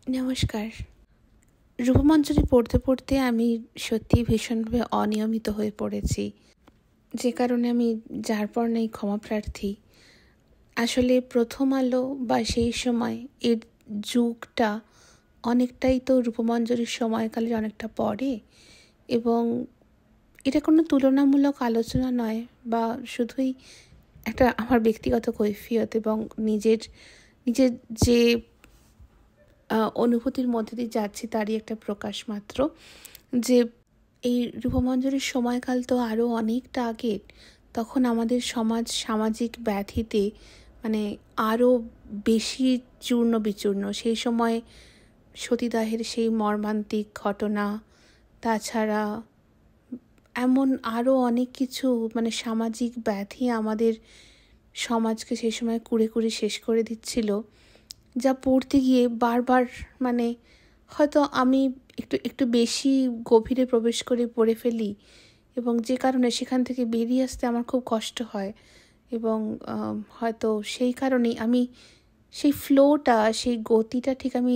নমস্কার। রূপমঞ্জরি পড়তে পড়তে আমি সত্যিই ভীষণভাবে অনিয়মিত হয়ে পড়েছি। যে কারণে আমি যার পর নাই ক্ষমাপ্রার্থী। আসলে প্রথম আলো বা সেই সময় এর যুগটা অনেকটাই তো রূপমঞ্জরির সময়কালের অনেকটা পরে, এবং এটা কোনো তুলনামূলক আলোচনা নয় বা শুধুই একটা আমার ব্যক্তিগত কৈফিয়ত এবং নিজের নিজের যে অনুভূতির মধ্যে দিয়ে যাচ্ছি তারই একটা প্রকাশ মাত্র। যে এই রূপমঞ্জরির সময়কাল তো আরও অনেকটা আগের। তখন আমাদের সমাজ সামাজিক ব্যাধিতে মানে আরও বেশি চূর্ণ বিচূর্ণ। সেই সময় সতীদাহের সেই মর্মান্তিক ঘটনা, তাছাড়া এমন আরও অনেক কিছু সামাজিক ব্যাধি আমাদের সমাজকে সেই সময় কুড়ে কুড়ে শেষ করে দিচ্ছিল, যা পড়তে গিয়ে বারবার হয়তো আমি একটু একটু বেশি গভীরে প্রবেশ করে পড়ে ফেলি, এবং যে কারণে সেখান থেকে বেরিয়ে আসতে আমার খুব কষ্ট হয়। এবং হয়তো সেই কারণেই আমি সেই ফ্লোটা, সেই গতিটা ঠিক আমি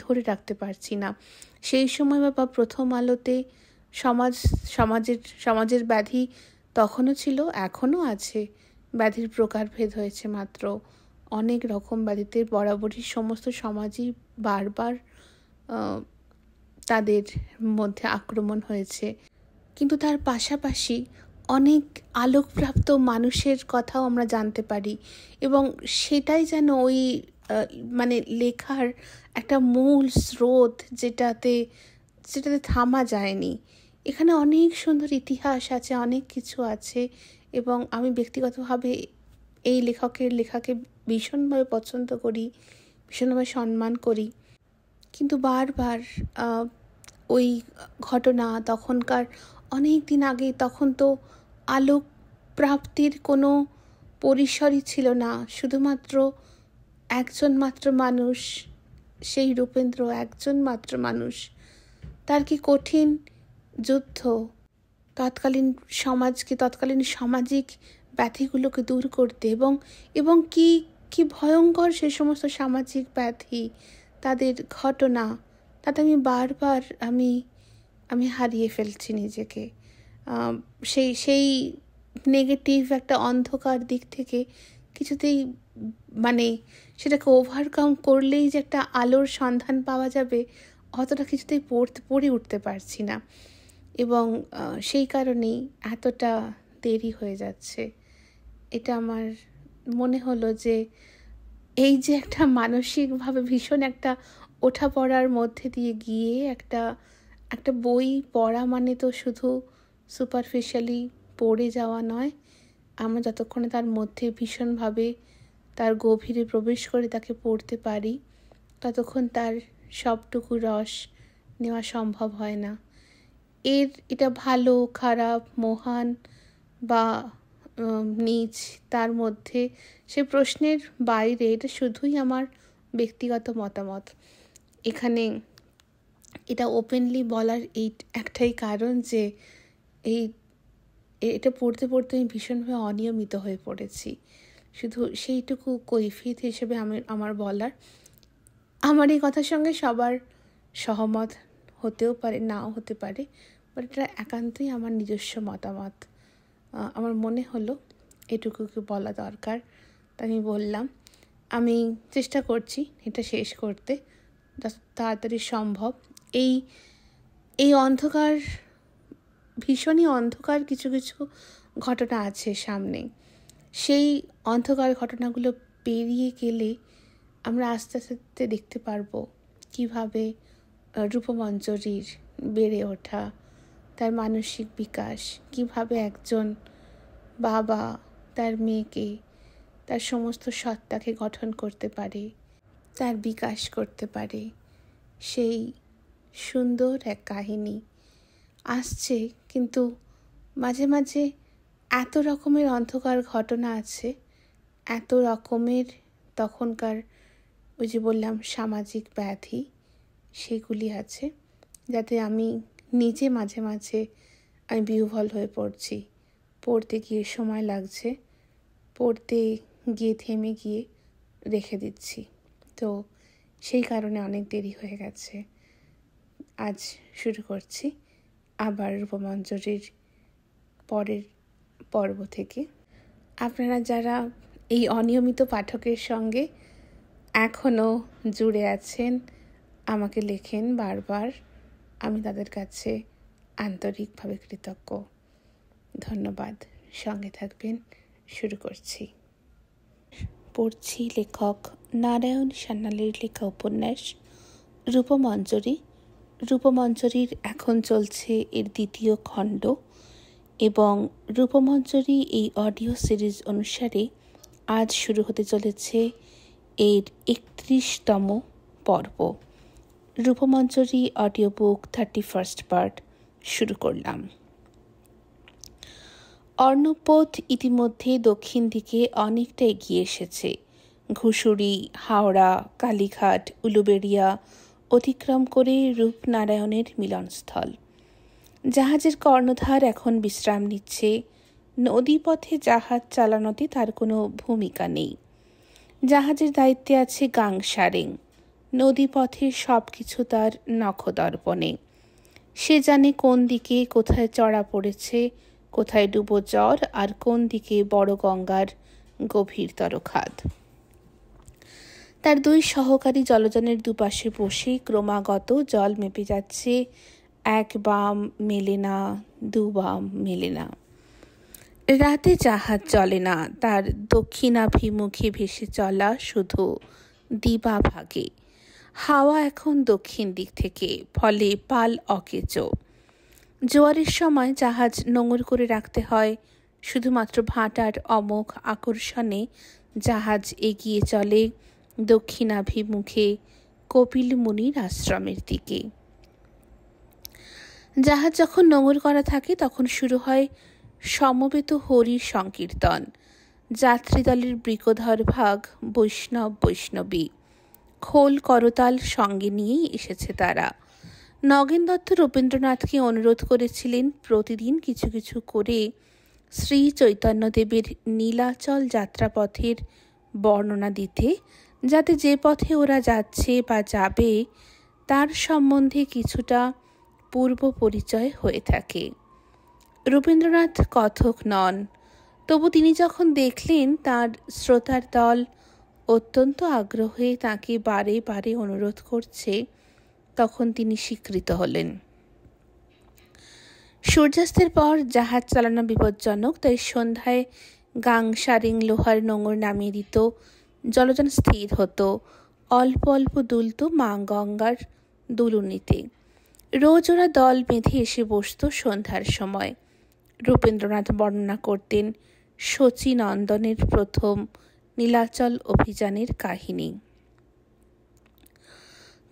ধরে রাখতে পারছি না। সেই সময় বা প্রথম আলোতে সমাজের ব্যাধি তখনও ছিল, এখনও আছে। ব্যাধির প্রকারভেদ হয়েছে মাত্র। অনেক রকম ব্যাধিতে বরাবরই সমস্ত সমাজই বারবার তাদের মধ্যে আক্রমণ হয়েছে। কিন্তু তার পাশাপাশি অনেক আলোকপ্রাপ্ত মানুষের কথাও আমরা জানতে পারি, এবং সেটাই যেন ওই লেখার একটা মূল স্রোত, যেটাতে থামা যায়নি। এখানে অনেক সুন্দর ইতিহাস আছে, অনেক কিছু আছে, এবং আমি ব্যক্তিগতভাবে এই লেখাকে ভীষণভাবে পছন্দ করি, ভীষণভাবে সম্মান করি। কিন্তু বারবার ওই ঘটনা তখনকার অনেক দিন আগে, তখন তো আলোক প্রাপ্তির কোনো পরিসরই ছিল না। শুধুমাত্র একজন মাত্র মানুষ, সেই রূপেন্দ্র একজন মাত্র মানুষ, তার কি কঠিন যুদ্ধ তৎকালীন সামাজিক ব্যাধিগুলোকে দূর করতে, এবং কি ভয়ঙ্কর সে সমস্ত সামাজিক ব্যাধি, তাদের ঘটনা, তাতে আমি বারবার আমি হারিয়ে ফেলছি নিজেকে। সেই নেগেটিভ একটা অন্ধকার দিক থেকে কিছুতেই সেটাকে ওভারকাম করলেই যে একটা আলোর সন্ধান পাওয়া যাবে, অতটা কিছুতেই পড়ে উঠতে পারছি না, এবং সেই কারণেই এতটা দেরি হয়ে যাচ্ছে। এটা আমার মনে হলো যে এই যে একটা মানসিকভাবে ভীষণ একটা ওঠাপড়ার মধ্যে দিয়ে গিয়ে একটা বই পড়া তো শুধু সুপারফিশিয়ালি পড়ে যাওয়া নয়। আমরা যতক্ষণে তার মধ্যে ভীষণভাবে তার গভীরে প্রবেশ করে তাকে পড়তে পারি, ততক্ষণ তার সবটুকু রস নেওয়া সম্ভব হয় না। এটা ভালো খারাপ, মহান বা নীচ, তার মধ্যে সে প্রশ্নের বাইরে, এটা শুধুই আমার ব্যক্তিগত মতামত। এখানে এটা ওপেনলি বলার এই একটাই কারণ যে এটা পড়তে পড়তে আমি ভীষণভাবে অনিয়মিত হয়ে পড়েছি। শুধু সেইটুকু কৈফিয়ত হিসেবে আমার বলার। আমার এই কথার সঙ্গে সবার সহমত হতেও পারে, নাও হতে পারে, বাট এটা একান্তই আমার নিজস্ব মতামত। আমার মনে হলো এটুকুকে বলা দরকার, তাই আমি বললাম। আমি চেষ্টা করছি এটা শেষ করতে যত তাড়াতাড়ি সম্ভব। এই অন্ধকার, ভীষণই অন্ধকার কিছু কিছু ঘটনা আছে সামনে। সেই অন্ধকার ঘটনাগুলো পেরিয়ে গেলে আমরা আস্তে আস্তে দেখতে পারবো কীভাবে রূপমঞ্জরির বেড়ে ওঠা, তার মানসিক বিকাশ, কীভাবে একজন বাবা তার মেয়েকে, তার সমস্ত সত্তাকে গঠন করতে পারে, তার বিকাশ করতে পারে। সেই সুন্দর এক কাহিনী আসছে, কিন্তু মাঝে মাঝে এত রকমের অন্ধকার ঘটনা আছে, এত রকমের তখনকার ওই যে বললাম সামাজিক ব্যাধি, সেগুলি আছে, যাতে আমি নিজে মাঝে মাঝে আমি বিহ্বল হয়ে পড়ছি। পড়তে গিয়ে সময় লাগছে, পড়তে গিয়ে থেমে গিয়ে রেখে দিচ্ছি। তো সেই কারণে অনেক দেরি হয়ে গেছে। আজ শুরু করছি আবার রূপমঞ্জরির পরের পর্ব থেকে। আপনারা যারা এই অনিয়মিত পাঠকের সঙ্গে এখনও জুড়ে আছেন, আমাকে লেখেন বারবার, আমি তাদের কাছে আন্তরিকভাবে কৃতজ্ঞ। ধন্যবাদ। সঙ্গে থাকবেন। শুরু করছি। পড়ছি লেখক নারায়ণ সান্যালের লেখা উপন্যাস রূপমঞ্জরি। রূপমঞ্জরির এখন চলছে এর দ্বিতীয় খণ্ড এবং রূপমঞ্জরি এই অডিও সিরিজ অনুসারে আজ শুরু হতে চলেছে এর 31তম পর্ব। Rupmanjari audio book 31st part শুরু করলাম। অর্ণবপোত ইতিমধ্যে দক্ষিণ দিকে অনেকটা এগিয়ে এসেছে। ঘুষুরি, হাওড়া, কালীঘাট, উলুবেড়িয়া অতিক্রম করে রূপনারায়ণের মিলনস্থল। জাহাজের কর্ণধার এখন বিশ্রাম নিচ্ছে। নদীপথে জাহাজ চালানোতে তার কোনো ভূমিকা নেই। জাহাজের দায়িত্বে আছে গাংসারেং। নদীপথে সব কিছু তার নখদর্পণে। সে জানে কোন দিকে কোথায় চড়া পড়েছে, কোথায় ডুবো জ্বর, আর কোন দিকে বড় গঙ্গার গভীরতর খাদ। তার দুই সহকারী জলযানের দুপাশে বসে ক্রমাগত জল মেপে যাচ্ছে। এক বাম মেলে না, দু বাম মেলে না। রাতে জাহাজ চলে না, তার দক্ষিণাভিমুখে ভেসে চলা শুধু দিবা ভাগে। হাওয়া এখন দক্ষিণ দিক থেকে, ফলে পাল অকেচো। জোয়ারের সময় জাহাজ নোঙর করে রাখতে হয়। শুধুমাত্র ভাটার অমোঘ আকর্ষণে জাহাজ এগিয়ে চলে দক্ষিণাভিমুখে কপিল মুনির আশ্রমের দিকে। জাহাজ যখন নোঙর করা থাকে তখন শুরু হয় সমবেত হরির সংকীর্তন। যাত্রীদলের বৃকধর ভাগ বৈষ্ণব বৈষ্ণবী। খোল করতাল সঙ্গে নিয়েই এসেছে তারা। নগেন দত্ত রবীন্দ্রনাথকে অনুরোধ করেছিলেন প্রতিদিন কিছু কিছু করে শ্রী চৈতন্যদেবের নীলাচল যাত্রাপথের বর্ণনা দিতে, যাতে যে পথে ওরা যাচ্ছে বা যাবে তার সম্বন্ধে কিছুটা পূর্ব পরিচয় হয়ে থাকে। রবীন্দ্রনাথ কথক নন, তবু তিনি যখন দেখলেন তার শ্রোতার দল অত্যন্ত আগ্রহে তাকে বারে বারে অনুরোধ করছে, তখন তিনি স্বীকৃত হলেন। সূর্যাস্তের পর জাহাজ চালানো বিপজ্জনক, তাই সন্ধ্যায় গাংসারিং লোহার নোঙর নামিয়ে দিত। জলযান স্থির হতো, অল্প অল্প দুলত মা গঙ্গার দুলুনিতে। রোজ ওরা দল বেঁধে এসে বসত সন্ধ্যার সময়। রূপেন্দ্রনাথ বর্ণনা করতেন শচীনন্দনের প্রথম নীলাচল অভিযানের কাহিনী।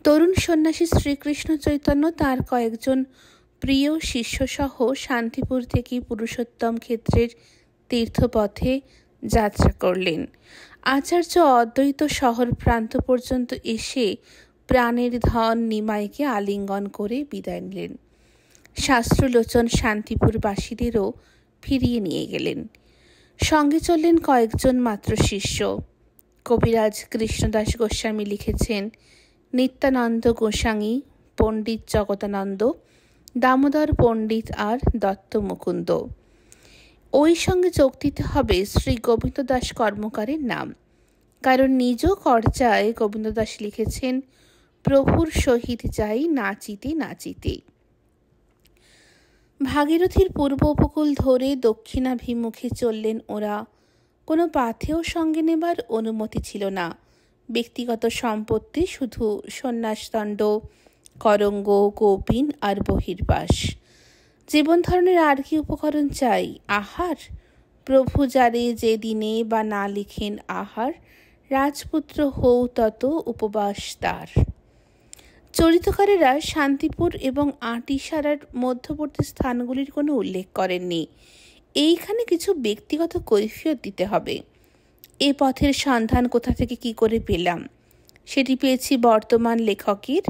তরুণ সন্ন্যাসী শ্রীকৃষ্ণ চৈতন্য তার কয়েকজন প্রিয় শিষ্যসহ শান্তিপুর থেকে পুরুষোত্তম ক্ষেত্রের তীর্থপথে যাত্রা করলেন। আচার্য অদ্বৈত শহর প্রান্ত পর্যন্ত এসে প্রাণের ধন নিমাইকে আলিঙ্গন করে বিদায় নিলেন। শাস্ত্রলোচন শান্তিপুরবাসীদেরও ফিরিয়ে নিয়ে গেলেন। সঙ্গে চললেন কয়েকজন মাত্র শিষ্য। কবিরাজ কৃষ্ণদাস গোস্বামী লিখেছেন, নিত্যানন্দ গোস্বামী, পণ্ডিত জগদানন্দ, দামোদর পণ্ডিত আর দত্ত মুকুন্দ। ওই সঙ্গে যোগ দিতে হবে শ্রী গোবিন্দ দাস কর্মকারের নাম, কারণ নিজ কর্যায় গোবিন্দ দাস লিখেছেন, প্রভুর সহিত যাই নাচিতে নাচিতে। ভাগীরথীর পূর্ব উপকূল ধরে দক্ষিণাভিমুখে চললেন ওরা। কোনো পাথেও সঙ্গে নেবার অনুমতি ছিল না। ব্যক্তিগত সম্পত্তি শুধু সন্ন্যাসদণ্ড, করঙ্গ, কৌপিন আর বহির্বাস। জীবন ধারণের আর কি উপকরণ চাই? আহার। প্রভু যারে যে দিনে বা না লিখেন আহার, রাজপুত্র হৌ তত উপবাস তার। চরিতকারেরা শান্তিপুর এবং আটিসারার মধ্যবর্তী স্থানগুলির কোনো উল্লেখ করেননি। এইখানে কিছু ব্যক্তিগত কৈফিয়ত দিতে হবে। এ পথের সন্ধান কোথা থেকে কি করে পেলাম? সেটি পেয়েছি বর্তমান লেখকের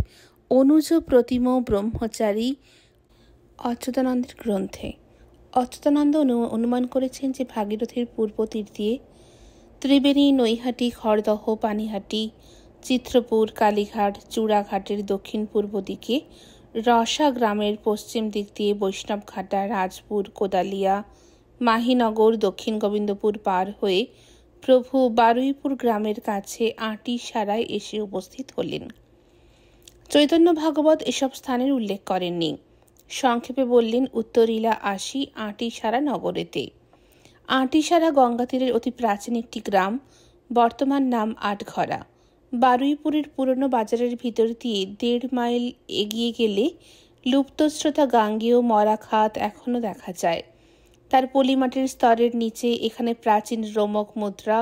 অনুজ প্রতিম ব্রহ্মচারী অচ্যুতানন্দের গ্রন্থে। অচ্যুতানন্দ অনুমান করেছেন যে ভাগীরথীর পূর্ব তীর দিয়ে ত্রিবেণী, নৈহাটি, খড়দহ, পানিহাটি, চিত্রপুর, কালীঘাট, চূড়াঘাটের দক্ষিণ পূর্ব দিকে, রসা গ্রামের পশ্চিম দিক দিয়ে বৈষ্ণবঘাটা, রাজপুর, কোদালিয়া, মাহিনগর, দক্ষিণ গোবিন্দপুর পার হয়ে প্রভু বারুইপুর গ্রামের কাছে আঁটিসারায় এসে উপস্থিত হলেন। চৈতন্য ভাগবত এসব স্থানের উল্লেখ করেননি। সংক্ষেপে বললেন, উত্তরিলা আসি আঁটিসারা নগরেতে। আঁটিসারা গঙ্গা তীরের অতি প্রাচীন একটি গ্রাম, বর্তমান নাম আটঘরা। বারুইপুরের পুরনো বাজারের ভিতর দিয়ে 1.5 মাইল এগিয়ে গেলে লুপ্তস্রোতা গাঙ্গেয় মরা খাত এখনও দেখা যায়। তার পলিমাটির স্তরের নিচে এখানে প্রাচীন রোমক মুদ্রা,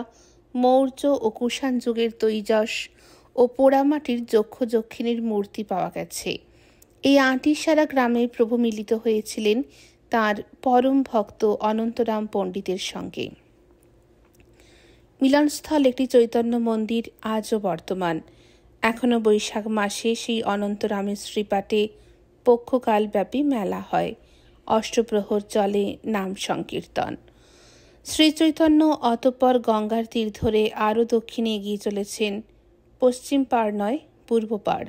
মৌর্য ও কুষাণ যুগের তৈজস ও পোড়ামাটির যক্ষ যক্ষিণীর মূর্তি পাওয়া গেছে। এই আঁটিসারা গ্রামে প্রভু মিলিত হয়েছিলেন তাঁর পরম ভক্ত অনন্তরাম পণ্ডিতের সঙ্গে। মিলনস্থল একটি চৈতন্য মন্দির আজও বর্তমান। এখনও বৈশাখ মাসে সেই অনন্তরামের শ্রীপাটে পক্ষকালব্যাপী মেলা হয়। অষ্টপ্রহর চলে নাম সংকীর্তন। শ্রীচৈতন্য অতঃপর গঙ্গার তীর ধরে আরও দক্ষিণে এগিয়ে চলেছেন। পশ্চিম পাড় নয়, পূর্ব পাড়।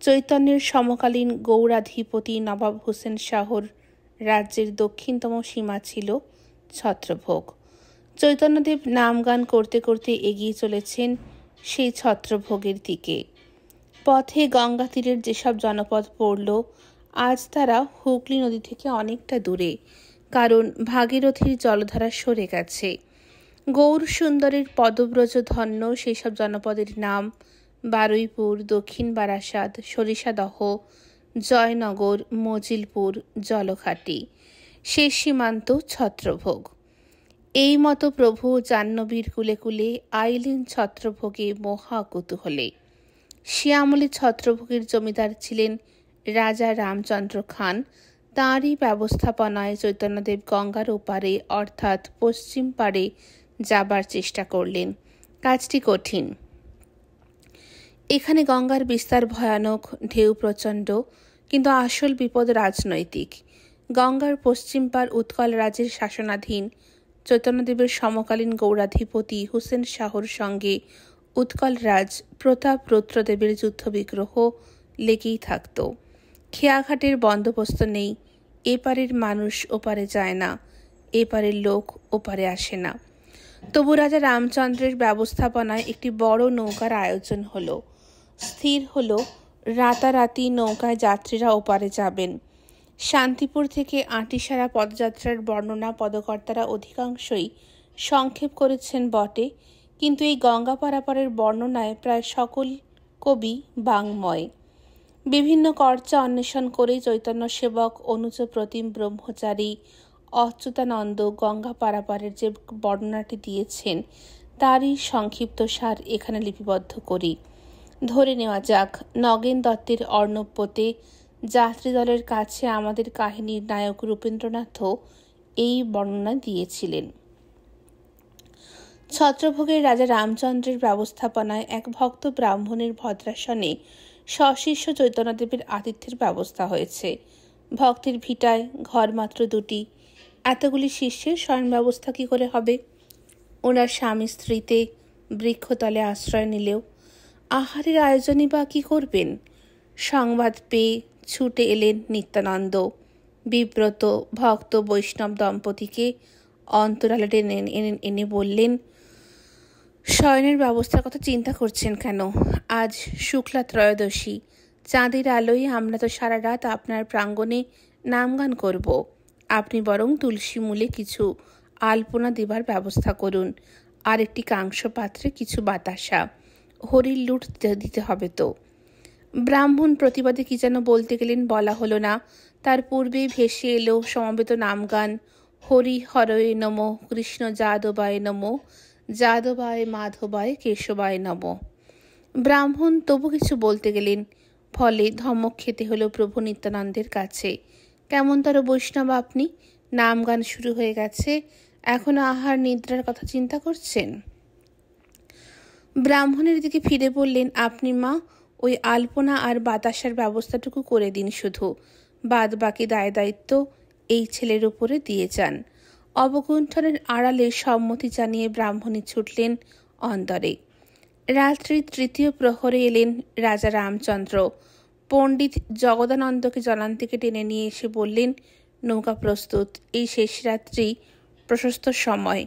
চৈতন্যের সমকালীন গৌড়াধিপতি নবাব হোসেন শাহর রাজ্যের দক্ষিণতম সীমা ছিল ছত্রভোগ। চৈতন্যদেব নাম গান করতে করতে এগিয়ে চলেছেন সেই ছত্রভোগের দিকে। পথে গঙ্গা তীরের যেসব জনপদ পড়ল, আজ তারা হুগলি নদী থেকে অনেকটা দূরে, কারণ ভাগীরথীর জলধারা সরে গেছে। গৌর সুন্দরের পদব্রজ ধন্য সেসব জনপদের নাম বারুইপুর, দক্ষিণ বারাসাত, সরিষাদহ, জয়নগর, মজিলপুর, জলঘাটি। শেষ সীমান্ত ছত্রভোগ। এই মতো প্রভু জাহ্নবীর কুলে কুলে আইলেন ছত্রভোগে মহা কৌতূহলে। সে আমলে ছত্রভোগের জমিদার ছিলেন রাজা রামচন্দ্র খান। তাঁরই ব্যবস্থাপনায় চৈতন্যদেব গঙ্গার ওপারে অর্থাৎ পশ্চিম পাড়ে যাবার চেষ্টা করলেন। কাজটি কঠিন। এখানে গঙ্গার বিস্তার ভয়ানক, ঢেউ প্রচণ্ড, কিন্তু আসল বিপদ রাজনৈতিক। গঙ্গার পশ্চিম পাড় উৎকল রাজের শাসনাধীন। চৈতন্যদেবের সমকালীন গৌড়াধিপতি হুসেন শাহর সঙ্গে উৎকল রাজ প্রতাপ রুদ্রদেবের যুদ্ধবিগ্রহ লেগেই থাকত। খেয়াঘাটের বন্দোবস্ত নেই। এপারের মানুষ ওপারে যায় না, এপারের লোক ওপারে আসে না। তবু রাজা রামচন্দ্রের ব্যবস্থাপনায় একটি বড় নৌকার আয়োজন হলো। স্থির হলো রাতারাতি নৌকায় যাত্রীরা ওপারে যাবেন। শান্তিপুর থেকে আঁটিসারা পদযাত্রার বর্ণনা পদকর্তারা অধিকাংশই সংক্ষেপ করেছেন বটে, কিন্তু এই গঙ্গা পারাপারের বর্ণনায় প্রায় সকল কবি বাংময়। বিভিন্ন কর্চা অন্বেষণ করে চৈতন্য সেবক অনুজ প্রতিম ব্রহ্মচারী অচ্যুতানন্দ গঙ্গা পারাপারের যে বর্ণনাটি দিয়েছেন, তারই সংক্ষিপ্ত সার এখানে লিপিবদ্ধ করি। ধরে নেওয়া যাক, নগেন দত্তের অর্ণবপোতে যাত্রী দলের কাছে আমাদের কাহিনীর নায়ক রূপেন্দ্রনাথও এই বর্ণনা দিয়েছিলেন। ছত্রভোগের রাজা রামচন্দ্রের ব্যবস্থাপনায় এক ভক্ত ব্রাহ্মণের ভদ্রাসনে সশিষ্য চৈতন্যদেবের আতিথ্যের ব্যবস্থা হয়েছে। ভক্তের ভিটায় ঘর মাত্র 2টি। এতগুলি শিষ্যের শয়ন ব্যবস্থা কি করে হবে? ওনার স্বামী স্ত্রীতে বৃক্ষতলে আশ্রয় নিলেও আহারের আয়োজনই বা কি করবেন? সংবাদ পেয়ে ছুটে এলেন নিত্যানন্দ। বিব্রত ভক্ত বৈষ্ণব দম্পতিকে অন্তরালে এনে বললেন, শয়নের ব্যবস্থার কথা চিন্তা করছেন কেন? আজ শুক্লা ত্রয়োদশী, চাঁদের আলোয় আমরা তো সারা রাত আপনার প্রাঙ্গণে নামগান করব। আপনি বরং তুলসী মূলে কিছু আলপনা দেবার ব্যবস্থা করুন, আর একটি কাংস পাত্রে কিছু বাতাসা, হরির লুট দিতে হবে তো। ব্রাহ্মণ প্রতিবাদে কি যেন বলতে গেলেন, বলা হলো না। তার পূর্বেই ভেসে এলো সমবেত নামগান, হরি হরয়ে নম, কৃষ্ণ যাদবায় নম, যাদবায় মাধবায় কেশবায় নম। ব্রাহ্মণ তবু কিছু বলতে গেলেন, ফলে ধমক খেতে হলো প্রভু নিত্যানন্দের কাছে। কেমন তার বৈষ্ণব আপনি? নাম গান শুরু হয়ে গেছে, এখনো আহার নিদ্রার কথা চিন্তা করছেন? ব্রাহ্মণের দিকে ফিরে বললেন, আপনি মা ওই আলপনা আর বাতাসার ব্যবস্থাটুকু করে দিন, শুধু বাদ বাকি দায় দায়িত্ব এই ছেলের উপরে দিয়ে যান। অবগুণ্ঠনের আড়ালে সম্মতি জানিয়ে ব্রাহ্মণী ছুটলেন অন্দরে। রাত্রির তৃতীয় প্রহরে এলেন রাজা রামচন্দ্র। পণ্ডিত জগদানন্দকে জলান থেকে টেনে নিয়ে এসে বললেন, নৌকা প্রস্তুত। এই শেষ রাত্রি প্রশস্ত সময়।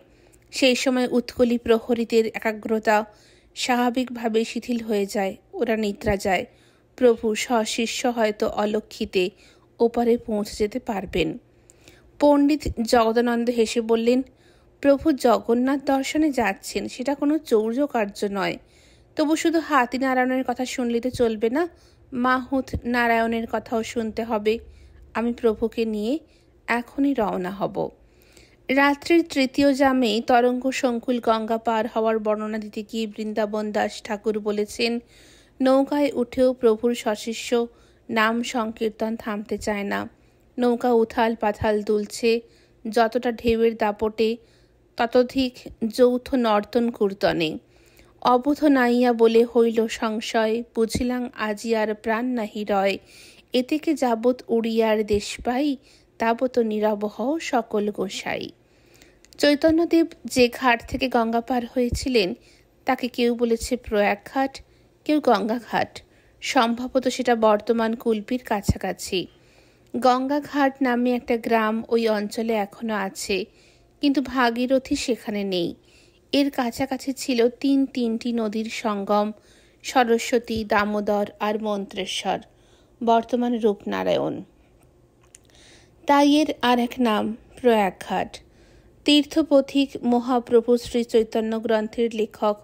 সেই সময় উৎকলী প্রহরীদের একাগ্রতা স্বাভাবিকভাবে শিথিল হয়ে যায়, ওরা নিদ্রা যায়। প্রভু সশিষ্য হয়তো অলক্ষিতে ওপারে পৌঁছে যেতে পারবেন। পণ্ডিত জগদানন্দ হেসে বললেন, প্রভু জগন্নাথ দর্শনে যাচ্ছেন, সেটা কোনো চৌর্য কার্য নয়। তবু শুধু হাতি নারায়ণের কথা শুনলে তো চলবে না, মাহুত নারায়ণের কথাও শুনতে হবে। আমি প্রভুকে নিয়ে এখনই রওনা হব। রাত্রির তৃতীয় জামে তরঙ্গ সংকুল গঙ্গা পার হওয়ার বর্ণনা দিতে গিয়ে বৃন্দাবন দাস ঠাকুর বলেছেন, নৌকায় উঠেও প্রভুর সশিষ্য নাম সংকীর্তন থামতে চায় না। নৌকা উথাল পাথাল দুলছে, যতটা ঢেউয়ের দাপটে ততোধিক যৌথ নর্তন কীর্তনে। অবোধ নাইয়া বলে হইল সংশয়, বুঝিলাম আজি আর প্রাণ নাহি রয়। এতেকে যাবৎ উড়িয়ার দেশ পাই, তাবৎ নীরব হও সকল গোসাই। চৈতন্যদেব যে ঘাট থেকে গঙ্গা পার হয়েছিলেন তাকে কেউ বলেছে প্রয়াগ ঘাট, কেউ গঙ্গা ঘাট। সম্ভবত সেটা বর্তমান কুলপির কাছাকাছি। গঙ্গা ঘাট নামে একটা গ্রাম ওই অঞ্চলে এখনো আছে, কিন্তু ভাগীরথী সেখানে নেই। এর কাছাকাছি ছিল তিনটি নদীর সঙ্গম, সরস্বতী, দামোদর আর মন্ত্রেশ্বর, বর্তমান রূপনারায়ণ। তাই এর আর এক নাম প্রয়াগঘাট। তীর্থপথিক মহাপ্রভু শ্রী চৈতন্য গ্রন্থের লেখক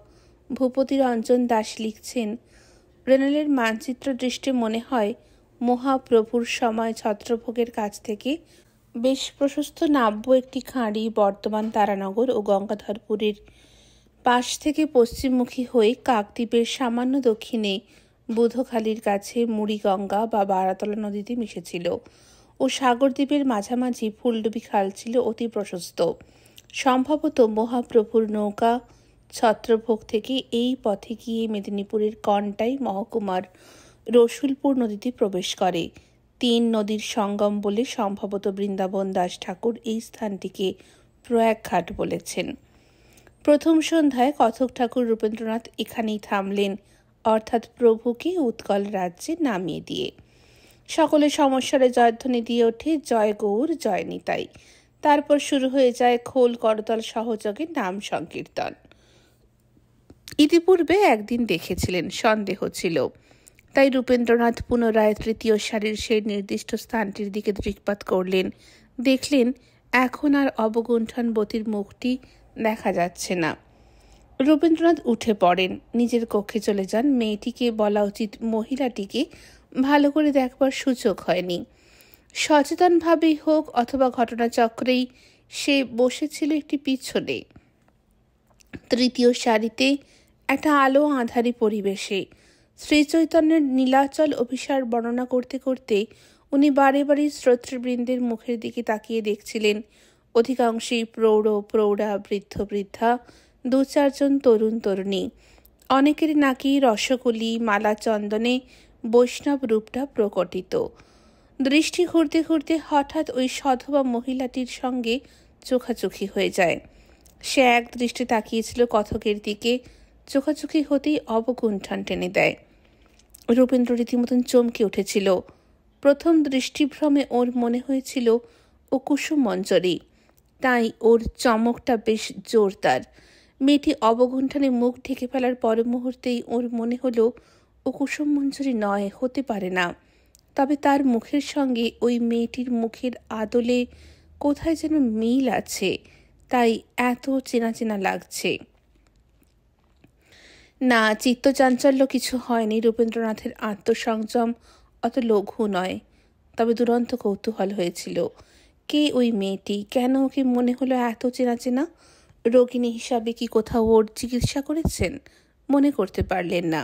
ভূপতি রঞ্জন দাস লিখছেন, রেনেলের মানচিত্র দৃষ্টে মনে হয় মহাপ্রভুর সময় ছত্রভোগের কাছ থেকে বেশ প্রশস্ত নাব্য একটি খাঁড়ি বর্তমান তারানগর ও গঙ্গাধরপুরের পাশ থেকে পশ্চিমমুখী হয়ে কাকদ্বীপের সামান্য দক্ষিণে বুধখালীর কাছে মুড়িগঙ্গা বা বারাতলা নদীতে মিশেছিল ও সাগরদ্বীপের মাঝামাঝি ফুলডুবি খাল ছিল অতি প্রশস্ত। সম্ভবত মহাপ্রভুর নৌকা ছত্রভোগ থেকে এই পথে গিয়ে মেদিনীপুরের কন্টাই মহকুমার রসুলপুর নদীতে প্রবেশ করে। তিন নদীর সঙ্গম বলে সম্ভবত বৃন্দাবন দাস ঠাকুর এই স্থানটিকে প্রয়াগঘাট বলেছেন। প্রথম সন্ধ্যায় কথক ঠাকুর রূপেন্দ্রনাথ এখানেই থামলেন, অর্থাৎ প্রভুকে উৎকল রাজ্যে নামিয়ে দিয়ে। সকলে সমস্যারে জয়ধ্বনি দিয়ে ওঠে, জয় গৌর, জয় নিতাই। তারপর শুরু হয়ে যায় খোল করতাল সহযোগে নাম সংকীর্তন। ইতিপূর্বে একদিন দেখেছিলেন, সন্দেহ ছিল, তাই রূপেন্দ্রনাথ পুনরায় তৃতীয় সারির সেই নির্দিষ্ট স্থানটির দিকে দৃকপাত করলেন। দেখলেন এখন আর অবগুণ্ঠনবতীর মুখটি দেখা যাচ্ছে না। রূপেন্দ্রনাথ উঠে পড়েন, নিজের কক্ষে চলে যান। মেয়েটিকে বলা উচিত মহিলাটিকে ভালো করে দেখবার সুযোগ হয়নি। সচেতনভাবেই হোক অথবা ঘটনাচক্রেই সে বসেছিল একটি পিছনে, তৃতীয় সারিতে, একটা আলো আঁধারি পরিবেশে। শ্রীচৈতন্যের নীলাচল অভিসার বর্ণনা করতে করতে উনি বারে বারে শ্রোতৃবৃন্দের মুখের দিকে তাকিয়ে দেখছিলেন। অধিকাংশই প্রৌঢ়া, বৃদ্ধ বৃদ্ধা, দু চারজন তরুণ তরুণী। অনেকের নাকি রসকলি, মালা চন্দনে বৈষ্ণব রূপটা প্রকটিত। দৃষ্টি ঘুরতে ঘুরতে হঠাৎ ওই সধবা মহিলাটির সঙ্গে চোখাচোখি হয়ে যায়। সে এক দৃষ্টি তাকিয়েছিল কথকের দিকে, চোখাচোখি হতেই অবগুণ্ঠন টেনে দেয়। রূপেন্দ্র রীতিমতন চমকে উঠেছিল। প্রথম দৃষ্টিভ্রমে ওর মনে হয়েছিল ও কুসুম মঞ্জরি, তাই ওর চমকটা বেশ জোরদার। মেয়েটি অবগুণ্ঠনে মুখ ঢেকে ফেলার পর মুহূর্তেই ওর মনে হলো ও কুসুম মঞ্জরি নয়, হতে পারে না। তবে তার মুখের সঙ্গে ওই মেয়েটির মুখের আদলে কোথায় যেন মিল আছে, তাই এত চেনা চেনা লাগছে। না, চিত্তচাঞ্চল্য কিছু হয়নি। রূপেন্দ্রনাথের আত্মসংযম অত লঘু নয়, তবে দুরন্ত কৌতূহল হয়েছিল। কে ওই মেয়েটি? কেন ওকে মনে হলো এত চেনা চেনা? রোগিণী হিসাবে কি কোথাও ওর চিকিৎসা করেছেন? মনে করতে পারলেন না।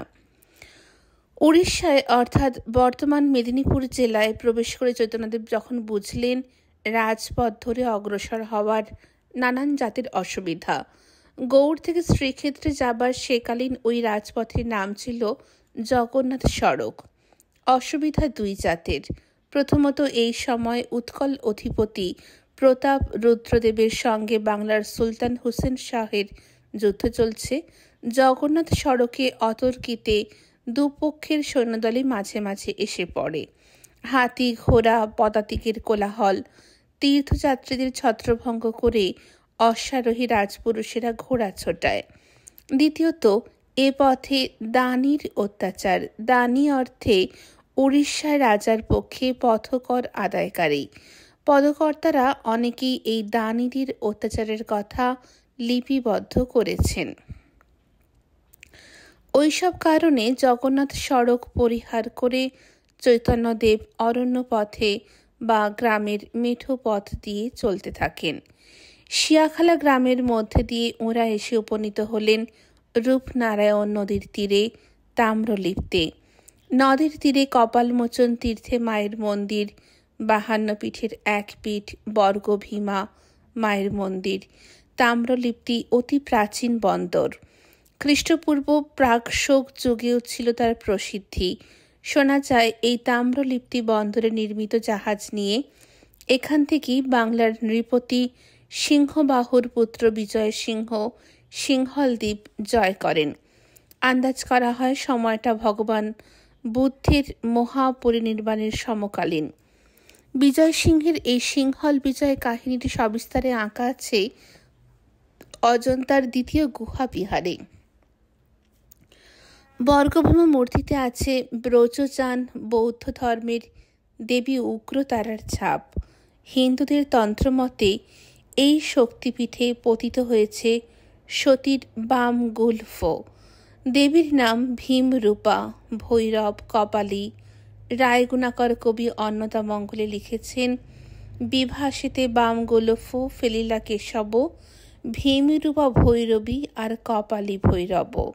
উড়িষ্যায় অর্থাৎ বর্তমান মেদিনীপুর জেলায় প্রবেশ করে চৈতন্যদেব যখন বুঝলেন রাজপথ ধরে অগ্রসর হওয়ার নানান জাতের অসুবিধা, গৌড় থেকে শ্রীক্ষেত্রে যাবার সেকালীন ওই রাজপথের নাম ছিল জগন্নাথ সড়ক। অসুবিধা দুই জাতের। প্রথমত, এই সময় উৎকল অধিপতি প্রতাপ রুদ্রদেবের সঙ্গে বাংলার সুলতান হুসেন শাহের যুদ্ধ চলছে। জগন্নাথ সড়কে অতর্কিতে দুপক্ষের সৈন্যদলই মাঝে মাঝে এসে পড়ে। হাতি ঘোড়া পদাতিকের কোলাহল, তীর্থযাত্রীদের ছত্রভঙ্গ করে অশ্বারোহী রাজপুরুষেরা ঘোড়া ছোটায়। দ্বিতীয়ত, এ পথে দানির অত্যাচার। দানি অর্থে উড়িষ্যার রাজার পক্ষে পথকর আদায়কারী। পদকর্তারা অনেকেই এই দানিদের অত্যাচারের কথা লিপিবদ্ধ করেছেন। ওইসব কারণে জগন্নাথ সড়ক পরিহার করে চৈতন্যদেব অরণ্য পথে বা গ্রামের মেঠো পথ দিয়ে চলতে থাকেন। শিয়াখালা গ্রামের মধ্যে দিয়ে ওরা এসে উপনীত হলেন রূপনারায়ণ নদীর তীরে তাম্রলিপ্তে। নদীর তীরে কপালমোচন তীর্থে মায়ের মন্দির, 52 পীঠের এক পীঠ বর্গভীমা মায়ের মন্দির। তাম্রলিপ্তি অতি প্রাচীন বন্দর। খ্রিস্টপূর্ব প্রাক-শোক যুগেও ছিল তার প্রসিদ্ধি। শোনা যায় এই তাম্রলিপ্তি বন্দরে নির্মিত জাহাজ নিয়ে এখান থেকেই বাংলার নৃপতি সিংহবাহুর পুত্র বিজয় সিংহ সিংহল দ্বীপ জয় করেন। আন্দাজ করা হয় সময়টা ভগবান বুদ্ধের মহাপরিনির্বাণের সমকালীন। বিজয় সিংহের এই সিংহল বিজয় কাহিনীটি সবিস্তারে আঁকা আছে অজন্তার দ্বিতীয় গুহা বিহারে। বর্গভীমা মূর্তিতে আছে ব্রজযান বৌদ্ধ ধর্মের দেবী উগ্রতারার ছাপ। হিন্দুদের তন্ত্রমতে এই শক্তিপীঠে পতিত হয়েছে সতীর বাম গুল্ফ। দেবীর নাম ভীমরূপা, ভৈরব, কপালী। রায়গুণাকর কবি অন্নদামঙ্গলে লিখেছেন, বিভাসেতে বাম গোলফ ফেলিলা কেশব, ভীমরূপা ভৈরবী আর কপালী ভৈরব।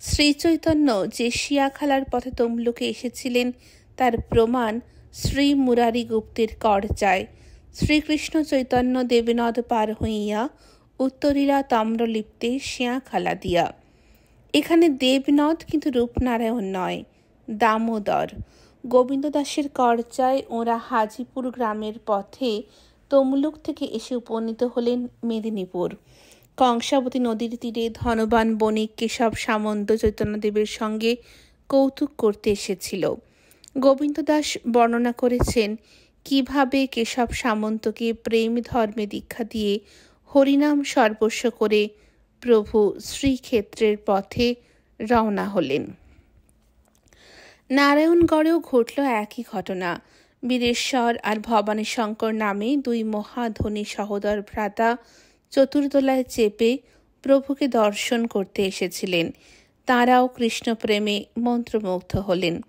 শ্রীচৈতন্য যে শিয়াখালার পথে তমলুকে এসেছিলেন তার প্রমাণ শ্রী মুরারি গুপ্তের করচায়। শ্রীকৃষ্ণ চৈতন্য দেবনদ পার হইয়া উত্তরীরা তাম্রলিপ্তে শিয়াখালা দিয়া। এখানে দেবনদ কিন্তু রূপনারায়ণ নয়, দামোদর। গোবিন্দ দাসের করচায় ওরা হাজিপুর গ্রামের পথে তমলুক থেকে এসে উপনীত হলেন মেদিনীপুর। কংসাবতী নদীর তীরে ধনবান বণিক কেশব সামন্ত চৈতন্যদেবের সঙ্গে কৌতুক করতে এসেছিল। গোবিন্দ দাস বর্ণনা করেছেন কিভাবে কেশব সামন্তকে প্রেম ধর্মে দীক্ষা দিয়ে হরিনাম সর্বস্ব করে প্রভু শ্রীক্ষেত্রের পথে রওনা হলেন। নারায়ণগড়েও ঘটল একই ঘটনা। বীরেশ্বর আর ভবানী শঙ্কর নামে দুই মহাধনী সহোদর ভ্রাতা চতুর্দোলায় চেপে প্রভুকে দর্শন করতে এসেছিলেন। তাঁরাও কৃষ্ণপ্রেমে মন্ত্রমুগ্ধ হলেন।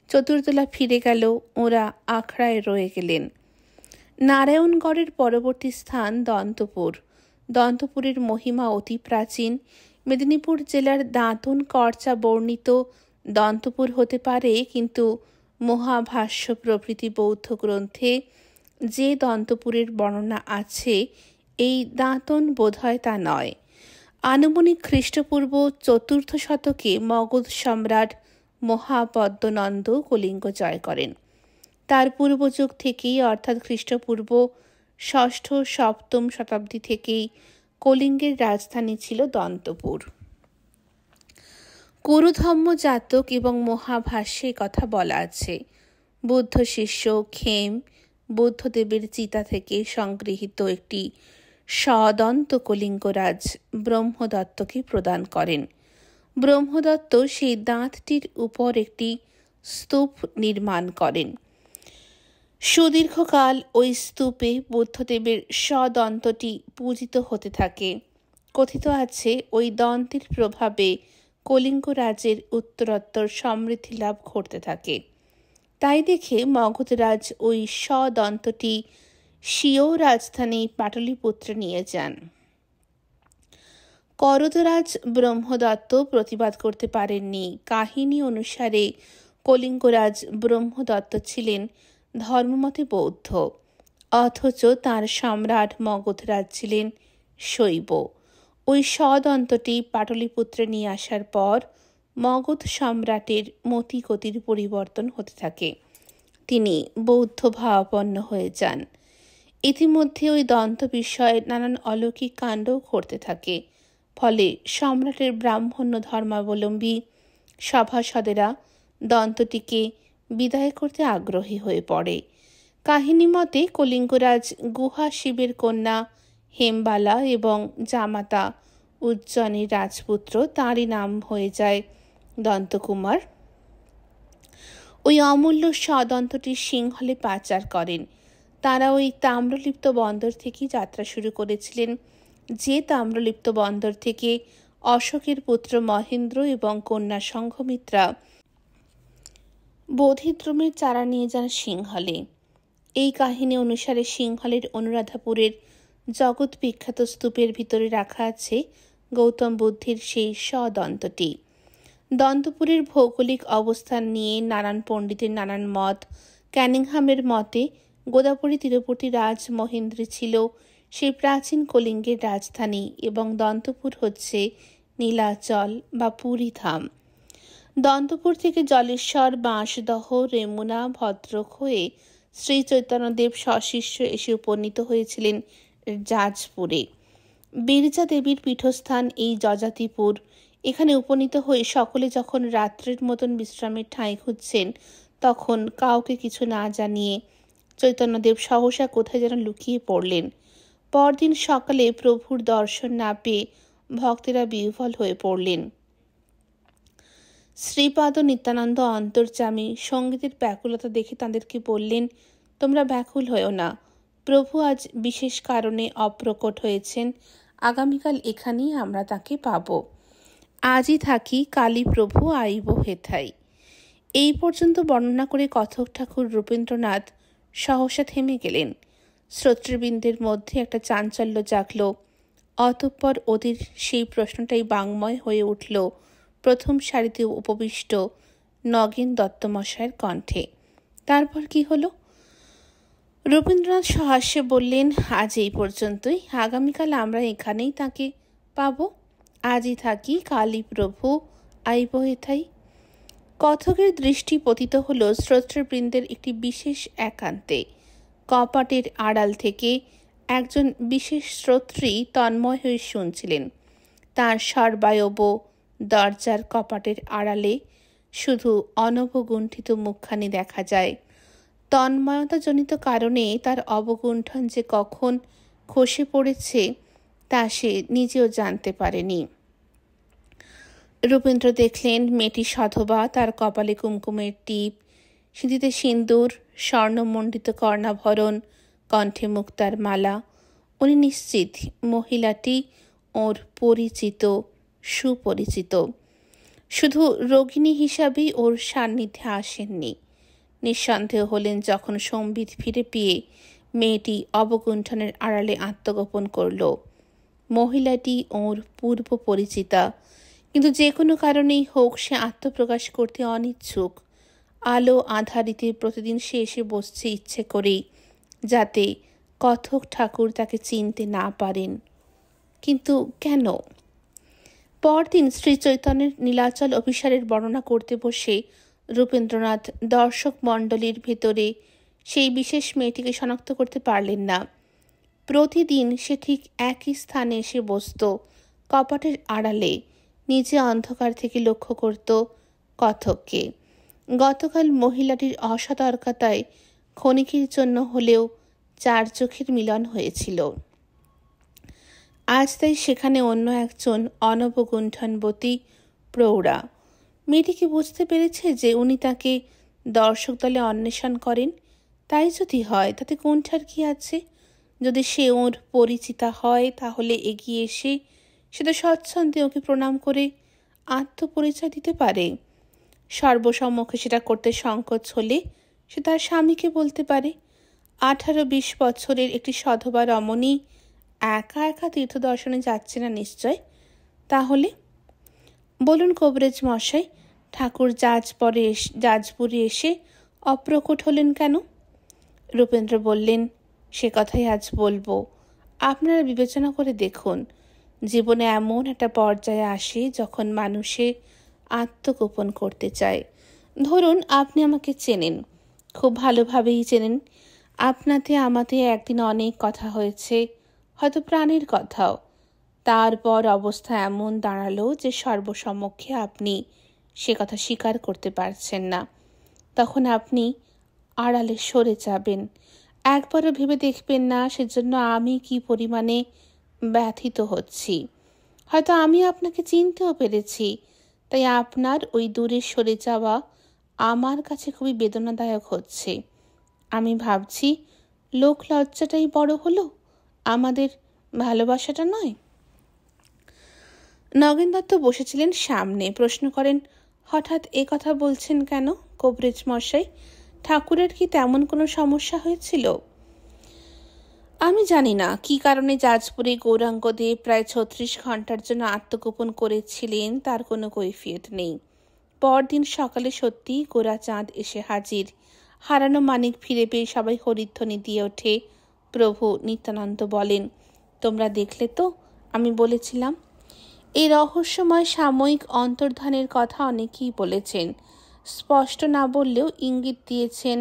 চতুর্দোলা ফিরে গেল, ওরা আখড়ায় রয়ে গেলেন। নারায়ণগড়ের পরবর্তী স্থান দন্তপুর। দন্তপুরের মহিমা অতি প্রাচীন। মেদিনীপুর জেলার দাঁতন করচা বর্ণিত দন্তপুর হতে পারে, কিন্তু মহাভাষ্য প্রভৃতি বৌদ্ধ গ্রন্থে যে দন্তপুরের বর্ণনা আছে এই দাঁতন বোধহয় তা নয়। আনুমানিক খ্রিস্টপূর্ব 4th শতকে মগধ সম্রাট মহাপদ্মনন্দ কলিঙ্গ জয় করেন। তার পূর্বযুগ থেকেই অর্থাৎ খ্রিস্টপূর্ব 6ষ্ঠ-7ম শতাব্দী থেকেই কলিঙ্গের রাজধানী ছিল দন্তপুর। কুরুধম্ম জাতক এবং মহাভাষ্যে কথা বলা আছে। বুদ্ধ শিষ্য খেম বুদ্ধদেবের চিতা থেকে সংগৃহীত একটি সদন্ত কলিঙ্গরাজ ব্রহ্মদত্তকে প্রদান করেন। ব্রহ্মদত্ত সেই দাঁতটির উপর একটি স্তূপ নির্মাণ করেন। সুদীর্ঘকাল ওই স্তূপে বুদ্ধদেবের সদন্তটি পূজিত হতে থাকে। কথিত আছে ওই দন্তের প্রভাবে কলিঙ্গরাজের উত্তরোত্তর সমৃদ্ধি লাভ ঘটতে থাকে। তাই দেখে মগধরাজ ওই সদন্তটি স্বীয় রাজধানী পাটলিপুত্রে নিয়ে যান। করদরাজ ব্রহ্মদত্ত প্রতিবাদ করতে পারেননি। কাহিনী অনুসারে কলিঙ্গরাজ ব্রহ্মদত্ত ছিলেন ধর্মমতে বৌদ্ধ, অথচ তাঁর সম্রাট মগধরাজ ছিলেন শৈব। ওই সদন্তটি পাটলিপুত্রে নিয়ে আসার পর মগধ সম্রাটের মতিগতির পরিবর্তন হতে থাকে। তিনি বৌদ্ধ ভাবাপন্ন হয়ে যান। ইতিমধ্যে ওই দন্ত বিষয়ে নানান অলৌকিক কাণ্ডও ঘটতে থাকে। ফলে সম্রাটের ব্রাহ্মণ্য ধর্মাবলম্বী সভাসদেরা দন্তটিকে বিদায় করতে আগ্রহী হয়ে পড়ে। কাহিনী মতে কলিঙ্গরাজ গুহা শিবের কন্যা হেমবালা এবং জামাতা উজ্জয়িনীর রাজপুত্র, তাঁরই নাম হয়ে যায় দন্তকুমার, ওই অমূল্য স্বদন্তটি সিংহলে পাচার করেন। তারা ওই তাম্রলিপ্ত বন্দর থেকেই যাত্রা শুরু করেছিলেন, যে তাম্রলিপ্ত বন্দর থেকে অশোকের পুত্র মহেন্দ্র এবং কন্যা সংঘমিত্রা বোধিদ্রুমের চারা নিয়ে যান সিংহলে। এই কাহিনী অনুসারে সিংহলের অনুরাধাপুরের জগৎ বিখ্যাত স্তূপের ভিতরে রাখা আছে গৌতম বুদ্ধের সেই স্বদন্তটি। দন্তপুরের ভৌগোলিক অবস্থান নিয়ে নানান পণ্ডিতের নানান মত। ক্যানিংহামের মতে গোদাবরী তীরবর্তী রাজ মহেন্দ্রী ছিল সেই প্রাচীন কলিঙ্গের রাজধানী এবং দন্তপুর হচ্ছে নীলাচল বা পুরীধাম। দন্তপুর থেকে জলেশ্বর, বাঁশদহ, রেমুনা, ভদ্রক হয়ে শ্রী চৈতন্যদেব সশিষ্য এসে উপনীত হয়েছিলেন জাজপুরে। বিরজা দেবীর পীঠস্থান এই যজাতিপুর। এখানে উপনীত হয়ে সকলে যখন রাত্রের মতন বিশ্রামের ঠাঁই খুঁজছেন, তখন কাউকে কিছু না জানিয়ে চৈতন্যদেব সহসা কোথায় যেন লুকিয়ে পড়লেন। পরদিন সকালে প্রভুর দর্শন না পেয়ে ভক্তেরা বিহ্বল হয়ে পড়লেন। শ্রীপাদ নিত্যানন্দ অন্তর্যামী সঙ্গীতের ব্যাকুলতা দেখে তাঁদেরকে বললেন, তোমরা ব্যাকুল হয়েও না, প্রভু আজ বিশেষ কারণে অপ্রকট হয়েছেন, আগামীকাল এখানেই আমরা তাকে পাব। আজই থাকি, কালী প্রভু আইব হেথাই। এই পর্যন্ত বর্ণনা করে কথক ঠাকুর রূপেন্দ্রনাথ সহসা থেমে গেলেন। শ্রোতৃবৃন্দের মধ্যে একটা চাঞ্চল্য জাগল। অতঃপর ওদের সেই প্রশ্নটাই বাংময় হয়ে উঠল প্রথম সারিতে উপবিষ্ট নগেন দত্তমশায়ের কণ্ঠে। তারপর কি হলো? রবীন্দ্রনাথ সহাস্যে বললেন, আজ এই পর্যন্তই, আগামীকাল আমরা এখানেই তাকে পাব। আজই থাকি, কালী প্রভু আইব হেথাই। কথকের দৃষ্টি পতিত হল শ্রোতৃবৃন্দের একটি বিশেষ একান্তে। কপাটের আড়াল থেকে একজন বিশেষ শ্রোত্রী তন্ময় হয়ে শুনছিলেন। তাঁর সর্বায়ব দরজার কপাটের আড়ালে শুধু অনবগুণ্ঠিত মুখখানি দেখা যায়। তন্ময়তাজনিত কারণে তার অবগুণ্ঠন যে কখন খসে পড়েছে তা সে নিজেও জানতে পারেনি। রূপেন্দ্র দেখলেন মেয়েটি সধবা, তার কপালে কুমকুমের টিপ, সিঁথিতে সিন্দুর, স্বর্ণমণ্ডিত কর্ণাভরণ, কণ্ঠে মুক্তার মালা। উনি নিশ্চিত মহিলাটি ওর পরিচিত, সুপরিচিত। শুধু রোগিণী হিসাবেই ওর সান্নিধ্যে আসেননি। নিঃসন্দেহ হলেন যখন সম্বিত ফিরে পেয়ে মেয়েটি অবগুণ্ঠনের আড়ালে আত্মগোপন করল। মহিলাটি ওর পূর্ব পরিচিতা, কিন্তু যে কোনো কারণেই হোক সে আত্মপ্রকাশ করতে অনিচ্ছুক। আলো আঁধারিতে প্রতিদিন সে এসে বসছে ইচ্ছে করেই, যাতে কথক ঠাকুর তাকে চিনতে না পারেন। কিন্তু কেন? পরদিন শ্রী চৈতন্যের নীলাচল অভিসারের বর্ণনা করতে বসে রূপেন্দ্রনাথ দর্শক মণ্ডলীর ভেতরে সেই বিশেষ মেয়েটিকে শনাক্ত করতে পারলেন না। প্রতিদিন সে ঠিক একই স্থানে এসে বসত, কপাটের আড়ালে, নিজে অন্ধকার থেকে লক্ষ্য করত কথককে। গতকাল মহিলাটির অসতর্কতায় ক্ষণিকের জন্য হলেও চার চোখের মিলন হয়েছিল। আজ তাই সেখানে অন্য একজন অনবগুণ্ঠনবতী প্রৌঢ়া। মেয়েটিকে বুঝতে পেরেছে যে উনি তাকে দর্শক দলে অন্বেষণ করেন। তাই যদি হয় তাতে কোনটার কি আছে? যদি সে ওর পরিচিতা হয় তাহলে এগিয়ে এসে সে তো স্বচ্ছন্দে ওকে প্রণাম করে আত্মপরিচয় দিতে পারে। সর্বসম্মুখে সেটা করতে সংকোচ হলে সে তার স্বামীকে বলতে পারে। 18-20 বছরের একটি সধবা রমণী একা একা তীর্থ দর্শনে যাচ্ছে না নিশ্চয়। তাহলে বলুন কবিরাজ মশাই, ঠাকুর জাজপুরে এসে অপ্রকট হলেন কেন? রূপেন্দ্র বললেন, সে কথাই আজ বলবো। আপনারা বিবেচনা করে দেখুন, জীবনে এমন একটা পর্যায়ে আসে যখন মানুষে আত্মগোপন করতে চায়। ধরুন আপনি আমাকে চেনেন, খুব ভালোভাবেই চেনেন। আপনাতে আমাতে একদিন অনেক কথা হয়েছে, হয়তো প্রাণের কথাও। তারপর অবস্থা এমন দাঁড়ালো যে সর্বসমক্ষে আপনি সে কথা স্বীকার করতে পারছেন না। তখন আপনি আড়ালে সরে যাবেন, একবারও ভেবে দেখবেন না সেজন্য আমি কি পরিমাণে ব্যথিত হচ্ছি। হয়তো আমি আপনাকে চিনতেও পেরেছি, তাই আপনার ওই দূরে সরে যাওয়া আমার কাছে খুবই বেদনাদায়ক হচ্ছে। আমি ভাবছি, লোক লজ্জাটাই বড় হলো, আমাদের ভালোবাসাটা নয়। নগেন দত্ত বসেছিলেন সামনে। প্রশ্ন করেন, হঠাৎ এ কথা বলছেন কেন কবরেজ মশাই? ঠাকুরের কি তেমন কোনো সমস্যা হয়েছিল? আমি জানি না কি কারণে যাজপুরে গৌরাঙ্গদেব প্রায় 36 ঘন্টার জন্য আত্মগোপন করেছিলেন, তার কোনো কৈফিয়ত নেই। পরদিন সকালে সত্যি গোরা চাঁদ এসে হাজির। হারানো মানিক ফিরে পেয়ে সবাই হরিধ্বনি দিয়ে ওঠে। প্রভু নিত্যানন্দ বলেন, তোমরা দেখলে তো, আমি বলেছিলাম। এই রহস্যময় সাময়িক অন্তর্ধানের কথা অনেকেই বলেছেন, স্পষ্ট না বললেও ইঙ্গিত দিয়েছেন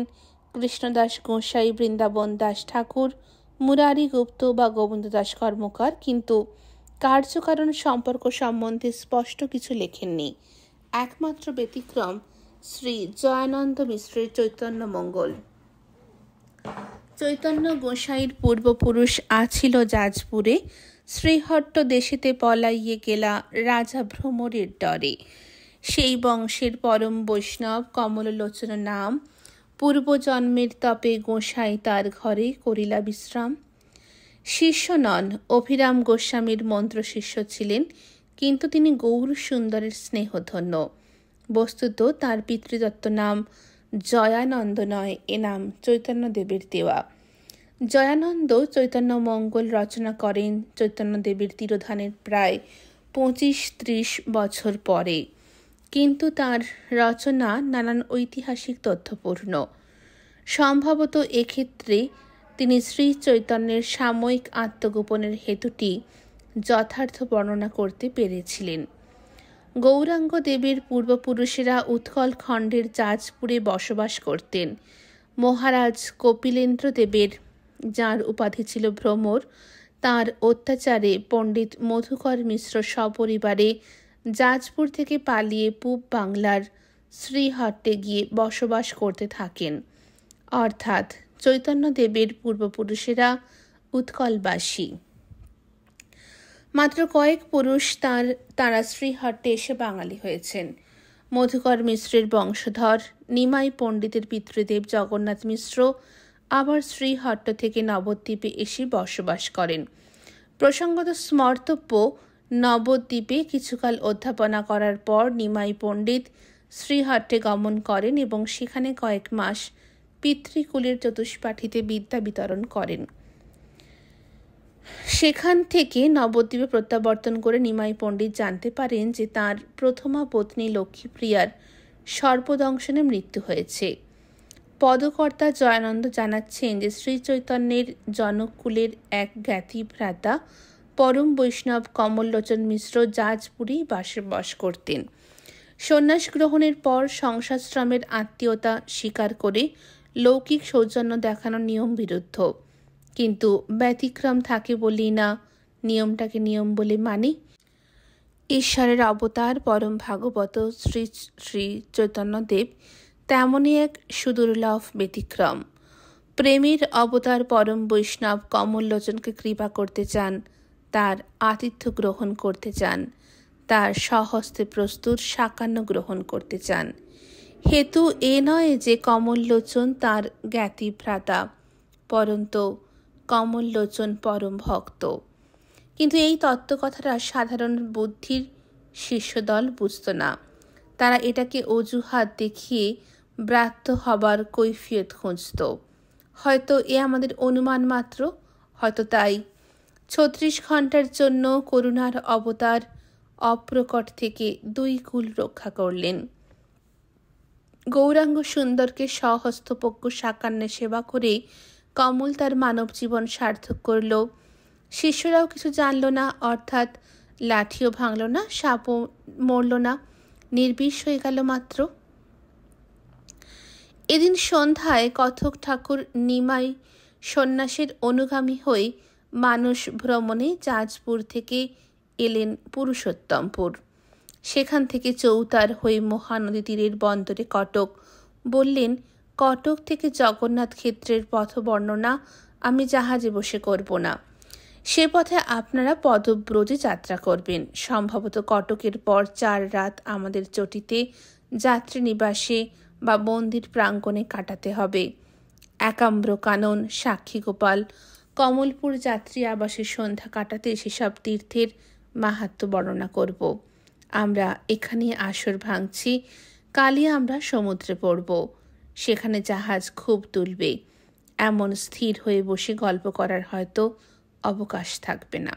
কৃষ্ণদাস গোসাই, বৃন্দাবন দাস ঠাকুর, মুরারি গুপ্ত বা গোবিন্দ দাস কর্মকার, কিন্তু কার্যকারণ সম্পর্ক সম্বন্ধে স্পষ্ট কিছু লেখেননি। একমাত্র ব্যতিক্রম শ্রী জয়ানন্দ মিশ্রের চৈতন্য মঙ্গল। চৈতন্য গোসাইর পূর্বপুরুষ আছিল যাজপুরে, শ্রীহট্ট দেশেতে পলাইয়ে গেলা রাজা ভ্রমরের ডরে। সেই বংশের পরম বৈষ্ণব কমললোচন নাম, পূর্বজন্মের তপে গোসাই তার ঘরে করিলা বিশ্রাম। শিষ্য নন, অভিরাম গোস্বামীর মন্ত্র শিষ্য ছিলেন, কিন্তু তিনি গৌর সুন্দরের স্নেহধন্য। বস্তুত তার পিতৃদত্ত নাম জয়ানন্দ নয়, এ নাম চৈতন্যদেবের দেওয়া। জয়ানন্দ চৈতন্য মঙ্গল রচনা করেন চৈতন্যদেবের তিরোধানের প্রায় 25-30 বছর পরে, কিন্তু তার রচনা নানান ঐতিহাসিক তথ্যপূর্ণ। সম্ভবত এক্ষেত্রে তিনি শ্রী চৈতন্যের সাময়িক আত্মগোপনের হেতুটি যথার্থ বর্ণনা করতে পেরেছিলেন। গৌরাঙ্গ দেবের পূর্বপুরুষেরা উৎকল খণ্ডের যাজপুরে বসবাস করতেন। মহারাজ কপিলেন্দ্র দেবের, যার উপাধি ছিল ভ্রমর, তাঁর অত্যাচারে পণ্ডিত মধুকর মিশ্র সপরিবারে যাজপুর থেকে পালিয়ে পূব বাংলার শ্রীহট্টে গিয়ে বসবাস করতে থাকেন। অর্থাৎ চৈতন্যদেবের পূর্বপুরুষেরা উৎকলবাসী। মাত্র কয়েক পুরুষ তাঁরা শ্রীহট্টে এসে বাঙালি হয়েছেন। মধুকর মিশ্রের বংশধর নিমাই পণ্ডিতের পিতৃদেব জগন্নাথ মিশ্র আবার শ্রীহট্ট থেকে নবদ্বীপে এসে বসবাস করেন। প্রসঙ্গত স্মর্তব্য, নবদ্বীপে কিছুকাল অধ্যাপনা করার পর নিমাই পণ্ডিত শ্রীহট্টে গমন করেন এবং সেখানে কয়েক মাস পিতৃকুলের চতুষ্পাঠীতে বিদ্যা বিতরণ করেন। সেখান থেকে নবদ্বীপে প্রত্যাবর্তন করে নিমাই পণ্ডিত জানতে পারেন যে তাঁর প্রথমা পত্নী লক্ষ্মীপ্রিয়ার সর্পদংশনে মৃত্যু হয়েছে। পদকর্তা জয়ানন্দ জানাচ্ছেন যে শ্রী চৈতন্যের জনকুলের এক জ্ঞাতি ভ্রাতা পরম বৈষ্ণব কমললোচন মিশ্র যাজপুরেই বাস করতেন। সন্ন্যাস গ্রহণের পর সংসারশ্রমের আত্মীয়তা স্বীকার করে লৌকিক সৌজন্য দেখানো নিয়ম বিরুদ্ধ, কিন্তু ব্যতিক্রম থাকে বলি না নিয়মটাকে নিয়ম বলে মানি। ঈশ্বরের অবতার পরম ভাগবত শ্রী শ্রী চৈতন্যদেব তেমনই এক সুদুর্লভ ব্যতিক্রম। প্রেমের অবতার পরম বৈষ্ণব কমললোচনকে কৃপা করতে চান, তার আতিথ্য গ্রহণ করতে চান, তার স্বহস্তে প্রস্তুত সাকান্ন গ্রহণ করতে চান। হেতু এ নয় যে কমললোচন তার জ্ঞাতি ভ্রাতা, পরন্তু কমললোচন পরম ভক্ত। কিন্তু এই তত্ত্বকথাটা সাধারণ বুদ্ধির শিষ্যদল বুঝত না। তারা এটাকে অজুহাত দেখিয়ে ব্রাত্য হবার কৈফিয়ত খুঁজত। হয়তো এ আমাদের অনুমান মাত্র, হয়তো তাই 36 ঘন্টার জন্য করুণার অবতার অপ্রকট থেকে 2 কুল রক্ষা করলেন। গৌরাঙ্গ সুন্দরকে সহস্তপজ্ঞ সাকান্নে সেবা করে কমল তার মানব জীবন সার্থক করল। শিষ্যরাও কিছু জানল না, অর্থাৎ লাঠিও ভাঙল না, সাপও মরল না, নির্বিষ হয়ে গেল মাত্র। এদিন সন্ধ্যায় কথক ঠাকুর নিমাই সন্ন্যাসের অনুগামী হয়ে মানুষ ভ্রমণে যাজপুর থেকে এলেন পুরুষোত্তমপুর। সেখান থেকে চৌতার হয়ে মহানদী তীরের বন্দরে কটক। বললেন, কটক থেকে জগন্নাথ ক্ষেত্রের পথ বর্ণনা আমি জাহাজে বসে করব না, সে পথে আপনারা পদব্রজে যাত্রা করবেন। সম্ভবত কটকের পর 4 রাত আমাদের চটিতে যাত্রী নিবাসে বা মন্দির প্রাঙ্গণে কাটাতে হবে। একাম্র কানন, সাক্ষীগোপাল, কমলপুর যাত্রী আবাসে সন্ধ্যা কাটাতে সেসব তীর্থের মাহাত্ম্য বর্ণনা করব। আমরা এখানে আসর ভাঙছি, কালই আমরা সমুদ্রে পড়ব। সেখানে জাহাজ খুব তুলবে, এমন স্থির হয়ে বসে গল্প করার হয়তো অবকাশ থাকবে না।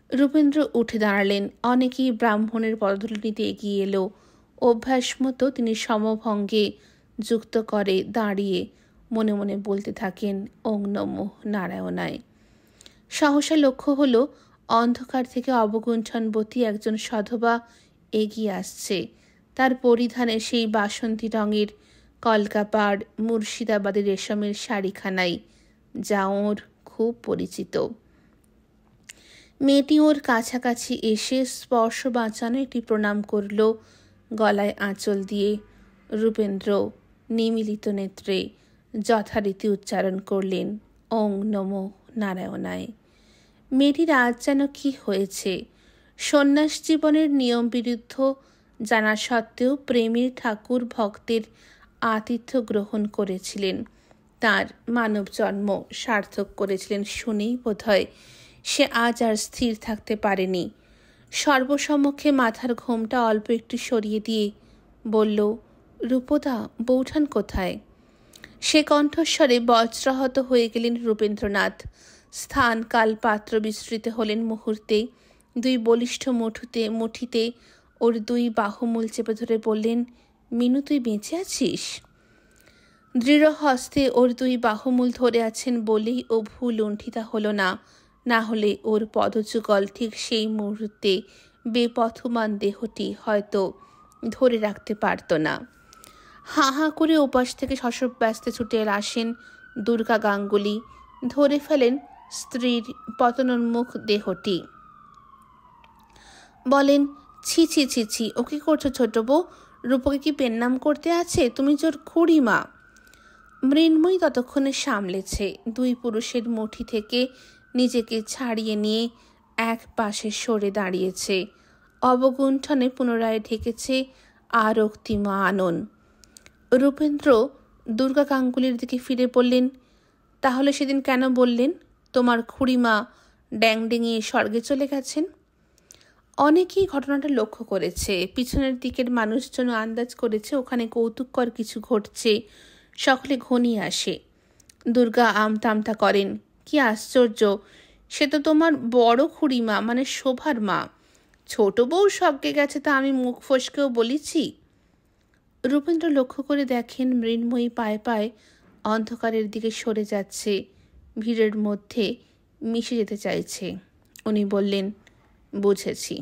রূপেন্দ্র উঠে দাঁড়ালেন। অনেকেই ব্রাহ্মণের পদধূলিতে এগিয়ে এলো। অভ্যাস মতো তিনি সমভঙ্গে যুক্ত করে দাঁড়িয়ে মনে মনে বলতে থাকেন, ওং নমো নারায়ণায়। সহসা লক্ষ্য হলো অন্ধকার থেকে অবগুণ্ঠনবতী একজন সধবা এগিয়ে আসছে। তার পরিধানে সেই বাসন্তী রঙের কলকাপাড় মুর্শিদাবাদের রেশমের শাড়িখানাই, যা ওর খুব পরিচিত। মেয়েটি ওর কাছাকাছি এসে স্পর্শ বাঁচানো একটি প্রণাম করল। গলায় আঁচল দিয়ে রূপেন্দ্র নিমিলিত নেত্রে যথারীতি উচ্চারণ করলেন, ওং নমো নারায়ণায়। মেয়েটির আজ যেন কি হয়েছে। সন্ন্যাস জীবনের নিয়ম বিরুদ্ধ জানা সত্ত্বেও প্রেমের ঠাকুর ভক্তের আতিথ্য গ্রহণ করেছিলেন, তার মানব জন্ম সার্থক করেছিলেন শুনেই বোধহয় সে আজ আর স্থির থাকতে পারেনি। সর্বসমক্ষে মাথার ঘোমটা অল্প একটু সরিয়ে দিয়ে বলল, রূপদা, বৌঠান কোথায়? সে কণ্ঠস্বরে বজ্রাহত হয়ে গেলেন রূপেন্দ্রনাথ। স্থান কাল পাত্র বিস্তৃত হলেন মুহূর্তে। 2 বলিষ্ঠ মুঠিতে ওর 2 বাহুমূল চেপে ধরে বললেন, মিনু, তুই বেঁচে আছিস? দৃঢ় হস্তে ওর 2 বাহুমূল ধরে আছেন বলেই ও ভুল লুণ্ঠিতা হলো না, না হলে ওর পদযুগল ঠিক সেই মুহূর্তে বেপথমান দেহটি হয়তো ধরে রাখতে পারত না। হাঁ হাঁ করে ওপাশ থেকে শশব্যস্তে ছুটে আসেন দুর্গা গাঙ্গুলি। ধরে ফেলেন স্ত্রীর পতনোন্মুখ দেহটি। বলেন, ছি ছি ছি ছি, ও কি করছো ছোট বউ? রূপকে কি পেন্নাম করতে আছে? তুমি তোর খুড়িমা। মৃন্ময়ী ততক্ষণে সামলেছে। 2 পুরুষের মুঠি থেকে নিজেকে ছাড়িয়ে নিয়ে এক পাশে সরে দাঁড়িয়েছে। অবগুণ্ঠনে পুনরায় ঢেকেছে আরক্তিমা আনন। রূপেন্দ্র দুর্গা গাঙ্গুলির দিকে ফিরে বললেন, তাহলে সেদিন কেন বললেন তোমার খুড়িমা ড্যাং ডেঙিয়ে স্বর্গে চলে গেছেন? অনেকেই ঘটনাটা লক্ষ্য করেছে। পিছনের দিকের মানুষজন আন্দাজ করেছে ওখানে কৌতুককর কিছু ঘটছে। সকলে ঘনিয়ে আসে। দুর্গা আমতা করেন, কি আশ্চর্য, সে তো তোমার বড় খুড়িমা, মানে শোভার মা। ছোট বউ স্বর্গে গেছে তা আমি মুখ ফসকেও বলেছি। রূপেন্দ্র লক্ষ্য করে দেখেন মৃন্ময়ী পায়ে পায়ে অন্ধকারের দিকে সরে যাচ্ছে, ভিড়ের মধ্যে মিশে যেতে চাইছে। উনি বললেন, বুঝেছি।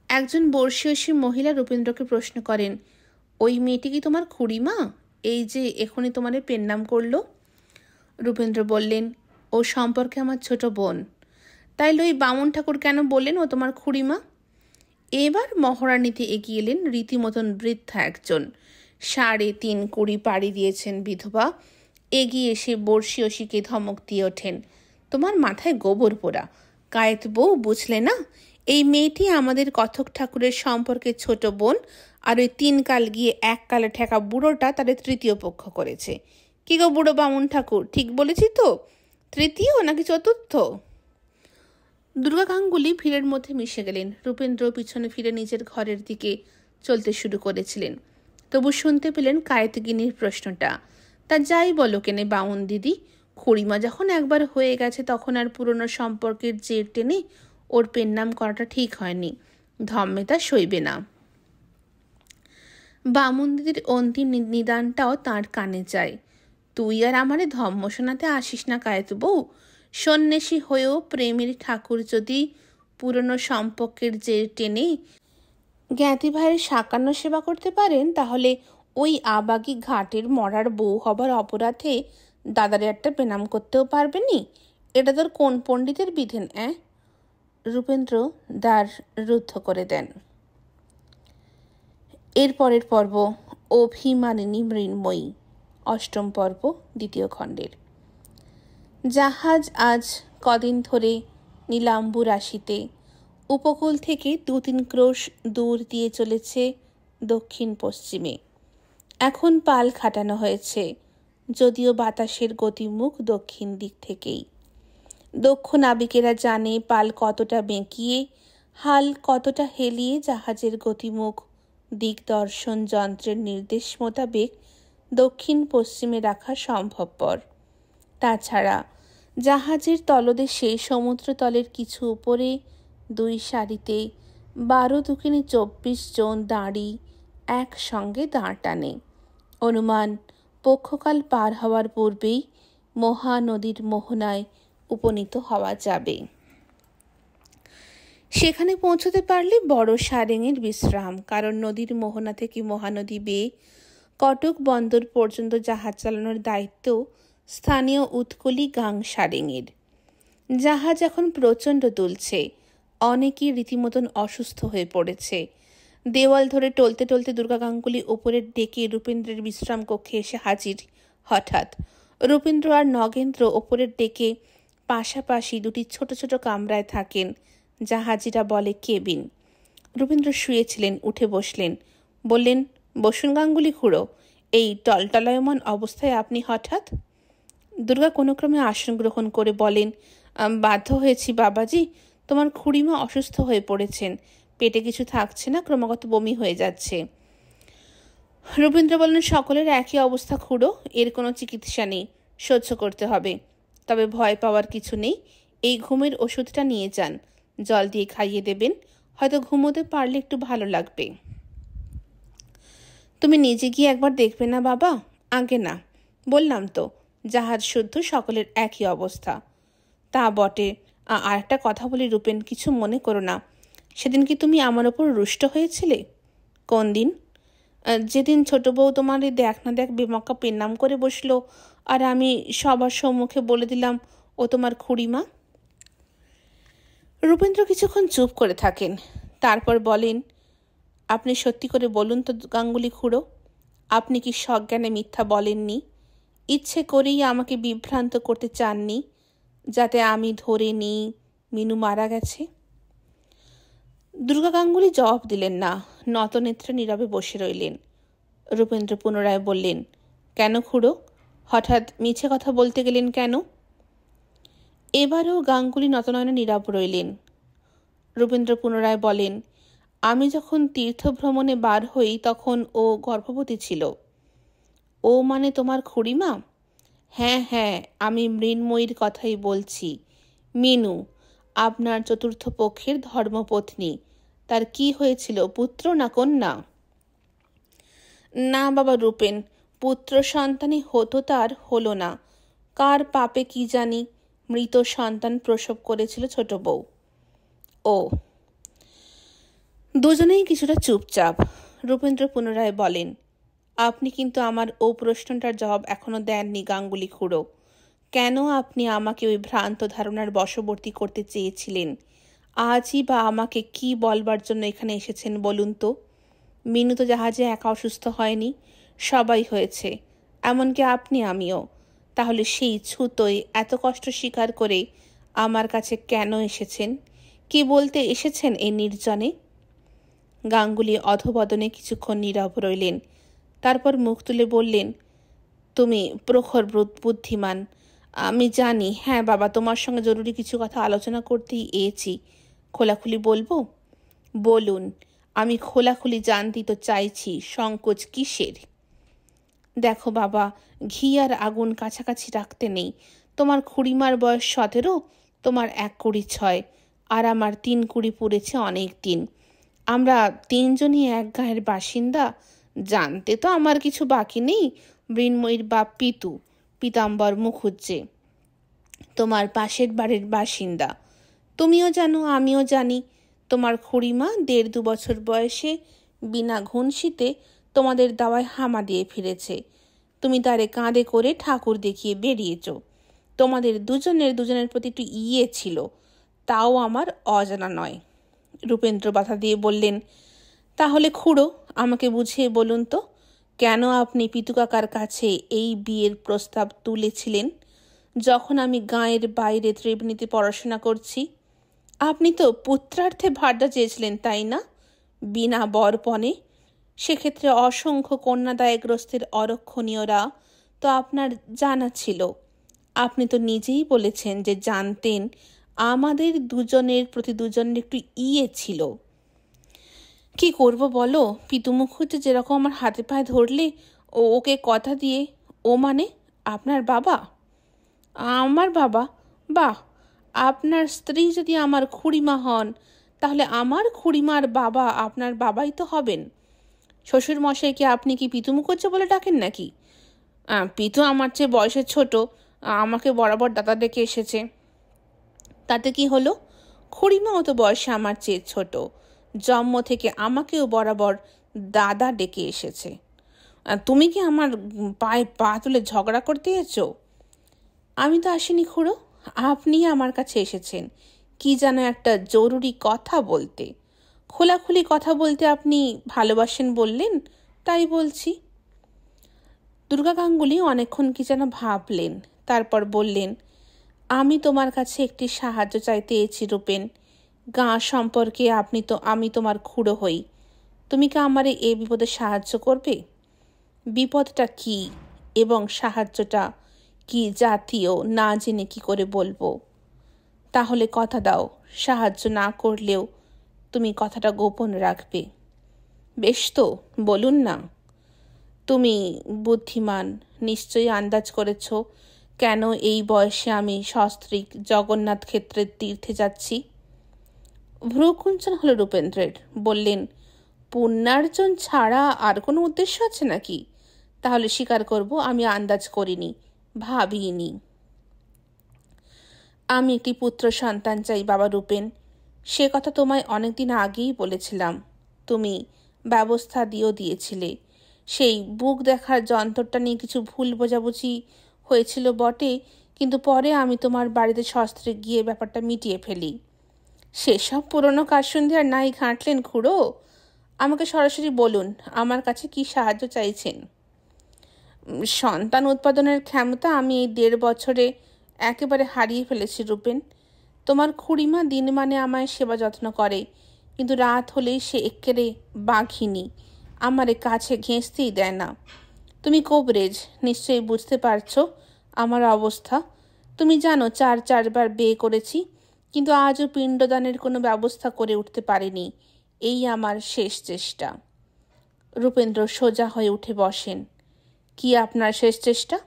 একজন বর্ষীয়সী মহিলা রূপেন্দ্রকে প্রশ্ন করেন, ওই মেয়েটি কি তোমার খুড়িমা, এই যে এখনই তোমাদের পেন্নাম করলো? রূপেন্দ্র বললেন, ও সম্পর্কে আমার ছোট বোন। তাইলে ওই বামুন ঠাকুর কেন বললেন ও তোমার খুড়িমা? এবার মহারানীতে এগিয়ে এলেন রীতিমতন বৃদ্ধা একজন। 3.5 কুড়ি পাড়ি দিয়েছেন বিধবা। এগিয়ে এসে বর্ষীয়সীকে ধমক দিয়ে ওঠেন, তোমার মাথায় গোবর পোড়া, কায়েত বউ, বুঝলে না? এই মেয়েটি আমাদের কথক ঠাকুরের সম্পর্কে ছোট বোন, আর ওই 3 কাল গিয়ে 1 কালে ঠেকা বুড়োটা তাদের তৃতীয় পক্ষ করেছে। কি গো বুড়ো বামুন ঠাকুর, ঠিক বলেছি তো? তৃতীয় নাকি চতুর্থ? দুর্গা গাঙ্গুলি ভিড়ের মধ্যে মিশে গেলেন। রূপেন্দ্র পিছনে ফিরে নিজের ঘরের দিকে চলতে শুরু করেছিলেন। তবু শুনতে পেলেন কায়েতগিনীর প্রশ্নটা, তা যাই বলো কেনে বামুন দিদি, খুড়িমা যখন একবার হয়ে গেছে তখন আর পুরনো সম্পর্কের জের টেনে ওর পেন্নাম করাটা ঠিক হয়নি, ধম্মে তা সইবে না। বামুন দিদির অন্তিম নিদানটাও তাঁর কানে যায়। তুই আর আমারে ধম্ম শোনাতে আসিস না কায়েত বউ। সন্ন্যাসী হয়েও প্রেমের ঠাকুর যদি পুরনো সম্পর্কের জের টেনে জ্ঞাতি ভাইয়ের সাকান্ন সেবা করতে পারেন, তাহলে ওই আবাগি ঘাটের মরার বউ হবার অপরাধে দাদারে একটা পেনাম করতেও পারবেনি। এটা তোর কোন পণ্ডিতের বিধেন? রূপেন্দ্র দ্বার রুদ্ধ করে দেন। এরপরের পর্ব অভিমানিনী মৃন্ময়ী, অষ্টম পর্ব, দ্বিতীয় খণ্ডের। জাহাজ আজ কদিন ধরে নীলাম্বু রাশিতে উপকূল থেকে 2-3 ক্রোশ দূর দিয়ে চলেছে দক্ষিণ পশ্চিমে। এখন পাল খাটানো হয়েছে, যদিও বাতাসের গতিমুখ দক্ষিণ দিক থেকেই। দক্ষ নাবিকেরা জানে পাল কতটা বেঁকিয়ে, হাল কতটা হেলিয়ে জাহাজের গতিমুখ দিকদর্শন যন্ত্রের নির্দেশ মোতাবেক দক্ষিণ পশ্চিমে রাখা সম্ভবপর। তাছাড়া জাহাজের তলদেশে সমুদ্রতলের কিছু উপরে 2 সারিতে 12-24 জন দাঁড়ি একসঙ্গে দাঁড় টানে। অনুমান পক্ষকাল পার হওয়ার পূর্বেই মহানদীর মোহনায় উপনীত হওয়া যাবে। সেখানে পৌঁছতে পারলে বড় সারেঙের বিশ্রাম, কারণ নদীর মোহনা থেকে মহানদী বেয়ে কটক বন্দর পর্যন্ত জাহাজ চালানোর দায়িত্ব স্থানীয় উৎকলি গাং সারেঙের। জাহাজ এখন প্রচণ্ড দুলছে, অনেকেই রীতিমতন অসুস্থ হয়ে পড়েছে। দেওয়াল ধরে টলতে টলতে দুর্গা গাঙ্গুলি ওপরের ডেকে রূপেন্দ্রের বিশ্রাম কক্ষে এসে হাজির। হঠাৎ রূপেন্দ্র আর নগেন্দ্র ওপরের ডেকে পাশাপাশি 2টি ছোট ছোট কামরায় থাকেন, জাহাজিরা বলে কেবিন। রূপেন্দ্র শুয়েছিলেন, উঠে বসলেন, বললেন, বসুন গাঙ্গুলি খুড়ো, এই টলটলায়মান অবস্থায় আপনি হঠাৎ? দুর্গা কোনো ক্রমে আসন গ্রহণ করে বলেন, বাধ্য হয়েছি বাবাজি, তোমার খুড়িমা অসুস্থ হয়ে পড়েছেন, পেটে কিছু থাকছে না, ক্রমাগত বমি হয়ে যাচ্ছে। রূপেন্দ্র বললেন, সকলের একই অবস্থা খুড়ো, এর কোনো চিকিৎসা নেই, সহ্য করতে হবে। তবে ভয় পাওয়ার কিছু নেই, এই ঘুমের ওষুধটা নিয়ে যান, জল দিয়ে খাইয়ে দেবেন, হয়তো ঘুমোতে পারলে একটু ভালো লাগবে। তুমি নিজে গিয়ে একবার দেখবে না বাবা? আগে না, বললাম তো, জাহাজ শুদ্ধ, সকলের একই অবস্থা। তা বটে, আর একটা কথা বলি রূপেন, কিছু মনে করো না, সেদিন কি তুমি আমার ওপর রুষ্ট হয়েছিলে? কোন দিন? যেদিন ছোট বউ তোমার দেখ না দেখ বেমক্কা পেন্নাম করে বসলো, আর আমি সবার সম্মুখে বলে দিলাম ও তোমার খুড়িমা। রূপেন্দ্র কিছুক্ষণ চুপ করে থাকেন, তারপর বলেন, আপনি সত্যি করে বলুন তো গাঙ্গুলি খুড়ো, আপনি কি সজ্ঞানে মিথ্যা বলেননি? ইচ্ছে করেই আমাকে বিভ্রান্ত করতে চাননি, যাতে আমি ধরে নিই মিনু মারা গেছে? দুর্গা গাঙ্গুলি জবাব দিলেন না, নতনেত্রে নীরবে বসে রইলেন। রূপেন্দ্র পুনরায় বললেন, কেন খুড়ো, হঠাৎ মিছে কথা বলতে গেলেন কেন? এবারও গাঙ্গুলি নতনয়নে নীরব রইলেন। রূপেন্দ্র পুনরায় বলেন, আমি যখন তীর্থভ্রমণে বার হই তখন ও গর্ভবতী ছিল। ও মানে তোমার খুড়িমা? হ্যাঁ হ্যাঁ, আমি মৃন্ময়ীর কথাই বলছি। মিনু, আপনার চতুর্থ পক্ষের ধর্মপত্নী, তার কি হয়েছিল, পুত্র না কন্যা? না বাবা রূপেন, পুত্র সন্তানই হতো, তার হলো না। কার পাপে কি জানি মৃত সন্তান প্রসব করেছিল ছোট বউ। ও। দুজনেই কিছুটা চুপচাপ। রূপেন্দ্র পুনরায় বলেন, আপনি কিন্তু আমার ও প্রশ্নটার জবাব এখনো দেননি গাঙ্গুলি খুড়ো। কেন আপনি আমাকে ওই ভ্রান্ত ধারণার বশবর্তী করতে চেয়েছিলেন? আজই বা আমাকে কি বলবার জন্য এখানে এসেছেন বলুন তো? মিনু তো জাহাজে একা অসুস্থ হয়নি, সবাই হয়েছে, এমনকি আপনি আমিও। তাহলে সেই ছুতোয় এত কষ্ট স্বীকার করে আমার কাছে কেন এসেছেন? কি বলতে এসেছেন এই নির্জনে? গাঙ্গুলি অধবদনে কিছুক্ষণ নীরব রইলেন, তারপর মুখ তুলে বললেন, তুমি প্রখর বুদ্ধিমান, আমি জানি। হ্যাঁ বাবা, তোমার সঙ্গে জরুরি কিছু কথা আলোচনা করতেই এসেছি। খোলাখুলি বলবো? বলুন, আমি খোলাখুলি জানতেই তো চাইছি, সংকোচ কিসের? দেখো বাবা, ঘি আর আগুন কাছাকাছি রাখতে নেই। তোমার খুড়িমার বয়স 17, তোমার 1-20, আর আমার 3-20 পুড়েছে অনেক দিন। আমরা 3 জনই এক গাঁয়ের বাসিন্দা, জানতে তো আমার কিছু বাকি নেই। মৃন্ময়ীর বাপ পিতু, পীতাম্বর মুখুজ্জে, তোমার পাশের বাড়ির বাসিন্দা। তুমিও জানো, আমিও জানি, তোমার খুড়িমা 1.5-2 বছর বয়সে বিনা ঘুনশিতে তোমাদের দাওয়ায় হামা দিয়ে ফিরেছে। তুমি তারে কাঁধে করে ঠাকুর দেখিয়ে বেরিয়েছ। তোমাদের দুজনের প্রতি একটু ইয়ে ছিল, তাও আমার অজানা নয়। রূপেন্দ্র বাধা দিয়ে বললেন, তাহলে খুড়ো আমাকে বুঝিয়ে বলুন তো, কেন আপনি পিতুকাকার কাছে এই বিয়ের প্রস্তাব তুলেছিলেন যখন আমি গাঁয়ের বাইরে ত্রিবেণীতে পড়াশোনা করছি? আপনি তো পুত্রার্থে ভাড়া চেয়েছিলেন, তাই না? বিনা বরপণে। সেক্ষেত্রে অসংখ্য কন্যাদায়গ্রস্তের অরক্ষণীয়রা তো আপনার জানা ছিল। আপনি তো নিজেই বলেছেন যে জানতেন আমাদের দুজনের প্রতি দুজনের একটু ছিল। কি করব বলো, পিতু মুখুজ্জে যেরকম আমার হাতে পায়ে ধরলে ওকে কথা দিয়ে, ও মানে আপনার বাবা? আমার বাবা? বাহ, আপনার স্ত্রী যদি আমার খুড়িমা হন, তাহলে আমার খুড়িমার বাবা আপনার বাবাই তো হবেন। শ্বশুর মশাইকে আপনি কি পিতু মুখুজ্জে বলে ডাকেন নাকি? পিতু আমার চেয়ে বয়সে ছোট, আমাকে বরাবর দাদা ডেকে এসেছে। তাতে কি হলো? খুড়িমাও তো বয়সে আমার চেয়ে ছোট, জন্ম থেকে আমাকেও বরাবর দাদা ডেকে এসেছে। তুমি কি আমার পায়ে পা তুলে ঝগড়া করতে এসেছো? আমি তো আসিনি খুড়ো, আপনি আমার কাছে এসেছেন কি যেন একটা জরুরি কথা বলতে। খোলাখুলি কথা বলতে আপনি ভালোবাসেন বললেন, তাই বলছি। দুর্গা গাঙ্গুলি অনেকক্ষণ কি যেন ভাবলেন, তারপর বললেন, আমি তোমার কাছে একটি সাহায্য চাইতে এসেছি রূপেন। গাঁ সম্পর্কে আমি তোমার খুড়ো হই। তুমি কি আমারে এ বিপদে সাহায্য করবে? বিপদটা কি এবং সাহায্যটা কি জাতীয় না জেনে কি করে বলবো? তাহলে কথা দাও, সাহায্য না করলেও তুমি কথাটা গোপন রাখবে। বেশ তো, বলুন না। তুমি বুদ্ধিমান, নিশ্চয়ই আন্দাজ করেছ কেন এই বয়সে আমি সস্ত্রীক জগন্নাথ ক্ষেত্রের তীর্থে যাচ্ছি। ভ্রুকুঞ্চন হলো রূপেন্দ্রের। বললেন, পুণ্যার্জন ছাড়া আর কোনো উদ্দেশ্য আছে নাকি? তাহলে স্বীকার করব আমি আন্দাজ করিনি, ভাবিনি। আমি একটি পুত্র সন্তান চাই বাবা রূপেন। সে কথা তোমায় অনেকদিন আগেই বলেছিলাম, তুমি ব্যবস্থা দিয়েছিলে। সেই বুক দেখার যন্ত্রটা নিয়ে কিছু ভুল বোঝাবুঝি হয়েছিল বটে, কিন্তু পরে আমি তোমার বাড়িতে শস্ত্রে গিয়ে ব্যাপারটা মিটিয়ে ফেলি। সেসব পুরনো কারসুন্দি আর নাই ঘাঁটলেন খুড়ো। আমাকে সরাসরি বলুন, আমার কাছে কি সাহায্য চাইছেন? সন্তান উৎপাদনের ক্ষমতা আমি এই 1.5 বছরে একেবারে হারিয়ে ফেলেছি রূপেন। তোমার খুড়িমা দিন মানে আমায় সেবা যত্ন করে, কিন্তু রাত হলেই সে এক্কেরে বাঘিনী, আমারে কাছে ঘেঁষতেই দেয় না। তুমি কোবরেজ, নিশ্চয়ই বুঝতে পারছো আমার অবস্থা। তুমি জানো 4 বার বিয়ে করেছি, কিন্তু আজও পিণ্ডদানের কোনো ব্যবস্থা করে উঠতে পারিনি। এই আমার শেষ চেষ্টা। রূপেন্দ্র সোজা হয়ে উঠে বসেন। কি আপনার শেষ চেষ্টা?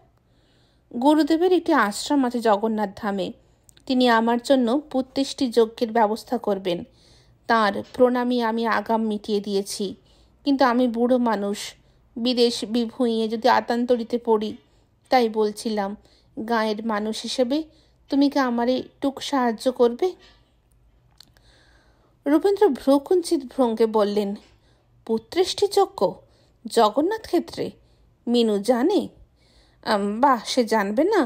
গুরুদেবের একটি আশ্রম আছে জগন্নাথ ধামে। তিনি আমার জন্য পুত্রেষ্টি যজ্ঞের ব্যবস্থা করবেন। তার প্রণামী আমি আগাম মিটিয়ে দিয়েছি, কিন্তু আমি বুড়ো মানুষ, বিদেশ বিভুঁইয়ে যদি আতান্তরিতে পড়ি, তাই বলছিলাম গাঁয়ের মানুষ হিসেবে তুমি কি আমারে টুক সাহায্য করবে? রূপেন্দ্র ভ্রুকুঞ্চিত ভ্রঙ্গে বললেন, পুত্রেষ্টি যজ্ঞ জগন্নাথ ক্ষেত্রে? মিনু জানে? বাহ, সে জানবে না?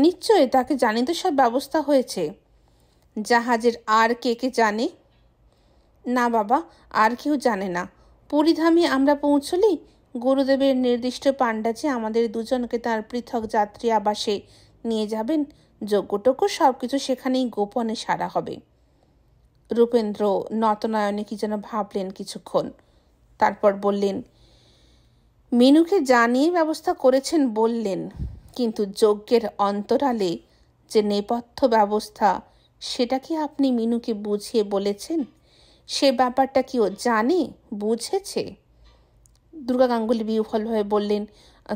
নিশ্চয় তাকে জানি তো সব ব্যবস্থা হয়েছে। জাহাজের আর কে কে জানে? না বাবা, আর কেউ জানে না। পুরীধামে আমরা পৌঁছলি গুরুদেবের নির্দিষ্ট পাণ্ডাজি আমাদের দুজনকে তার পৃথক যাত্রী আবাসে নিয়ে যাবেন। যজ্ঞটজ্ঞ সব কিছু সেখানেই গোপনে সারা হবে। রূপেন্দ্র নতনয়নে কি যেন ভাবলেন কিছুক্ষণ, তারপর বললেন, মিনুকে জানিয়ে ব্যবস্থা করেছেন বললেন, কিন্তু যজ্ঞের অন্তরালে যে নেপথ্য ব্যবস্থা, সেটা কি আপনি মিনুকে বুঝিয়ে বলেছেন? সে ব্যাপারটা কি ও জানে, বুঝেছে? দুর্গা গাঙ্গুলি বিহ্বলভাবে বললেন,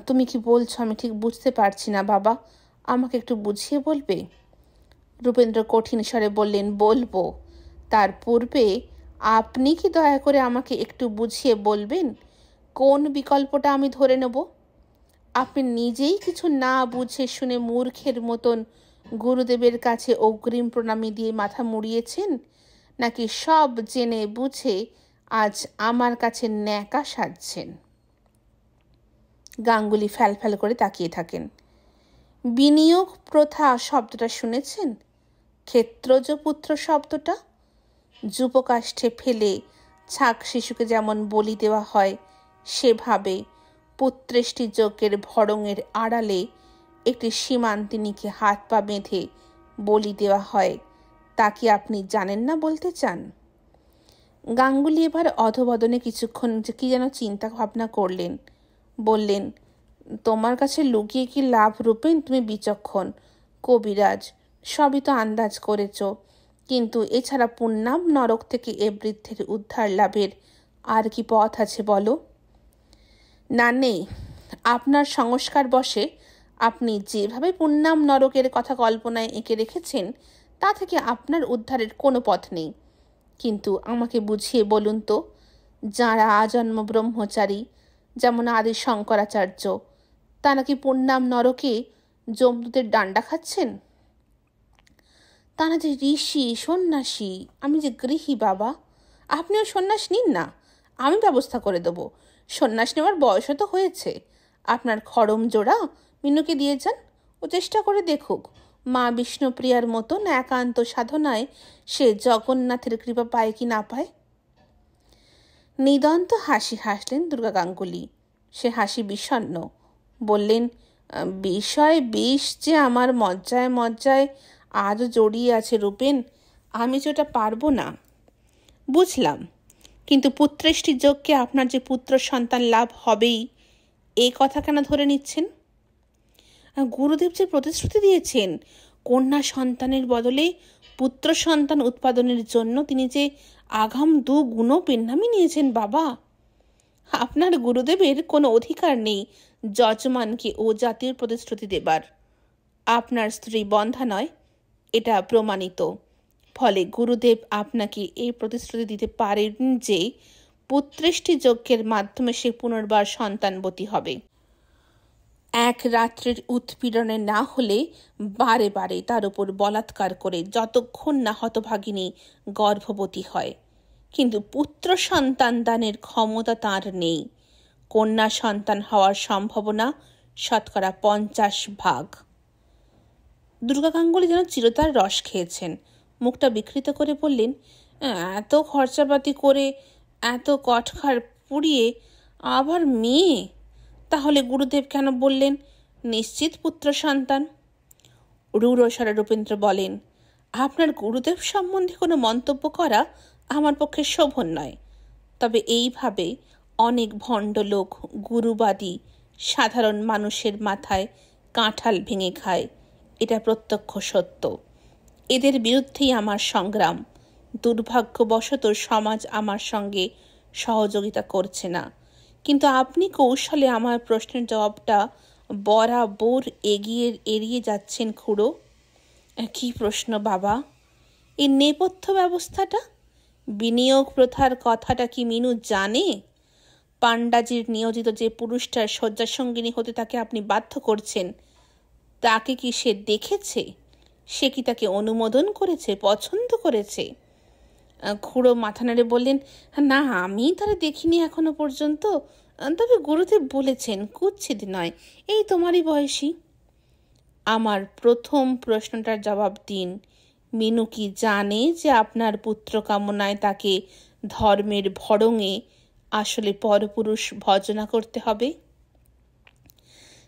তুমি কি বলছো আমি ঠিক বুঝতে পারছি না বাবা, আমাকে একটু বুঝিয়ে বলবে? রূপেন্দ্র কঠিন স্বরে বললেন, বলবো। তার পূর্বে আপনি কি দয়া করে আমাকে একটু বুঝিয়ে বলবেন কোন বিকল্পটা আমি ধরে নেব? আপনি নিজেই কিছু না বুঝে শুনে মূর্খের মতন গুরুদেবের কাছে অগ্রিম প্রণামী দিয়ে মাথা মুড়িয়েছেন, নাকি সব জেনে বুঝে আজ আমার কাছে ন্যাকা সাজছেন? গাঙ্গুলি ফ্যালফ্যাল করে তাকিয়ে থাকেন। বিনিয়োগ প্রথা শব্দটা শুনেছেন? ক্ষেত্রজ পুত্র শব্দটা? যুবকাষ্ঠে ফেলে ছাক শিশুকে যেমন বলি দেওয়া হয়, সেভাবে পুত্রেষ্টি যজ্ঞের ভড়ঙের আড়ালে একটি সীমান্তিনীকে হাত পা বেঁধে বলি দেওয়া হয়, তা কি আপনি জানেন না বলতে চান? গাঙ্গুলি এবার অধবদনে কিছুক্ষণ কি যেন চিন্তা ভাবনা করলেন। বললেন, তোমার কাছে লুকিয়ে কি লাভ রূপেন? তুমি বিচক্ষণ, কবিরাজ, সবই তো আন্দাজ করেছ, কিন্তু এছাড়া পুণ্যাম নরক থেকে এ বৃদ্ধের উদ্ধার লাভের আর কি পথ আছে বলো? না, নেই। আপনার সংস্কার বশে আপনি যেভাবে পুণ্যাম নরকের কথা কল্পনায় এঁকে রেখেছেন, তা থেকে আপনার উদ্ধারের কোনো পথ নেই। কিন্তু আমাকে বুঝিয়ে বলুন তো, যাঁরা আজন্ম ব্রহ্মচারী, যেমন আদি শঙ্করাচার্য, তারা কি পুণ্যাম নরকে যমদূতের ডান্ডা খাচ্ছেন? তারা যে ঋষি, সন্ন্যাসী, আমি যে গৃহী বাবা। আপনিও সন্ন্যাস নিন না, আমি ব্যবস্থা করে দেবো। সন্ন্যাস নেওয়ার বয়সও তো হয়েছে। আপনার খড়ম জোড়া মিনুকে দিয়ে যান, ও চেষ্টা করে দেখুক মা বিষ্ণুপ্রিয়ার মতন একান্ত সাধনায় সে জগন্নাথের কৃপা পায় কি না পায়। নিদন্ত হাসি হাসলেন দুর্গা গাঙ্গুলি। সে হাসি বিষণ্ণ। বললেন, বিষয় বিষ যে আমার মজ্জায় মজ্জায় আজও জড়িয়ে আছে রূপেন, আমি যে ওটা পারবো না। বুঝলাম, কিন্তু পুত্রেষ্টি যজ্ঞে আপনার যে পুত্র সন্তান লাভ হবেই, এই কথা কেন ধরে নিচ্ছেন? গুরুদেব যে প্রতিশ্রুতি দিয়েছেন, কন্যা সন্তানের বদলে পুত্র সন্তান উৎপাদনের জন্য তিনি যে আগাম 2 গুণ পেন্নামি নিয়েছেন বাবা। আপনার গুরুদেবের কোনো অধিকার নেই যজমানকে ও জাতির প্রতিশ্রুতি দেবার। আপনার স্ত্রী বন্ধা নয়, এটা প্রমাণিত। ফলে গুরুদেব আপনাকে এই প্রতিশ্রুতি দিতে পারেন যে পুত্রেষ্টি যজ্ঞের মাধ্যমে সে পুনর্বার সন্তানবতী হবে। এক রাত্রির উৎপীড়নে না হলে বারে বারে তার উপর বলাৎকার করে যতক্ষণ না হতভাগিনী গর্ভবতী হয়। কিন্তু পুত্র সন্তান দানের ক্ষমতা তাঁর নেই। কন্যা সন্তান হওয়ার সম্ভাবনা 50% দুর্গা গাঙ্গুলি যেন চিরতার রস খেয়েছেন। মুখটা বিকৃত করে বললেন, এত খরচাপাতি করে, এত কটখার পুড়িয়ে আবার মেয়ে? তাহলে গুরুদেব কেন বললেন নিশ্চিত পুত্র সন্তান? রূঢ়স্বরে রূপেন্দ্র বলেন, আপনার গুরুদেব সম্বন্ধে কোনো মন্তব্য করা আমার পক্ষে শোভন নয়। তবে এইভাবে অনেক ভণ্ড লোক গুরুবাদী সাধারণ মানুষের মাথায় কাঁঠাল ভেঙে খায়, এটা প্রত্যক্ষ সত্য। এদের বিরুদ্ধেই আমার সংগ্রাম। দুর্ভাগ্যবশত সমাজ আমার সঙ্গে সহযোগিতা করছে না। কিন্তু আপনি কৌশলে আমার প্রশ্নের জবাবটা বরাবর এড়িয়ে যাচ্ছেন খুড়ো। কি প্রশ্ন বাবা? এই নেপথ্য ব্যবস্থাটা, বিনিয়োগ প্রথার কথাটা কি মিনু জানে? পাণ্ডাজির নিয়োজিত যে পুরুষটার শয্যাসঙ্গিনী হতে তাকে আপনি বাধ্য করছেন, তাকে কি সে দেখেছে? সে কি তাকে অনুমোদন করেছে, পছন্দ করেছে? খুড়ো মাথা নেড়ে বললেন, না, আমি তারা দেখিনি এখনো পর্যন্ত। তবে গুরুদেব বলেছেন কুৎসিত নয়, এই তোমারই বয়সী। আমার প্রথম প্রশ্নটার জবাব দিন। মিনু কি জানে যে আপনার পুত্র কামনায় তাকে ধর্মের ভড়ঙে আসলে পরপুরুষ ভজনা করতে হবে?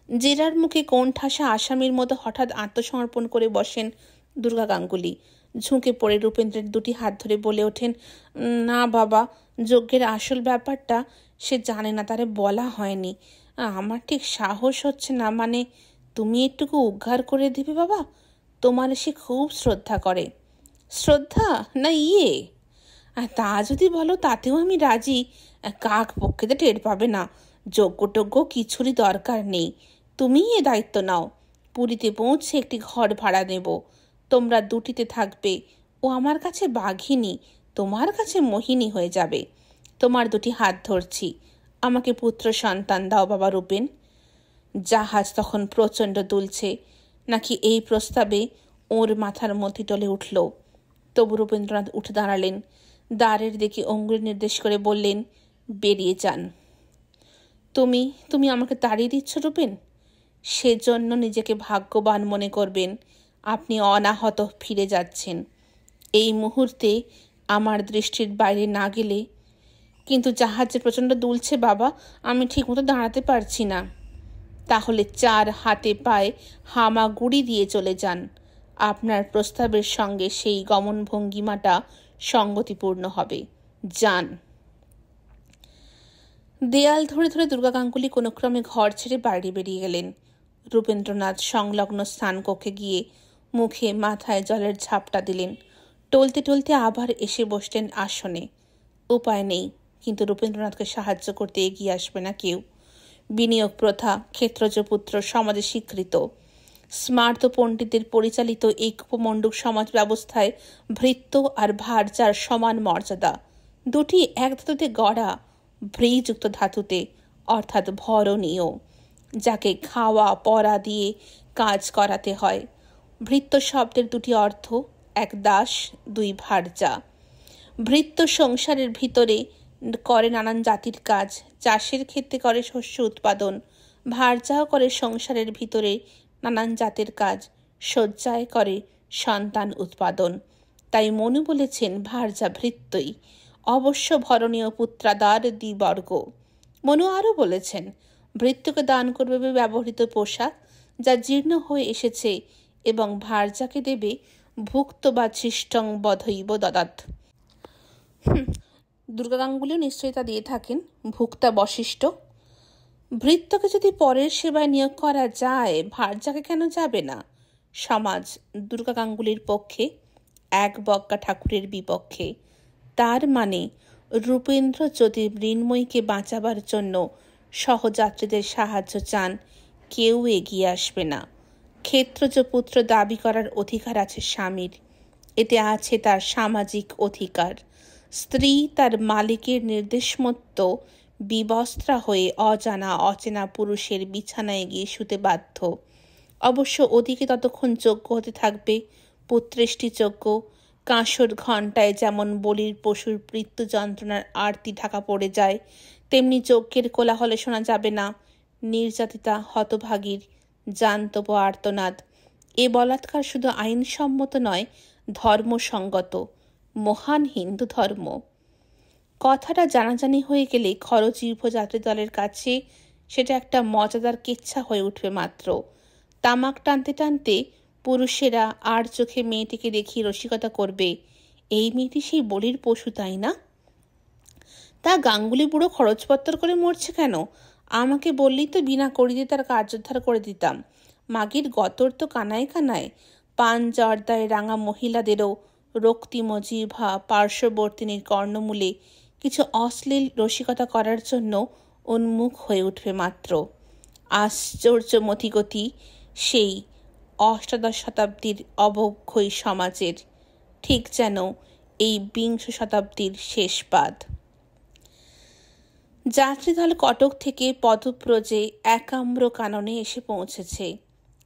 জেরার মুখে কোণঠাসা আসামির মতো হঠাৎ আত্মসমর্পণ করে বসেন দুর্গা গাঙ্গুলি। ঝুঁকে পড়ে রূপেন্দ্রের 2টি হাত ধরে বলে ওঠেন, না বাবা, যজ্ঞের আসল ব্যাপারটা সে জানে না, তারে বলা হয়নি। আমার ঠিক সাহস হচ্ছে না। মানে, তুমি একটুকু উদ্ধার করে দিবে বাবা? তোমার সে খুব শ্রদ্ধা করে। শ্রদ্ধা না ইয়ে? তা যদি বলো তাতেও আমি রাজি। কাক পক্ষেতে টের পাবে না। যজ্ঞটজ্ঞ কিছুরই দরকার নেই। তুমিই এ দায়িত্ব নাও। পুরীতে পৌঁছে একটি ঘর ভাড়া নেব। তোমরা 2টিতে থাকবে। ও আমার কাছে বাঘিনী, তোমার কাছে মোহিনী হয়ে যাবে। তোমার 2টি হাত ধরছি, আমাকে পুত্র সন্তান দাও বাবা রূপেন। জাহাজ তখন প্রচণ্ড দুলছে। নাকি এই প্রস্তাবে ওর মাথার মধ্যে টলে উঠল। তবু রূপেন্দ্রনাথ উঠে দাঁড়ালেন, দ্বারের দিকে অঙ্গুলি নির্দেশ করে বললেন, বেরিয়ে যান। তুমি আমাকে তাড়িয়ে দিচ্ছ রূপেন? সেজন্য নিজেকে ভাগ্যবান মনে করবেন। আপনি অনাহত ফিরে যাচ্ছেন। এই মুহূর্তে আমার দৃষ্টির বাইরে না গেলে। কিন্তু জাহাজ যে প্রচণ্ড দুলছে বাবা, আমি ঠিকমতো দাঁড়াতে পারছি না। তাহলে 4 হাতে পায়ে হামাগুড়ি দিয়ে চলে যান। আপনার প্রস্তাবের সঙ্গে সেই গমন ভঙ্গিমাটা সঙ্গতিপূর্ণ হবে। যান। দেয়াল ধরে ধরে দুর্গা গাঙ্গুলি কোনো ক্রমে ঘর ছেড়ে বাইরে বেরিয়ে গেলেন। রূপেন্দ্রনাথ সংলগ্ন স্নানকক্ষে গিয়ে মুখে মাথায় জলের ঝাপটা দিলেন। টলতে টলতে আবার এসে বসলেন আসনে। উপায় নেই, কিন্তু রূপেন্দ্রনাথকে সাহায্য করতে এগিয়ে আসবে না কেউ। বিনিয়োগ প্রথা ক্ষেত্রজ পুত্র সমাজে স্বীকৃত। স্মার্ত পণ্ডিতদের পরিচালিত এই কুপমণ্ডুক সমাজ ব্যবস্থায় ভৃত্য আর ভার্যার সমান মর্যাদা। দুটি এক ধাতুতে গড়া, ভ্রীযুক্ত ধাতুতে, অর্থাৎ ভরণীয়, যাকে খাওয়া পরা দিয়ে কাজ করাতে হয়। ভৃত্য শব্দের দুটি অর্থ, এক দাস, দুই ভার্যা। ভৃত্য সংসারের ভিতরে করে নানান জাতির কাজ, চাষের ক্ষেত্রে করে শস্য উৎপাদন। ভার্যাও করে সংসারের ভিতরে নানান জাতের কাজ, শয্যায় করে সন্তান উৎপাদন। তাই মনু বলেছেন ভার্যা ভৃত্যই, অবশ্য ভরণীয় পুত্রাদার দ্বিবর্গ। মনু আরও বলেছেন ভৃত্যকে দান করবে ব্যবহৃত পোশাক যা জীর্ণ হয়ে এসেছে, এবং ভার্যাকে দেবে ভুক্ত বা ছিষ্টং বধৈব দদাত। দুর্গা গাঙ্গুলিও নিশ্চয়ই তা দিয়ে থাকেন, ভুক্তা বশিষ্ঠ। ভৃত্যকে যদি পরের সেবায় নিয়োগ করা যায়, ভার্যাকে কেন যাবে না? সমাজ দুর্গা গাঙ্গুলির পক্ষে, এক বজ্ঞা ঠাকুরের বিপক্ষে। তার মানে রূপেন্দ্র যদি মৃন্ময়ীকে বাঁচাবার জন্য সহযাত্রীদের সাহায্য চান, কেউ এগিয়ে আসবে না। ক্ষেত্রজ পুত্র দাবি করার অধিকার আছে স্বামীর, এতে আছে তার সামাজিক অধিকার। স্ত্রী তার মালিকের নির্দেশমত্ত বিবস্ত্রা হয়ে অজানা অচেনা পুরুষের বিছানায় গিয়ে শুতে বাধ্য। অবশ্য ওদিকে ততক্ষণ যোগ্য হতে থাকবে পুত্রেষ্টি যোগ্য। কাঁসর ঘণ্টায় যেমন বলির পশুর মৃত্যু যন্ত্রণার আরতি ঢাকা পড়ে যায়, তেমনি যজ্ঞের কোলাহলে শোনা যাবে না নির্যাতিতা হতভাগীর জান্তব আর্তনাদ। এ বলাৎকার শুধু আইনসম্মত নয়, ধর্মসঙ্গত, মহান হিন্দু ধর্ম। কথাটা জানাজানি হয়ে গেলে খরচীর্ভ যাত্রী দলের কাছে সেটা একটা মজাদার কেচ্ছা হয়ে উঠবে মাত্র। তামাক টানতে টানতে পুরুষেরা আর চোখে মেয়েটিকে দেখিয়ে রসিকতা করবে, এই মেয়েটি সেই বলির পশু, তাই না? তা গাঙ্গুলি বুড়ো খরচপত্তর করে মরছে কেন? আমাকে বললেই তো বিনা করিতে তার কার্যোদ্ধার করে দিতাম। মাগির গতর তো কানায় কানায়। পান জর্দায় রাঙা মহিলাদেরও রক্তিম জিহ্বা পার্শ্ববর্তিনীর কর্ণমূলে কিছু অশ্লীল রসিকতা করার জন্য উন্মুখ হয়ে উঠবে মাত্র। আশ্চর্য মতিগতি সেই অষ্টাদশ শতাব্দীর অবক্ষয়ী সমাজের, ঠিক যেন এই বিংশ শতাব্দীর শেষ পাদ। যাত্রীদল কটক থেকে পদব্রজে একাম্র কাননে এসে পৌঁছেছে।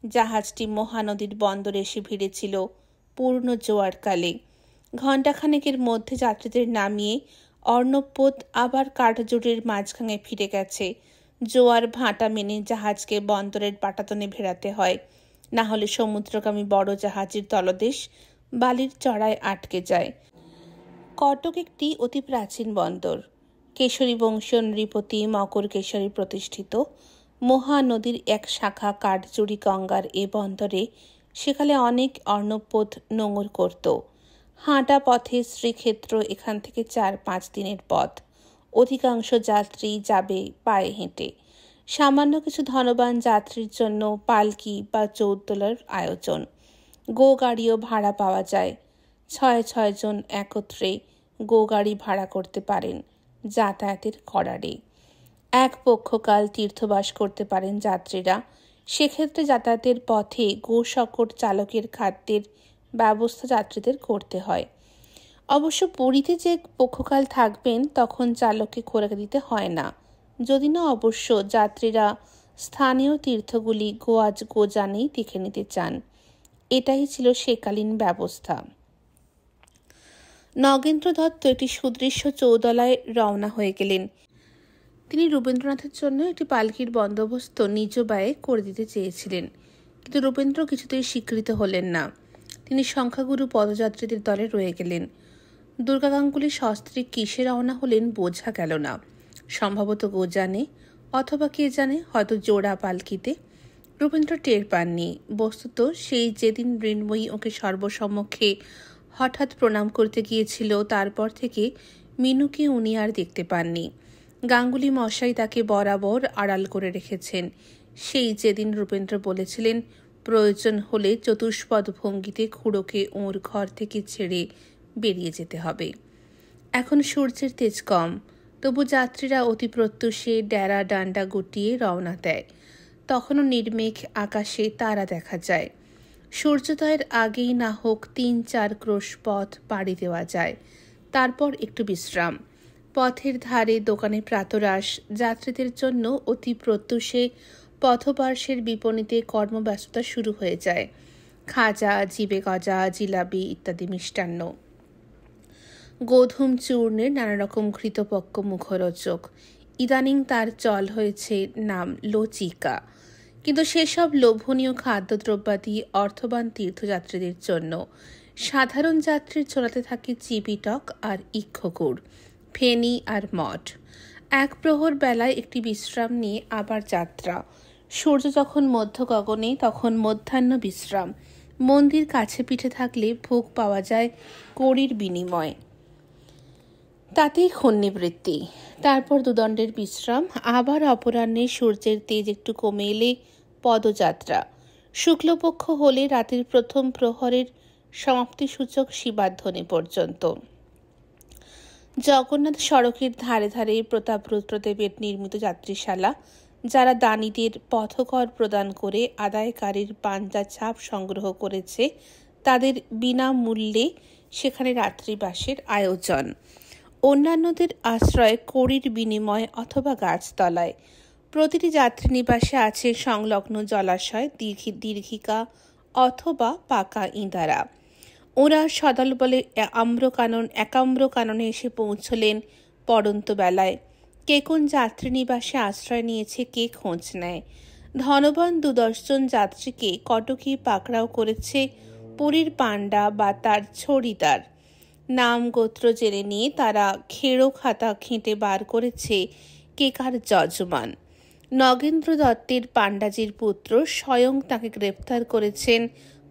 জাহাজটি মহানদীর বন্দরে এসে ভিড়েছিল পূর্ণ জোয়ারকালে। ঘণ্টাখানেকের মধ্যে যাত্রীদের নামিয়ে অর্ণবপোত আবার কাঠজুড়ির মাঝখানে ফিরে গেছে। জোয়ার ভাঁটা মেনে জাহাজকে বন্দরের পাটাতনে ভেড়াতে হয়, না হলে সমুদ্রগামী বড় জাহাজের তলদেশ বালির চড়ায় আটকে যায়। কটক একটি অতি প্রাচীন বন্দর। কেশরী বংশীয় নৃপতি মকর কেশরী প্রতিষ্ঠিত মহানদীর এক শাখা কাঠজুড়ি গঙ্গার এ বন্দরে সেকালে অনেক অর্ণবপোত নোঙর করত। হাঁটা পথে শ্রীক্ষেত্র এখান থেকে 4-5 দিনের পথ। অধিকাংশ যাত্রী যাবে পায়ে হেঁটে। সামান্য কিছু ধনবান যাত্রীর জন্য পালকি বা চৌদ্দোলার আয়োজন। গো গাড়িও ভাড়া পাওয়া যায়। 6 জন একত্রে গো গাড়ি ভাড়া করতে পারেন যাতায়াতের করারে। এক পক্ষকাল তীর্থবাস করতে পারেন যাত্রীরা। সেক্ষেত্রে যাতায়াতের পথে গো শকট চালকের খাদ্যের ব্যবস্থা যাত্রীদের করতে হয়। অবশ্য পুরীতে যে পক্ষকাল থাকবেন তখন চালককে খোরাক দিতে হয় না, যদি না অবশ্য যাত্রীরা স্থানীয় তীর্থগুলি গোজানেই দেখে নিতে চান। এটাই ছিল সেকালীন ব্যবস্থা। নগেন্দ্র দত্ত একটি সুদৃশ্য চৌদলায় রওনা হয়ে গেলেন। তিনি রবীন্দ্রনাথের জন্য একটি পালকির বন্দোবস্ত নিজ ব্যয়ে করে দিতে চেয়েছিলেন, কিন্তু রূপেন্দ্র কিছুতেই স্বীকৃত হলেন না। তিনি সংখ্যাগুরু পদযাত্রীদের দলে রয়ে গেলেন। দুর্গা গাঙ্গুলি সস্ত্রীক কিসে রওনা হলেন বোঝা গেল না। সম্ভবত গোজানে, অথবা কে জানে, হয়তো জোড়া পালকিতে। রূপেন্দ্র টের পাননি। বস্তুত সেই যেদিন মৃন্ময়ী ওকে সর্বসম্মুখে হঠাৎ প্রণাম করতে গিয়েছিল, তারপর থেকে মিনুকে উনি আর দেখতে পাননি। গাঙ্গুলি মশাই তাকে বরাবর আড়াল করে রেখেছেন। সেই যেদিন রূপেন্দ্র বলেছিলেন প্রয়োজন হলে চতুষ্পদ ভঙ্গিতে খুড়োকে ওর ঘর থেকে ছেড়ে বেরিয়ে যেতে হবে। এখন সূর্যের তেজ কম, তবু যাত্রীরা অতি প্রত্যুষে ডেরা ডান্ডা গুটিয়ে রওনা দেয়। তখনও নির্মেঘ আকাশে তারা দেখা যায়। সূর্যোদয়ের আগেই না হোক ৩-৪ ক্রোশ পথ পাড়ি দেওয়া যায়। তারপর একটু বিশ্রাম। পথের ধারে দোকানে প্রাতরাশ। যাত্রীদের জন্য অতি প্রত্যুষে পথপার্শ্বের বিপণীতে কর্মব্যস্ততা শুরু হয়ে যায়। খাজা, জিবে গজা, জিলাপি ইত্যাদি মিষ্টান্ন, গোধূম চূর্ণের নানা রকম ঘৃতপক্ক মুখরোচক। ইদানিং তার চল হয়েছে নাম লচিকা। কিন্তু সেসব লোভনীয় খাদ্যদ্রব্যাদি অর্থবান তীর্থযাত্রীদের জন্য। সাধারণ যাত্রীর চলাতে থাকে চিবিটক আর ইক্ষগুড়, ফেনি আর মঠ। এক প্রহর বেলায় একটি বিশ্রাম নিয়ে আবার যাত্রা। সূর্য যখন মধ্য গগনে, তখন মধ্যাহ্ন বিশ্রাম। মন্দির কাছে পিঠে থাকলে ভোগ পাওয়া যায় কড়ির বিনিময়, তাতেই ক্ষণ্ণিবৃত্তি। তারপর দুদণ্ডের বিশ্রাম। আবার অপরাহ্নে সূর্যের তেজ একটু কমে এলে পদযাত্রা। শুক্লপক্ষ হলে রাতের প্রথম প্রহরের সমাপ্তিসূচক শিবাধ্বনি পর্যন্ত। জগন্নাথ সড়কের ধারে ধারে প্রতাপরুদ্রদেবের নির্মিত যাত্রীশালা, যারা দানীদের পথকর প্রদান করে আদায়কারীর পাঞ্জা ছাপ সংগ্রহ করেছে, তাদের বিনামূল্যে সেখানে রাত্রিবাসের আয়োজন। অন্যান্যদের আশ্রয় কড়ির বিনিময় অথবা গাছতলায়। প্রতিটি যাত্রী নিবাসে আছে সংলগ্ন জলাশয়, দীর্ঘিকা অথবা পাকা ইঁদারা। ওরা সদল বলে একাম্র কাননে এসে পৌঁছলেন পড়ন্ত বেলায়। কে কোন যাত্রী নিবাসে আশ্রয় নিয়েছে কে খোঁজ নেয়। ধনবান ২-১০ জন যাত্রীকে কটকি পাকড়াও করেছে পুরীর পাণ্ডা বা তার ছড়িদার। নাম গোত্র জেনে নিয়ে তারা খেড়ো খাতা খেঁটে বার করেছে কে কার যজমান। নগেন্দ্র দত্তের পাণ্ডাজির পুত্র স্বয়ং তাকে গ্রেপ্তার করেছেন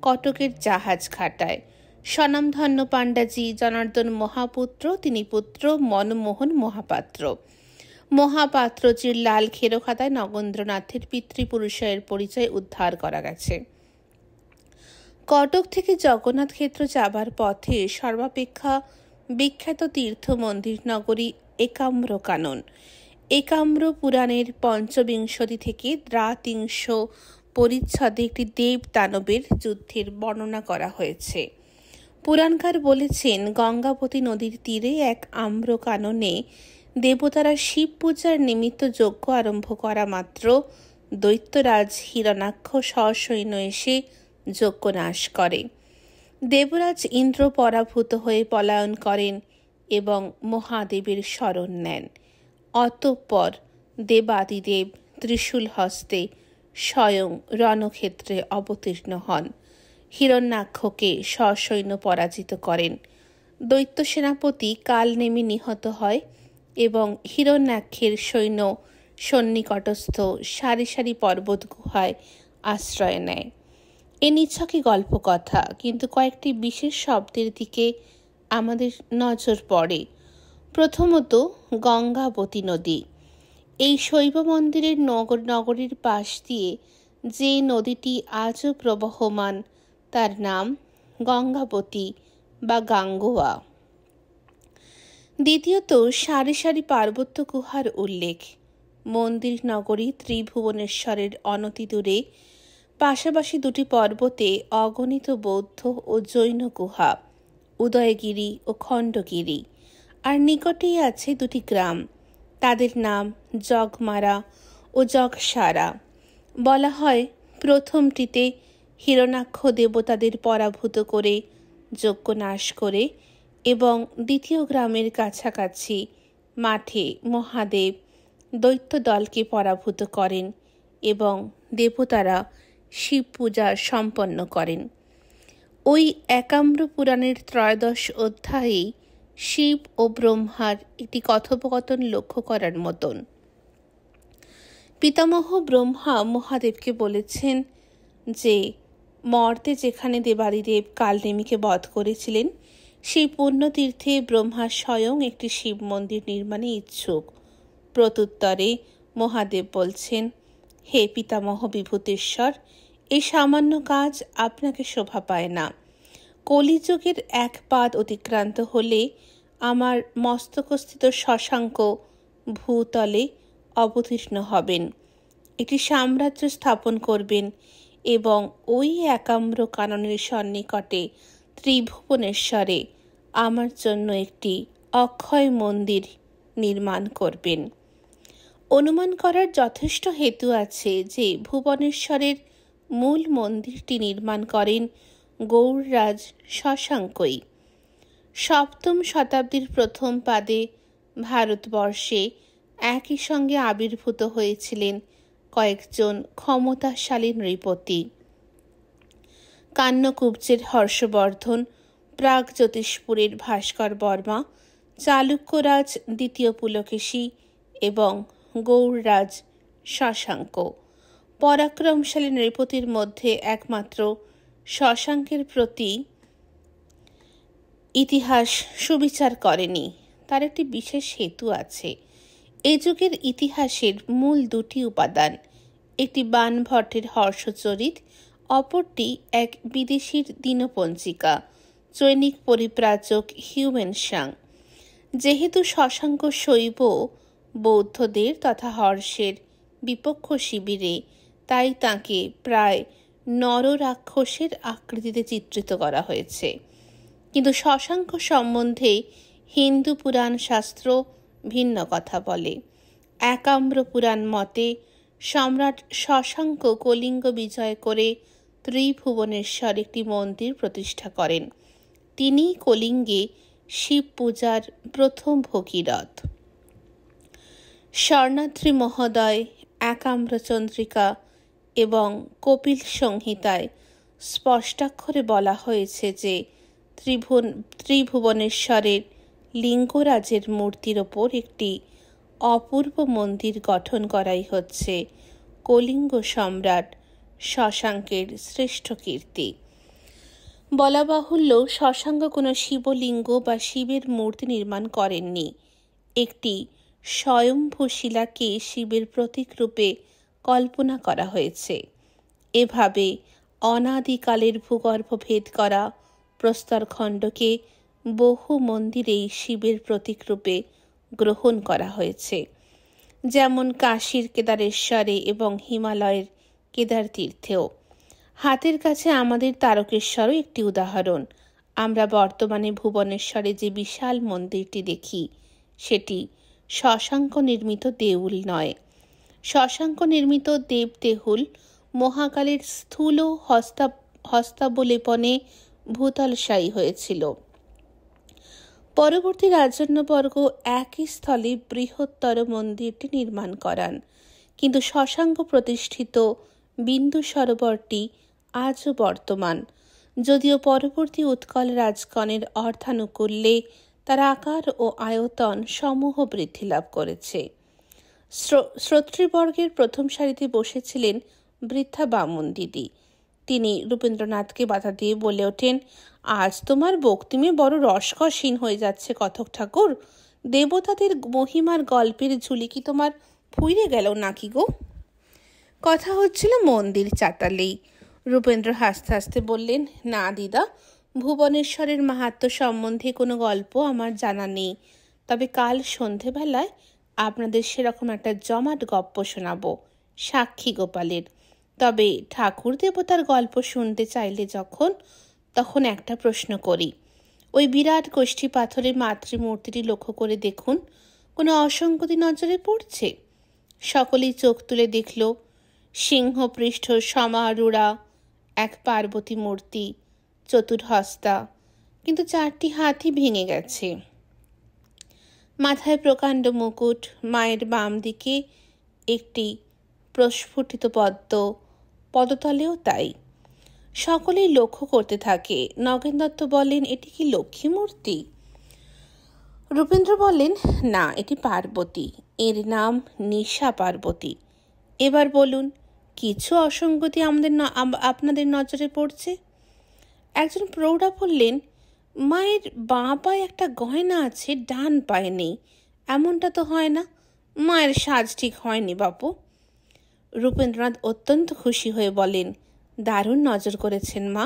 কটকের জাহাজ ঘাটায়। স্বনামধন্য পাণ্ডাজি জনার্দন মহাপুত্র, তিনি পুত্র মনমোহন মহাপাত্র। মহাপাত্রজির লাল খেরো খাতায় নগেন্দ্রনাথের পিতৃপুরুষের পরিচয় উদ্ধার করা গেছে। কটক থেকে জগন্নাথ ক্ষেত্র যাবার পথে সর্বাপেক্ষা বিখ্যাত তীর্থ মন্দির নগরী একাম্র কানন। একাম্র পুরাণের ৫বিংশতি থেকে ৩ পরিচ্ছদে একটি দেব দানবের যুদ্ধের বর্ণনা করা হয়েছে। পুরাণকার বলেছেন, গঙ্গাবতী নদীর তীরে এক আম্র কাননে দেবতারা শিব পূজার নিমিত্ত যজ্ঞ আরম্ভ করা মাত্র দৈত্যরাজ হিরণাক্ষ সসৈন্য এসে যজ্ঞ নাশ করে। দেবরাজ ইন্দ্র পরাভূত হয়ে পলায়ন করেন এবং মহাদেবের শরণ নেন। অতঃপর দেবাদিদেব ত্রিশূল হস্তে স্বয়ং রণক্ষেত্রে অবতীর্ণ হন, হিরণ্যাক্ষকে সসৈন্য পরাজিত করেন। দৈত্য সেনাপতি কাল নেমে নিহত হয় এবং হিরণ্যাক্ষের সৈন্য সন্নিকটস্থ সারি সারি পর্বত গুহায় আশ্রয় নেয়। এ নিছকই গল্প কথা, কিন্তু কয়েকটি বিশেষ শব্দের দিকে আমাদের নজর পড়ে। প্রথমত, গঙ্গাবতী নদী। এই শৈব মন্দিরের নগরীর পাশ দিয়ে যে নদীটি আজও প্রবহমান, তার নাম গঙ্গাবতী বা গাঙ্গোয়া। দ্বিতীয়ত, সারি সারি পার্বত্য গুহার উল্লেখ। মন্দির নগরী ত্রিভুবনেশ্বরের অনতি দূরে পাশাপাশি দুটি পর্বতে অগণিত বৌদ্ধ ও জৈন গুহা, উদয়গিরি ও খণ্ডগিরি। আর নিকটেই আছে দুটি গ্রাম, তাদের নাম জগমারা ও জগসারা। বলা হয়, প্রথমটিতে হিরণাক্ষ দেবতাদের পরাভূত করে যজ্ঞ নাশ করে এবং দ্বিতীয় গ্রামের কাছাকাছি মাঠে মহাদেব দৈত্য দলকে পরাভূত করেন এবং দেবতারা শিব পূজা সম্পন্ন করেন। ওই একাম্র পুরাণের 13 অধ্যায়ে শিব ও ব্রহ্মার একটি কথোপকথন লক্ষ্য করার মতন। পিতামহ ব্রহ্মা মহাদেবকে বলেছেন যে মর্তে যেখানে দেবাদিদেব কালনেমিকে বধ করেছিলেন সেই পুণ্যতীর্থে ব্রহ্মা স্বয়ং একটি শিব মন্দির নির্মাণে ইচ্ছুক। প্রত্যুত্তরে মহাদেব বলছেন, হে পিতামহ বিভূতেশ্বর, এই সামান্য কাজ আপনাকে শোভা পায় না। কলিযুগের এক পাদ অতিক্রান্ত হলে আমার মস্তকস্থিত শশাঙ্ক ভূতলে অবতীর্ণ হবেন, একটি সাম্রাজ্য স্থাপন করবেন এবং ওই একাম্র কাননের সন্নিকটে ত্রিভুবনেশ্বরে আমার জন্য একটি অক্ষয় মন্দির নির্মাণ করবেন। অনুমান করার যথেষ্ট হেতু আছে যে ভুবনেশ্বরের মূল মন্দিরটি নির্মাণ করেন গৌড়রাজ শশাঙ্কই। 7ম শতাব্দীর প্রথম পাদে ভারতবর্ষে একই সঙ্গে আবির্ভূত হয়েছিলেন কয়েকজন ক্ষমতাশালী নৃপতি। কান্যকুব্জের হর্ষবর্ধন, প্রাগজ্যোতিষপুরের ভাস্কর বর্মা, চালুক্যরাজ দ্বিতীয় পুলকেশী এবং গৌড়রাজ শশাঙ্ক। পরাক্রমশালী নৃপতির মধ্যে একমাত্র শশাঙ্কের প্রতি ইতিহাস সুবিচার করেনি। তার একটি বিশেষ হেতু আছে। এ যুগের ইতিহাসের মূল 2টি উপাদান, একটি বাণভট্টের হর্ষচরিত, অপরটি এক বিদেশির দিনপঞ্জিকা, চৈনিক পরিব্রাজক হিউয়েনসাং। যেহেতু শশাঙ্ক শৈব বৌদ্ধদের তথা হর্ষের বিপক্ষ শিবিরে, তাই তাঁকে প্রায় নররাক্ষসের আকৃতিতে চিত্রিত করা হয়েছে। কিন্তু শশাঙ্ক সম্বন্ধে হিন্দু পুরাণ শাস্ত্র ভিন্ন কথা বলে। একাম্র পুরাণ মতে সম্রাট শশাঙ্ক কলিঙ্গ বিজয় করে ত্রিভুবনেশ্বর একটি মন্দির প্রতিষ্ঠা করেন। তিনি কলিঙ্গে শিব পূজার প্রথম ভগীরথ। স্বর্ণাদ্রি মহোদয়, একাম্রচন্দ্রিকা এবং কপিল সংহিতায় স্পষ্টাক্ষরে বলা হয়েছে যে ত্রিভুবনেশ্বরের লিঙ্গরাজের মূর্তির ওপর একটি অপূর্ব মন্দির গঠন করাই হচ্ছে কলিঙ্গ সম্রাট শশাঙ্কের শ্রেষ্ঠ কীর্তি। বলা বাহুল্য, শশাঙ্ক কোনো শিবলিঙ্গ বা শিবের মূর্তি নির্মাণ করেননি। একটি স্বয়ম্ভূ শিলাকে শিবের প্রতীক রূপে কল্পনা করা হয়েছে। এভাবে অনাদিকালের ভূগর্ভ ভেদ করা প্রস্তরখণ্ডকে বহু মন্দিরেই শিবের প্রতীক রূপে গ্রহণ করা হয়েছে, যেমন কাশীর কেদারেশ্বরে এবং হিমালয়ের কেদার তীর্থেও। হাতের কাছে আমাদের তারকেশ্বরও একটি উদাহরণ। আমরা বর্তমানে ভুবনেশ্বরে যে বিশাল মন্দিরটি দেখি সেটি শশাঙ্ক নির্মিত দেউল নয়। শশাঙ্ক নির্মিত দেব দেউল মহাকালের স্থূল হস্তাবলেপনে ভূতলশায়ী হয়েছিল। পরবর্তী রাজন্যবর্গ একই স্থলে বৃহত্তর মন্দিরটি নির্মাণ করান, কিন্তু শশাঙ্ক প্রতিষ্ঠিত বিন্দু সরোবরটি আজও বর্তমান, যদিও পরবর্তী উৎকল রাজগণের অর্থানুকূল্যে তার আকার ও আয়তন সমূহ বৃদ্ধি লাভ করেছে। শ্রোতৃবর্গের প্রথম সারিতে বসেছিলেন বৃদ্ধা বামুন দিদি। তিনি রূপেন্দ্রনাথকে বাধা দিয়ে বলে ওঠেন, আজ তোমার বক্তিমে বড় রসকসহীন হয়ে যাচ্ছে কথক ঠাকুর। দেবতাদের মহিমার গল্পের ঝুলি কি তোমার ফুইরে গেল নাকি গো? কথা হচ্ছিল মন্দির চাতালেই। রূপেন্দ্র হাসতে হাসতে বললেন, না দিদা, ভুবনেশ্বরের মাহাত্ম্য সম্বন্ধে কোনো গল্প আমার জানা নেই, তবে কাল সন্ধেবেলায় আপনাদের সেরকম একটা জমাট গপ্প শোনাবো, সাক্ষী গোপালের। তবে ঠাকুর দেবতার গল্প শুনতে চাইলে তখন একটা প্রশ্ন করি। ওই বিরাট গোষ্ঠী পাথরের মাতৃমূর্তিটি লক্ষ্য করে দেখুন, কোনো অসঙ্গতি নজরে পড়ছে? সকলেই চোখ তুলে দেখল সিংহপৃষ্ঠ সমারূঢ়া এক পার্বতী মূর্তি, চতুর্হস্তা, কিন্তু 4টি হাতই ভেঙে গেছে। মাথায় প্রকাণ্ড মুকুট, মায়ের বাম দিকে একটি প্রস্ফুটিত পদ্ম, পদতলেও তাই। সকলেই লক্ষ্য করতে থাকে। নগেন দত্ত বলেন, এটি কি লক্ষ্মী মূর্তি? রূপেন্দ্র বলেন, না, এটি পার্বতী। এর নাম নিশা পার্বতী। এবার বলুন, কিছু অসঙ্গতি আপনাদের নজরে পড়ছে? একজন প্রৌঢ়া বললেন, মায়ের বাঁ পায়ে একটা গয়না আছে, ডান পায়ে নেই। এমনটা তো হয় না, মায়ের সাজ ঠিক হয়নি বাপু। রূপেন্দ্রনাথ অত্যন্ত খুশি হয়ে বলেন, দারুণ নজর করেছেন মা,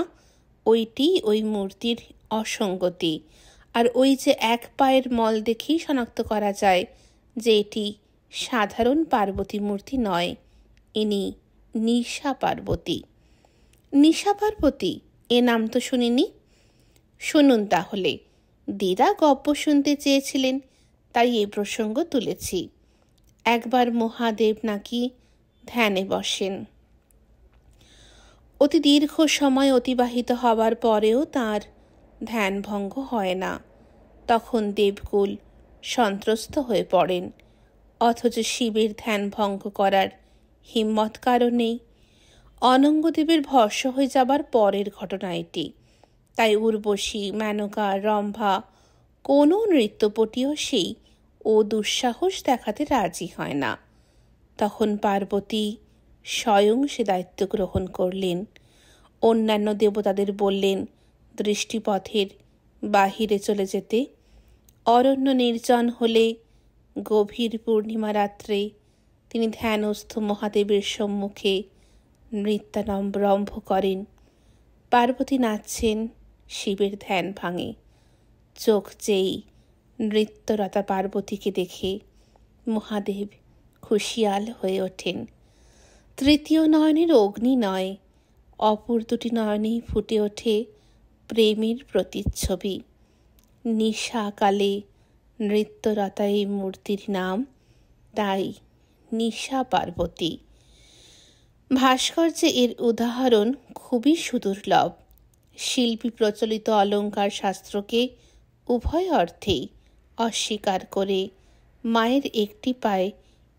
ওইটি ওই মূর্তির অসঙ্গতি। আর ওই যে এক পায়ের মল দেখেই শনাক্ত করা যায় যে এটি সাধারণ পার্বতী মূর্তি নয়, ইনি নিশা পার্বতী। নিশা পার্বতী, এ নাম তো শুনিনি। শুনুন তাহলে। দিদা গপ্প শুনতে চেয়েছিলেন, তাই এই প্রসঙ্গ তুলেছি। একবার মহাদেব নাকি ধ্যানে বসেন। অতি দীর্ঘ সময় অতিবাহিত হবার পরেও তার ধ্যান ভঙ্গ হয় না। তখন দেবকুল সন্ত্রস্ত হয়ে পড়েন, অথচ শিবের ধ্যান ভঙ্গ করার হিম্মত কারও নেই। অনঙ্গদেবের ভস্ম হয়ে যাবার পরের ঘটনা এটি। তাই উর্বশী, মেনকা, রম্ভা কোনো নৃত্যপটীও সেই ও দুঃসাহস দেখাতে রাজি হয় না। তখন পার্বতী স্বয়ং সে দায়িত্ব গ্রহণ করলেন। অন্যান্য দেবতাদের বললেন দৃষ্টিপথের বাহিরে চলে যেতে। অরণ্য নির্জন হলে গভীর পূর্ণিমা রাত্রে তিনি ধ্যানস্থ মহাদেবের সম্মুখে নৃত্যারম্ভ করেন। পার্বতী নাচছেন, শিবের ধ্যান ভাঙে। চোখ চেই নৃত্যরতা পার্বতীকে দেখে মহাদেব খুশিয়াল হয়ে ওঠেন। তৃতীয় নয়নের অগ্নি নয়, অপর দুটি নয়নেই ফুটে ওঠে প্রেমের প্রতিচ্ছবি। নিশাকালে নৃত্যরতা এই মূর্তির নাম তাই নিশা পার্বতী। ভাস্কর্যে এর উদাহরণ খুবই সুদুর্লভ। শিল্পী প্রচলিত অলঙ্কার শাস্ত্রকে উভয় অর্থেই অস্বীকার করে মায়ের একটি পায়ে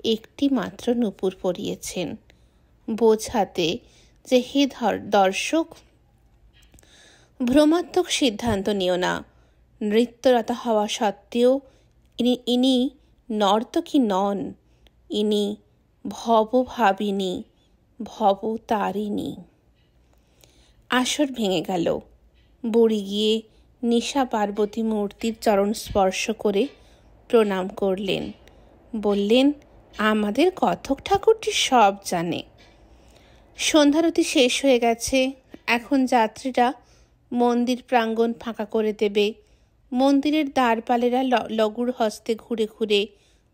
একটি মাত্র নূপুর পরিয়েছেন, বোঝাতে যে হে দর্শক, ভ্রমাত্মক সিদ্ধান্ত নিও না। নৃত্যরতা হওয়া সত্ত্বেও ইনি নর্তকী নন, ইনি ভবভাবিনী, ভবতারিণী। আসর ভেঙে গেল। বুড়ি গিয়ে নিশা পার্বতী মূর্তির চরণ স্পর্শ করে প্রণাম করলেন। বললেন, আমাদের কথক ঠাকুরটি সব জানে। সন্ধ্যারতি শেষ হয়ে গেছে। এখন যাত্রীরা মন্দির প্রাঙ্গণ ফাঁকা করে দেবে। মন্দিরের দ্বারপালেরা লগুর হস্তে ঘুরে ঘুরে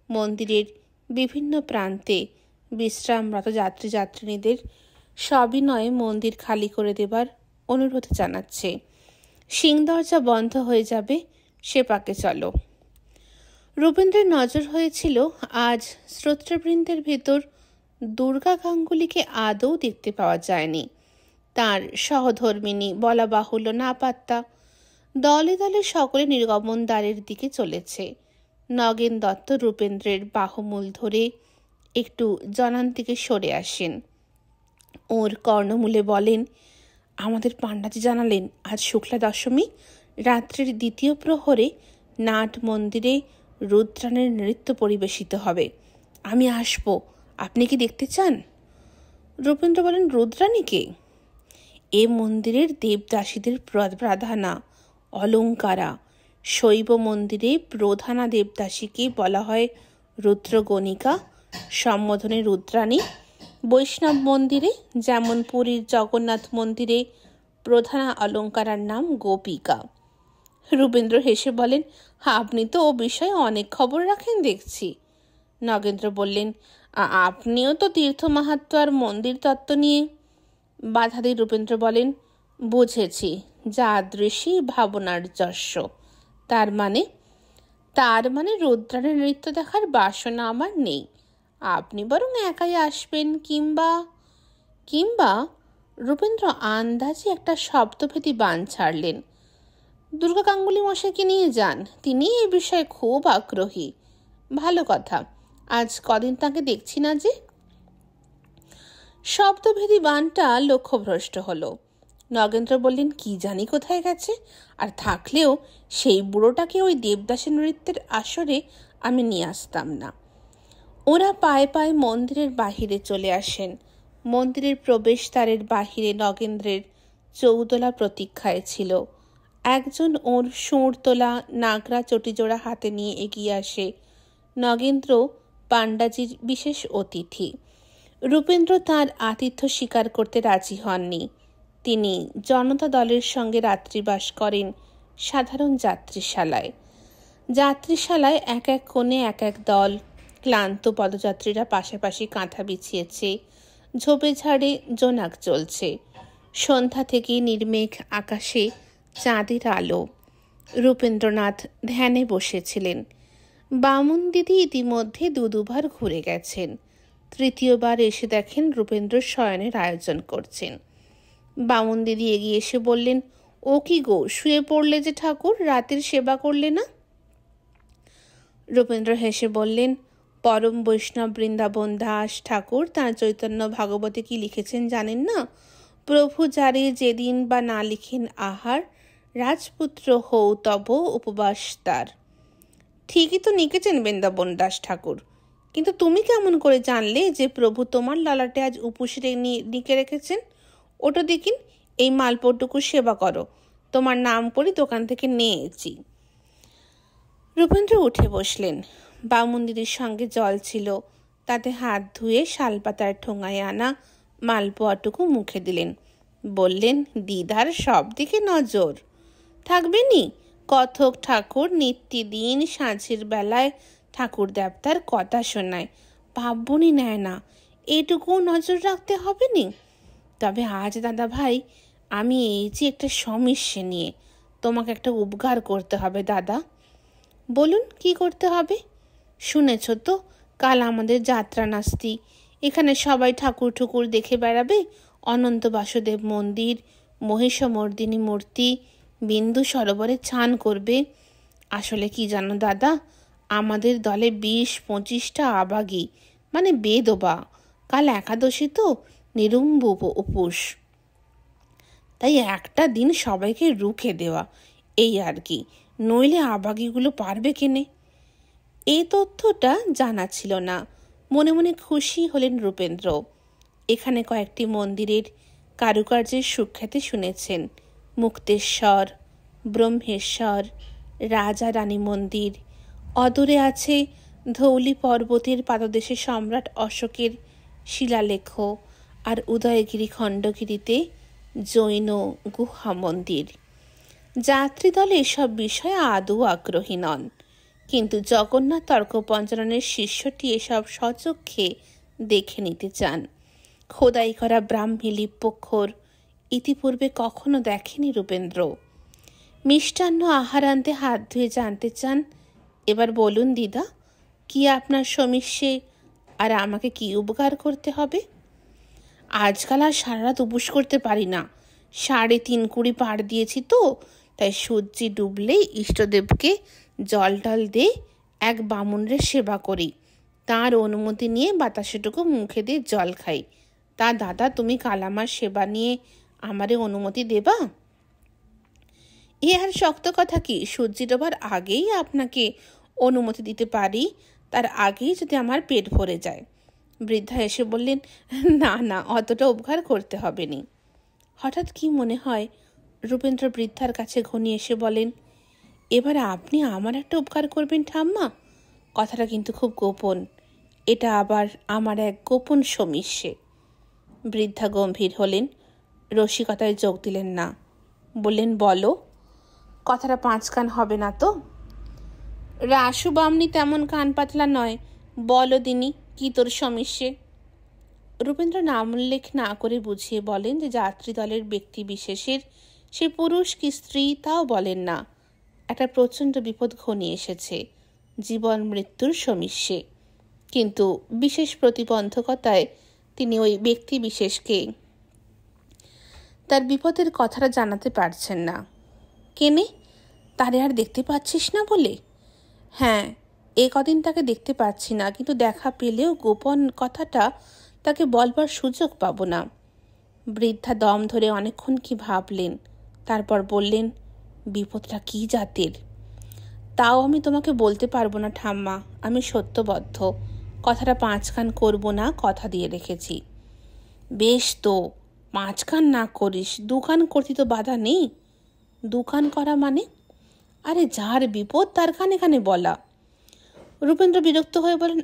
মন্দিরের বিভিন্ন প্রান্তে বিশ্রামরত যাত্রীদের সবিনয়ে মন্দির খালি করে দেবার অনুরোধ জানাচ্ছে। সিংদরজা বন্ধ হয়ে যাবে, সে পাকে চলো। রূপেন্দ্রের নজর হয়েছিল আজ শ্রোতৃবৃন্দের ভেতর দুর্গা গাঙ্গুলিকে আদৌ দেখতে পাওয়া যায়নি। তার সহধর্মিনী বলা বাহুল্য না পাত্তা। দলে দলে সকলে নির্গমন দ্বারের দিকে চলেছে। নগেন দত্ত রূপেন্দ্রের বাহুমূল ধরে একটু জনান্তিকে সরে আসেন। ওর কর্ণমূলে বলেন, আমাদের পাণ্ডাজি জানালেন আজ শুক্লা দশমী রাত্রির দ্বিতীয় প্রহরে নাট মন্দিরে রুদ্রাণের নৃত্য পরিবেশিত হবে। আমি আসব, আপনি কি দেখতে চান? রূপেন্দ্র বলেন, রুদ্রাণীকে? এ মন্দিরের দেবদাসীদের প্রাধানা অলঙ্কারা। শৈব মন্দিরে প্রধানা দেবদাসীকে বলা হয় রুদ্রগণিকা, সম্বোধনে রুদ্রাণী। বৈষ্ণব মন্দিরে যেমন পুরীর জগন্নাথ মন্দিরে প্রধানা অলঙ্কারার নাম গোপিকা। রূপেন্দ্র হেসে বলেন, আপনি তো ও বিষয়ে অনেক খবর রাখেন দেখছি। নগেন্দ্র বললেন, আপনিও তো তীর্থ মাহাত্ম্য আর মন্দির তত্ত্ব নিয়ে। বাধা দিয়ে রূপেন্দ্র বলেন, বুঝেছি, যাদৃশী ভাবনার যশ। তার মানে রুদ্রাণের নৃত্য দেখার বাসনা আমার নেই। আপনি বরং একাই আসবেন, কিংবা রূপেন্দ্র আন্দাজে একটা শব্দভেদী বাণ ছাড়লেন। দুর্গা গাঙ্গুলি মশাইকে নিয়ে যান, তিনি এই বিষয়ে খুব আগ্রহী। ভালো কথা, আজ কদিন তাকে দেখছি না যে। শব্দভেদী বানটা লক্ষ্যভ্রষ্ট হলো। নগেন্দ্র বললেন, কি জানি কোথায় গেছে, আর থাকলেও সেই বুড়োটাকে ওই দেবদাসের নৃত্যের আসরে আমি নিয়ে আসতাম না। ওরা পায়ে পায়ে মন্দিরের বাহিরে চলে আসেন। মন্দিরের প্রবেশদ্বারের বাহিরে নগেন্দ্রের চৌদোলা প্রতীক্ষায় ছিল। একজন ওর সুঁড় তোলা নাগরা চটিজোড়া হাতে নিয়ে এগিয়ে আসে। নগেন্দ্র পাণ্ডাজির বিশেষ অতিথি। রূপেন্দ্র তাঁর আতিথ্য স্বীকার করতে রাজি হননি। তিনি জনতা দলের সঙ্গে রাত্রিবাস করেন সাধারণ যাত্রীশালায়। যাত্রীশালায় এক এক কোণে এক এক দল। ক্লান্ত পদযাত্রীরা পাশাপাশি কাঁথা বিছিয়েছে। ঝোপে ঝাড়ে জোনাক চলছে। সন্ধ্যা থেকে নির্মেঘ আকাশে চাঁদের আলো। রূপেন্দ্রনাথ ধ্যানে বসেছিলেন। বামুন দিদি ইতিমধ্যে দুবার ঘুরে গেছেন। তৃতীয়বার এসে দেখেন রূপেন্দ্র শয়নের আয়োজন করছেন। বামুন দিদি এগিয়ে এসে বললেন, ও কি গো, শুয়ে পড়লে যে ঠাকুর, রাতের সেবা করলে না? রূপেন্দ্র হেসে বললেন, পরম বৈষ্ণব বৃন্দাবন দাস ঠাকুর তাঁর চৈতন্য ভাগবতে কি লিখেছেন জানেন না? প্রভু যারে যেদিন বা না লিখেন আহার, রাজপুত্র হৌ তব উপবাস তার। ঠিকই তো লিখেছেন বৃন্দাবন দাস ঠাকুর, কিন্তু তুমি কেমন করে জানলে যে প্রভু তোমার লালাটে আজ উপোস লিখে রেখেছেন? ওটা দেখিন, এই মালপোটুকু সেবা করো, তোমার নাম করে দোকান থেকে নিয়েছি। রূপেন্দ্র উঠে বসলেন। বামুন দিদির সঙ্গে জল ছিল, তাতে হাত ধুয়ে শালপাতার ঠোঙায় আনা মালপোয়াটুকু মুখে দিলেন। বললেন, দিদার সব দিকে নজর থাকবেনি। কথক ঠাকুর নিত্যদিন সাঁঝের বেলায় ঠাকুর দেবতার কথা শোনায়, ভাববনি নেয় না, এটুকু নজর রাখতে হবে নি। তবে আজ দাদা ভাই, আমি এই যে একটা সমস্যা নিয়ে, তোমাকে একটা উপকার করতে হবে দাদা। বলুন, কি করতে হবে? শুনেছ তো, কাল আমাদের যাত্রা নাস্তি। এখানে সবাই ঠাকুর ঠুকুর দেখে বেড়াবে। অনন্ত বাসুদেব মন্দির, মহিষমর্দিনী মূর্তি, বিন্দু সরোবরে স্নান করবে। আসলে কি জানো দাদা, আমাদের দলে 20-25টা আবাগী, মানে বেদবা। কাল একাদশী তো, নিরুম্ব উপোস। তাই একটা দিন সবাইকে রুখে দেওয়া, এই আর কি। নইলে আবাগীগুলো পারবে কেনে? এই তথ্যটা জানা ছিল না। মনে মনে খুশি হলেন রূপেন্দ্র। এখানে কয়েকটি মন্দিরের কারুকার্যের সুখ্যাতি শুনেছেন। মুক্তেশ্বর, ব্রহ্মেশ্বর, রাজা রানী মন্দির। অদূরে আছে ধৌলি পর্বতের পাদদেশে সম্রাট অশোকের শিলালেখ, আর উদয়গিরি খণ্ডগিরিতে জৈন গুহা মন্দির। যাত্রীদল এসব বিষয়ে আদৌ আগ্রহী নন, কিন্তু জগন্নাথ তর্কপঞ্জরণের শিষ্যটি এসব সচক্ষে দেখে নিতে চান। খোদাই করা ব্রাহ্মী লিপ্যক্ষর ইতিপূর্বে কখনো দেখেনি রূপেন্দ্র। মিষ্টান্ন আহার আনতে হাত ধুয়ে জানতে চান, এবার বলুন দিদা, কি আপনার সমস্যে, আর আমাকে কি উপকার করতে হবে? আজকাল আর সারা রাত উপোস করতে পারি না। 3.5 কুড়ি পার দিয়েছি তো, তাই সূর্যি ডুবলেই ইষ্টদেবকে জল টল দিয়ে এক বামুনের সেবা করি। তার অনুমতি নিয়ে বাতাসেটুকু মুখে দিয়ে জল খাই। তা দাদা, তুমি কাল আমার সেবা নিয়ে আমারে অনুমতি দেবা? এ আর শক্ত কথা কি, সূর্যি ডোবার আগেই আপনাকে অনুমতি দিতে পারি, তার আগেই যদি আমার পেট ভরে যায়। বৃদ্ধা এসে বললেন, না না, অতটা উপকার করতে হবে নি। হঠাৎ কি মনে হয় রূপেন্দ্র বৃদ্ধার কাছে ঘনিয়ে এসে বলেন, এবার আপনি আমার একটা উপকার করবেন ঠাম্মা। কথাটা কিন্তু খুব গোপন, এটা আবার আমার এক গোপন সমস্যে। বৃদ্ধা গম্ভীর হলেন, রসিকতায় যোগ দিলেন না। বললেন, বলো। কথাটা 5 কান হবে না তো? রাসু বামনি তেমন কান পাতলা নয়, বলো দিনি, কি তোর সমস্যে? রূপেন্দ্র নাম উল্লেখ না করে বুঝিয়ে বলেন যে যাত্রী দলের ব্যক্তি বিশেষের, সে পুরুষ কি স্ত্রী তাও বলেন না, একটা প্রচণ্ড বিপদ ঘনিয়ে এসেছে, জীবন মৃত্যুর সমস্যে। কিন্তু বিশেষ প্রতিবন্ধকতায় তিনি ওই ব্যক্তি বিশেষকে তার বিপদের কথাটা জানাতে পারছেন না। কেনে, তারে আর দেখতে পাচ্ছিস না বলে? হ্যাঁ, এ কদিন তাকে দেখতে পাচ্ছি না, কিন্তু দেখা পেলেও গোপন কথাটা তাকে বলবার সুযোগ পাবো না। বৃদ্ধা দম ধরে অনেকক্ষণ কি ভাবলেন, তারপর বললেন, বিপদটা কি জাতের? তাও আমি তোমাকে বলতে পারবো না ঠাম্মা, আমি সত্যবদ্ধ, কথাটা 5 কান করব না, কথা দিয়ে রেখেছি। বেশ তো, 5 কান না করিস, 2 কান করতে তো বাধা নেই। 2 কান করা মানে? আরে যার বিপদ তার কানে কানে বলা। রূপেন্দ্র বিরক্ত হয়ে বলেন,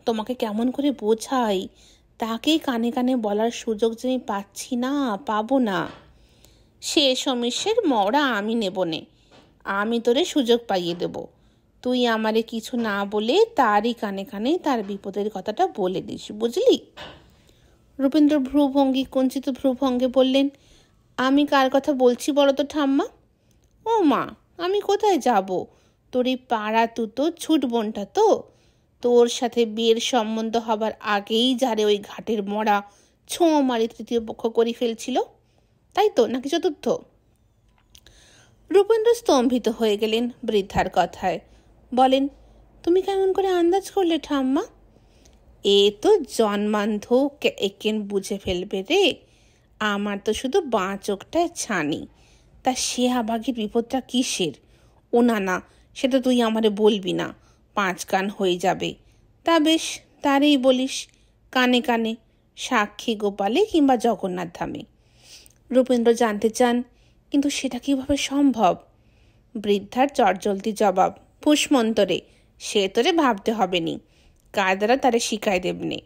তোমাকে কেমন করে বোঝাই, তাকেই কানে কানে বলার সুযোগ যে আমি পাচ্ছি না, পাবো না। সে সমস্যার মরা আমি নেব নে, আমি তোরে সুযোগ পাইয়ে দেব। তুই আমারে কিছু না বলে তারই কানে কানে তার বিপদের কথাটা বলে দিস, বুঝলি? রূপেন্দ্র ভ্রুভঙ্গি কুঞ্চিত ভ্রুভঙ্গে বললেন, আমি কার কথা বলছি বলো তো ঠাম্মা? ও মা, আমি কোথায় যাব? তোর এই পাড়া তুতো ছুট বোনটা তো, তোর সাথে বিয়ের সম্বন্ধ হবার আগেই যারে ওই ঘাটের মরা ছোঁ মারি তৃতীয় পক্ষ করে ফেলছিল, তাই তো, নাকি চতুর্থ? রূপেন্দ্র স্তম্ভিত হয়ে গেলেন বৃদ্ধার কথায়। বলেন, তুমি কেমন করে আন্দাজ করলে ঠাম্মা? এ তো জন্মান্ধ একেন বুঝে ফেলবে রে, আমার তো শুধু বাঁ চোখটায় ছানি, তা সে আবাগের বিপদটা কিসের? ও না না, সেটা তুই আমারে বলবি না, 5 কান হয়ে যাবে। তা বেশ, তারই বলিস, কানে কানে, সাক্ষী গোপালে কিংবা জগন্নাথ ধামে। রূপেন্দ্র জানতে চান, কিন্তু সেটা কিভাবে সম্ভব? বৃদ্ধার চটজলদি জবাব, পুষ্মন্তরে, সে তোরে ভাবতে হবে নি, কার দ্বারা তারে শিখাই দেবনে।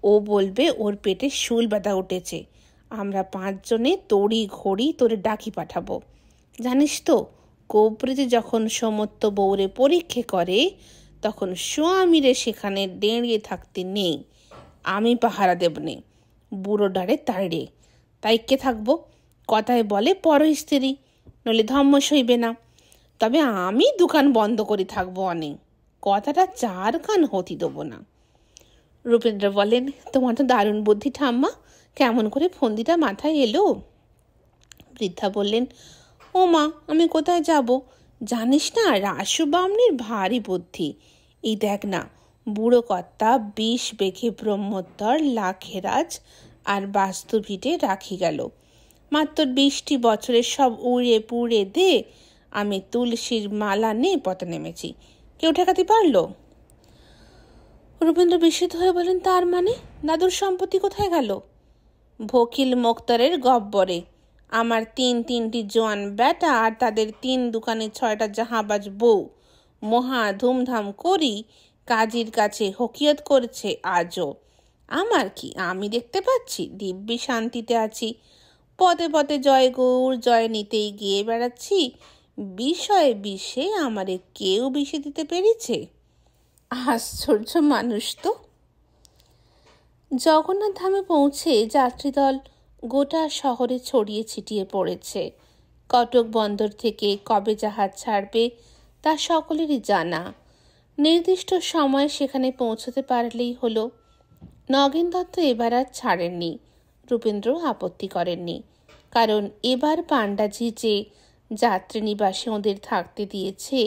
ও বলবে ওর পেটে শুল ব্যথা উঠেছে, আমরা 5 জনে তড়ি ঘড়ি তোরে ডাকি পাঠাবো। জানিস তো, কোবরেজে যখন সমত্ত বউরে পরীক্ষে করে, তখন স্বামীরে সেখানে দাঁড়িয়ে থাকতে নেই, আমি পাহারা দেবনে, বুড়ো ডারে তাড়ে। তাই কে থাকবো? কথায় বলে পর স্ত্রী, নইলে ধম্ম সইবে না। তবে আমি দোকান বন্ধ করে থাকবো অনেক, কথাটা 4 কান হতে দেবো না। রূপেন্দ্র বলেন, তোমার তো দারুণ বুদ্ধি ঠাম্মা, কেমন করে ফন্দিটা মাথায় এলো? বৃদ্ধা বললেন, ও মা, আমি কোথায় যাব? জানিস না, রাসু বামনির ভারী বুদ্ধি। এই দেখ না, বুড়ো কর্তা 20 বেঘে ব্রহ্মোত্তর লাখেরাজ আর বাস্তু ভিটে রাখি গেল, মাত্র 20টি বছরের সব উড়ে পুড়ে দে, আমি তুলসীর মালা নিয়ে পথে নেমেছি, কেউ ঠেকাতে পারলো? রূপেন্দ্র বিস্মিত হয়ে বলেন, তার মানে দাদুর সম্পত্তি কোথায় গেল? ভকিল মোক্তারের গব্বরে। আমার 3টি জোয়ান বেটা আর তাদের 3 দোকানে 6টা জাহাবাজ বউ মহা ধুমধাম করি কাজীর কাছে হকিয়ত করছে আজও। আমার কি, আমি দেখতে পাচ্ছি, দিব্যি শান্তিতে আছি, পদে পদে জয় গৌর জয় নিতেই গিয়ে বেড়াচ্ছি, বিষয়ে বিষে আমারে কেউ বিষে দিতে পেরেছে? আশ্চর্য মানুষ তো। জগন্নাথ ধামে পৌঁছে যাত্রীদল গোটা শহরে ছড়িয়ে ছিটিয়ে পড়েছে। কটক বন্দর থেকে কবে জাহাজ ছাড়বে তা সকলেরই জানা। নির্দিষ্ট সময়ে সেখানে পৌঁছতে পারলেই হলো। নগেন দত্ত এবার আর ছাড়েননি, রূপেন্দ্র আপত্তি করেননি, কারণ এবার পাণ্ডাজি যে যাত্রী নিবাসে ওদের থাকতে দিয়েছে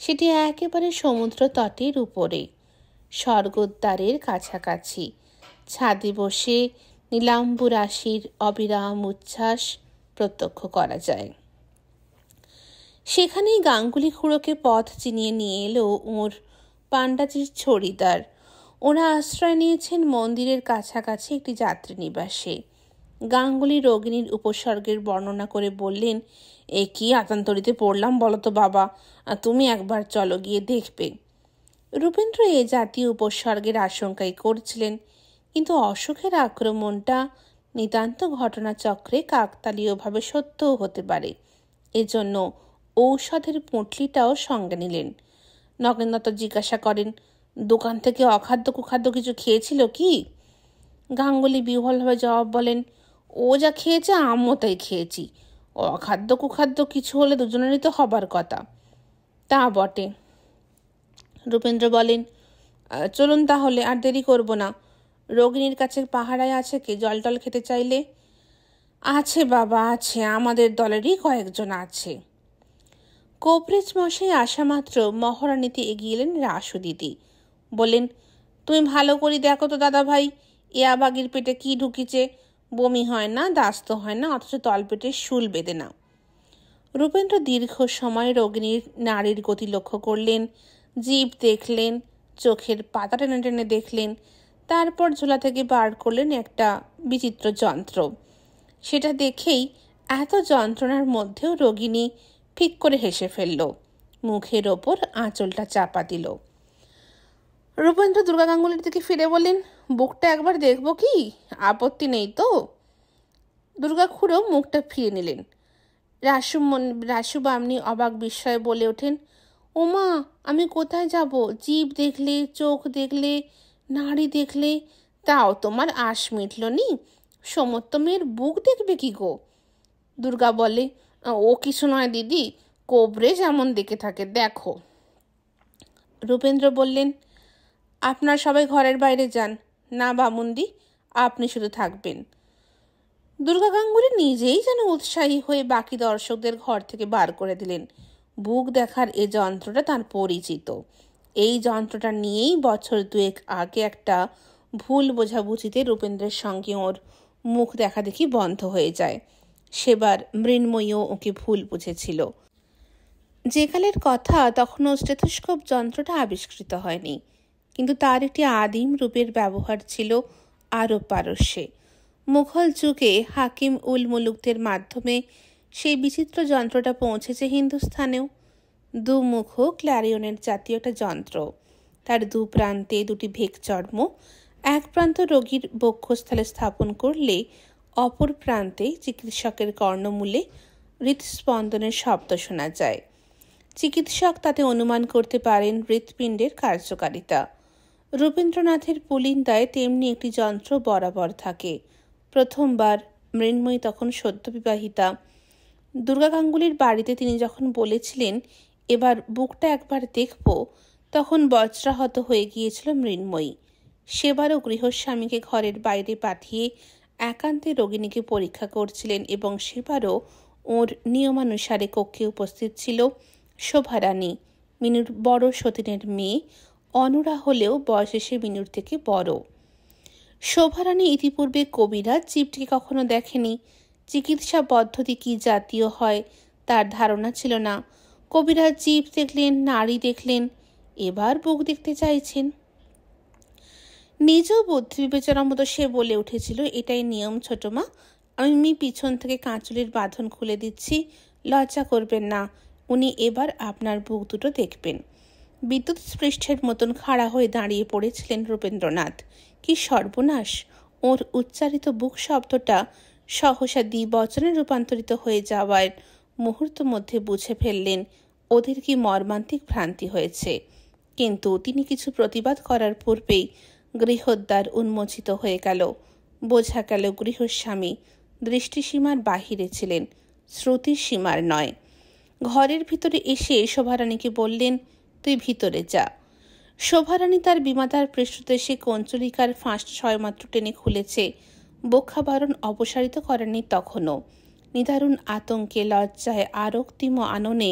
সেটি একেবারে সমুদ্র তটের উপরে, স্বর্গদ্বারের কাছাকাছি। ছাদে বসে নীলাম্বু রাশির অবিরাম উচ্ছ্বাস প্রত্যক্ষ করা যায়। সেখানেই গাঙ্গুলি খুড়োকে পথ চিনিয়ে নিয়ে এলো ওর পাণ্ডাজির ছড়িদার। ওরা আশ্রয় নিয়েছেন মন্দিরের কাছাকাছি একটি যাত্রী নিবাসে। গাঙ্গুলি রোগিণীর উপসর্গের বর্ণনা করে বললেন, এ কি আতান্তরিতে পড়লাম বলো তো বাবা, তুমি একবার চলো, গিয়ে দেখবে। রূপেন্দ্র এ জাতীয় উপসর্গের আশঙ্কাই করছিলেন, কিন্তু অসুখের আক্রমণটা নিতান্ত ঘটনাচক্রে কাকতালীয়ভাবে সত্যও হতে পারে, এজন্য ঔষধের পুঁটলিটাও সঙ্গে নিলেন। নগেনদত্ত জিজ্ঞাসা করেন, দোকান থেকে অখাদ্য কুখাদ্য কিছু খেয়েছিল কি? গাঙ্গুলি বিহ্বলভাবে জবাব বলেন, ও যা খেয়েছে আমিও তাই খেয়েছি, অখাদ্য কুখাদ্য কিছু হলে দুজনেরই তো হবার কথা। তা বটে। রূপেন্দ্র বলেন, চলুন তাহলে, আর দেরি করব না। রোগিণীর কাছে পাহারায় আছে কি জল টল খেতে চাইলে? আছে বাবা, আছে, আমাদের দলেরই কয়েকজন আছে। কোবরেজ মশাই আসা মাত্র মহারানীতে এগিয়ে এলেন রাসু দিদি। বললেন, তুমি ভালো করে দেখো তো দাদা ভাই, ইয়াবাগির পেটে কি ঢুকিছে, বমি হয় না, দাস্ত হয় না, অথচ তলপেটে শুল বেঁধে না। রূপেন্দ্র দীর্ঘ সময় রোগিণীর নাড়ির গতি লক্ষ্য করলেন, জিভ দেখলেন, চোখের পাতা টেনে টেনে দেখলেন, তারপর ঝোলা থেকে বার করলেন একটা বিচিত্র যন্ত্র। সেটা দেখেই এত যন্ত্রণার মধ্যেও রোগিণী ফিক করে হেসে ফেলল, মুখের ওপর আঁচলটা চাপা দিল। রূপেন্দ্র দুর্গা গাঙ্গুলির দিকে ফিরে বললেন, বুকটা একবার দেখব কি? আপত্তি নেই তো? দুর্গা খুড়ো মুখটা ফিরে নিলেন। রাসু বামনি অবাক বিস্ময়ে বলে ওঠেন, ওমা, আমি কোথায় যাব? জিভ দেখলে, চোখ দেখলে, নাড়ি দেখলে, তাও তোমার আশ মিটল নি, সমস্ত মেয়ের বুক দেখবে কি গো? দুর্গা বলে, ও কিছু নয় দিদি, কোবরে যেমন দেখে থাকে দেখো। রূপেন্দ্র বললেন, আপনার সবাই ঘরের বাইরে যান। না বামুন্দি, আপনি শুধু থাকবেন। দুর্গা গাঙ্গুলি নিজেই যেন উৎসাহী হয়ে বাকি দর্শকদের ঘর থেকে বার করে দিলেন। বুক দেখার এ যন্ত্রটা তার পরিচিত। এই যন্ত্রটা নিয়েই বছর 2 আগে একটা ভুল বোঝাবুঝিতে রূপেন্দ্রের সঙ্গে ওর মুখ দেখা দেখি বন্ধ হয়ে যায়। সেবার মৃন্ময়ীও ওকে ভুল বুঝেছিল। যেকালের কথা, তখনও স্টেথোস্কোপ যন্ত্রটা আবিষ্কৃত হয়নি, কিন্তু তার একটি আদিম রূপের ব্যবহার ছিল আরব পারস্যে। মুঘল যুগে হাকিম উল মুলুকদের মাধ্যমে সেই বিচিত্র যন্ত্রটা পৌঁছেছে হিন্দুস্থানেও। দুমুখ ক্ল্যারিয়নের জাতীয় একটা যন্ত্র, তার 2 প্রান্তে 2টি ভেক চর্ম। এক প্রান্ত রোগীর বক্ষস্থলে স্থাপন করলে অপর প্রান্তে চিকিৎসকের কর্ণমূলে হৃৎস্পন্দনের শব্দ শোনা যায়। চিকিৎসক তাতে অনুমান করতে পারেন হৃৎপিণ্ডের কার্যকারিতা। রূপেন্দ্রনাথের পুলিন্দায় তেমনি একটি যন্ত্র বরাবর থাকে। প্রথমবার মৃন্ময়ী তখন সদ্য বিবাহিতা। দুর্গা গাঙ্গুলির বাড়িতে তিনি যখন বলেছিলেন, এবার বুকটা একবার দেখব, তখন বজ্রাহত হয়ে গিয়েছিল মৃন্ময়ী। সেবারও গৃহস্বামীকে ঘরের বাইরে পাঠিয়ে একান্তে রোগিণীকে পরীক্ষা করছিলেন, এবং সেবারও ওর নিয়মানুসারে কক্ষে উপস্থিত ছিল শোভারানী, মিনুর বড় সতীনের মেয়ে। অনুরা হলেও বয়সে সে মিনুর থেকে বড়। শোভারানী ইতিপূর্বে কবিরাজ জীবটিকে কখনো দেখেনি। চিকিৎসা পদ্ধতি কি জাতীয় হয় তার ধারণা ছিল না। কবিরাজ জীব দেখলেন, নাড়ি দেখলেন, এবার বুক দেখতে চাইছেন। নিজেও বুদ্ধি বিবেচনার মতো সে বলে উঠেছিল, এটাই নিয়ম ছোট মা, আমি পিছন থেকে কাঁচুলির বাঁধন খুলে দিচ্ছি, লজ্জা করবেন না, উনি এবার আপনার বুক দুটো দেখবেন। বিদ্যুৎ স্পৃষ্টের মতন খাড়া হয়ে দাঁড়িয়ে পড়েছিলেন রূপেন্দ্রনাথ। কি সর্বনাশ! ওর উচ্চারিত বুক শব্দটা সহসা দ্বিবচনে রূপান্তরিত হয়ে যাওয়ার মুহূর্ত মধ্যে বুঝে ফেললেন ওদের কি মর্মান্তিক ভ্রান্তি হয়েছে। কিন্তু তিনি কিছু প্রতিবাদ করার পূর্বেই গৃহদ্বার উন্মোচিত হয়ে গেল। বোঝা গেল গৃহস্বামী দৃষ্টিসীমার বাহিরে ছিলেন, শ্রুতির সীমার নয়। ঘরের ভিতরে এসে শোভারানীকে বললেন, তুই ভিতরে যা। শোভারানী তার বিমাতার পৃষ্ঠদেশে কঞ্চলিকার ফাঁস ছয়মাত্র টেনে খুলেছে। বক্ষাবরণ অপসারিত করেনি তখনও। নিদারুণ আতঙ্কে, লজ্জায়, আরক্তিম আননে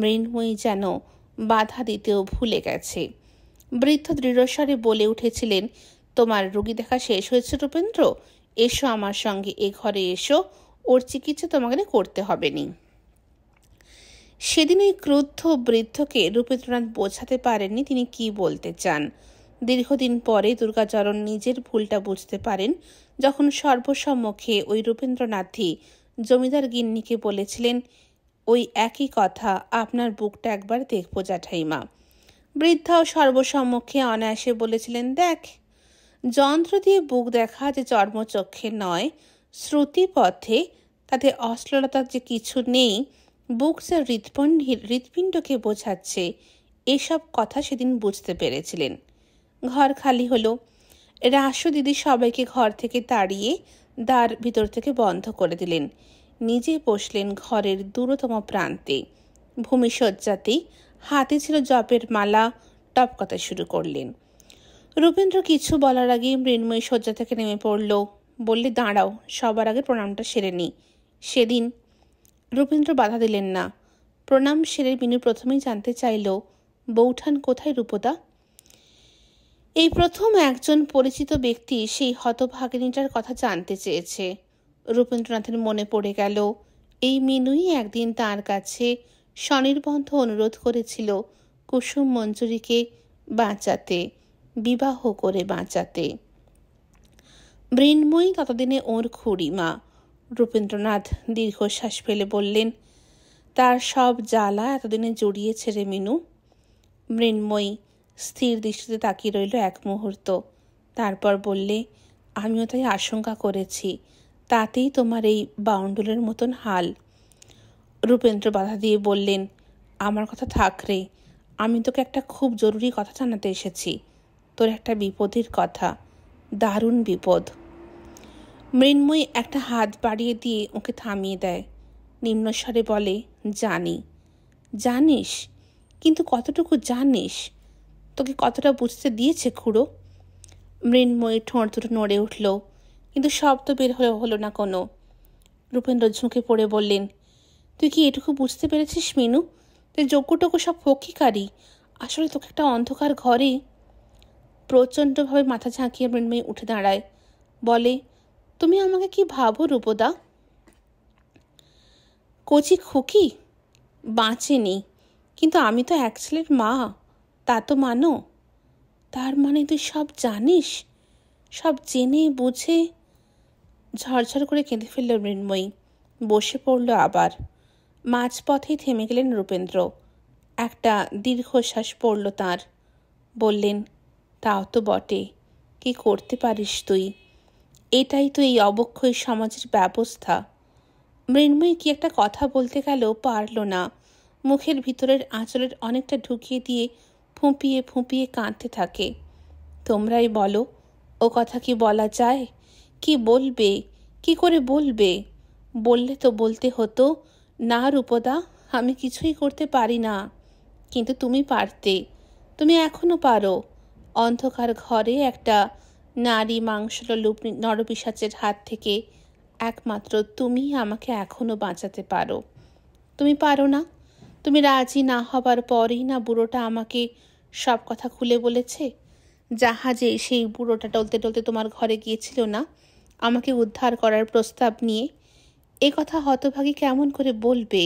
মৃন্ময়ী যেন বাধা দিতেও ভুলে গেছে। বৃদ্ধ দৃঢ়স্বরে বলে উঠেছিলেন, তোমার রোগী দেখা শেষ হয়েছে রূপেন্দ্র, এসো আমার সঙ্গে, এ ঘরে এসো, ওর চিকিৎসা তোমাকে করতে হবে নি। সেদিন ওই ক্রুদ্ধ বৃদ্ধকে রূপেন্দ্রনাথ বোঝাতে পারেননি তিনি কি বলতে চান। দীর্ঘদিন পরে দুর্গাচরণ নিজের ভুলটা বুঝতে পারেন, যখন সর্বসম্মুখে ওই রূপেন্দ্রনাথই জমিদার গিন্নিকে বলেছিলেন, ওই একই কথা, আপনার বুকটা একবার দেখব জ্যাঠাইমা। বৃদ্ধাও সর্বসম্মুখে অনায়াসে বলেছিলেন, দেখ। যন্ত্র দিয়ে বুক দেখা যে চর্মচক্ষে নয়, শ্রুতিপথে, তাতে অশ্লীলতার যে কিছু নেই, বুক যে হৃৎপিণ্ডকে বোঝাচ্ছে, এসব কথা সেদিন বুঝতে পেরেছিলেন। ঘর খালি হলো। রাসু দিদি সবাইকে ঘর থেকে তাড়িয়ে দ্বার ভিতর থেকে বন্ধ করে দিলেন। নিজে বসলেন ঘরের দূরতম প্রান্তে। ভূমিশয্যাতেই হাতে ছিল জপের মালা, টপকাতে শুরু করলেন। রূপেন্দ্র কিছু বলার আগে মৃন্ময়ী শয্যা থেকে নেমে পড়ল। বললে, দাঁড়াও, সবার আগে প্রণামটা সেরে নি। সেদিন রূপেন্দ্র বাধা দিলেন না। প্রণাম সেরে মিনু প্রথমেই জানতে চাইল, বৌঠান কোথায় রূপদা? এই প্রথম একজন পরিচিত ব্যক্তি সেই হতভাগিনীটার কথা জানতে চেয়েছে। রূপেন্দ্রনাথের মনে পড়ে গেল এই মিনুই একদিন তার কাছে স্বনির্বন্ধ অনুরোধ করেছিল কুসুম মঞ্জুরিকে বাঁচাতে, বিবাহ করে বাঁচাতে। মৃন্ময়ী ততদিনে ওর খুড়িমা। রূপেন্দ্রনাথ দীর্ঘশ্বাস ফেলে বললেন, তার সব জ্বালা এতদিনে জড়িয়েছে রে মিনু। মৃন্ময়ী স্থির দৃষ্টিতে তাকিয়ে রইল এক মুহূর্ত, তারপর বললে, আমিও তাই আশঙ্কা করেছি, তাতেই তোমার এই বাউন্ডুলের মতন হাল। রূপেন্দ্র বাধা দিয়ে বললেন, আমার কথা থাক রে, আমি তোকে একটা খুব জরুরি কথা জানাতে এসেছি। তোর একটা বিপদের কথা, দারুণ বিপদ। মৃন্ময়ী একটা হাত বাড়িয়ে দিয়ে ওকে থামিয়ে দেয়। নিম্নস্বরে বলে, জানি। জানিস? কিন্তু কতটুকু জানিস? তোকে কতটা বুঝতে দিয়েছে খুড়ো? মৃন্ময়ীর ঠোঁট দুটো নড়ে উঠল, কিন্তু শব্দ বের হলো না কোনো। রূপেন্দ্র ঝুঁকে পড়ে বললেন, তুই কি এটুকু বুঝতে পেরেছিস মিনু? তুই যজ্ঞটুকু সব ফকিকারি। আসলে তোকে একটা অন্ধকার ঘরে। প্রচণ্ডভাবে মাথা ঝাঁকিয়ে মৃন্ময়ী উঠে দাঁড়ায়, বলে, তুমি আমাকে কি ভাবো রূপদা? কচি খুকি? বাঁচেনি, কিন্তু আমি তো এক ছেলের মা, তা তো মানো। তার মানে তুই সব জানিস, সব জেনে বুঝে। ঝরঝর করে কেঁদে ফেলল মৃন্ময়ী, বসে পড়ল আবার। মাঝপথেই থেমে গেলেন রূপেন্দ্র। একটা দীর্ঘশ্বাস পড়ল তাঁর। বললেন, তাও তো বটে, কি করতে পারিস তুই? এটাই তো এই অবক্ষয় সমাজের ব্যবস্থা। মৃন্ময়ী কি একটা কথা বলতে গেল, পারল না। মুখের ভিতরের আঁচলের অনেকটা ঢুকিয়ে দিয়ে ফুঁপিয়ে ফুঁপিয়ে কাঁদতে থাকে। তোমরাই বলো, ও কথা কি বলা যায়? কি বলবে? কি করে বলবে? বললে তো বলতে হতো, না রূপদা, আমি কিছুই করতে পারি না। কিন্তু তুমি পারতে, তুমি এখনো পারো। অন্ধকার ঘরে একটা নারী মাংসলোলুপ নরপিশাচের হাত থেকে একমাত্র তুমি আমাকে এখনো বাঁচাতে পারো। তুমি পারো না? তুমি রাজি না হবার পরেই না বুড়োটা আমাকে সব কথা খুলে বলেছে। জাহাজে সেই বুড়োটা টলতে টলতে তোমার ঘরে গিয়েছিল না আমাকে উদ্ধার করার প্রস্তাব নিয়ে? এ কথা হতভাগী কেমন করে বলবে?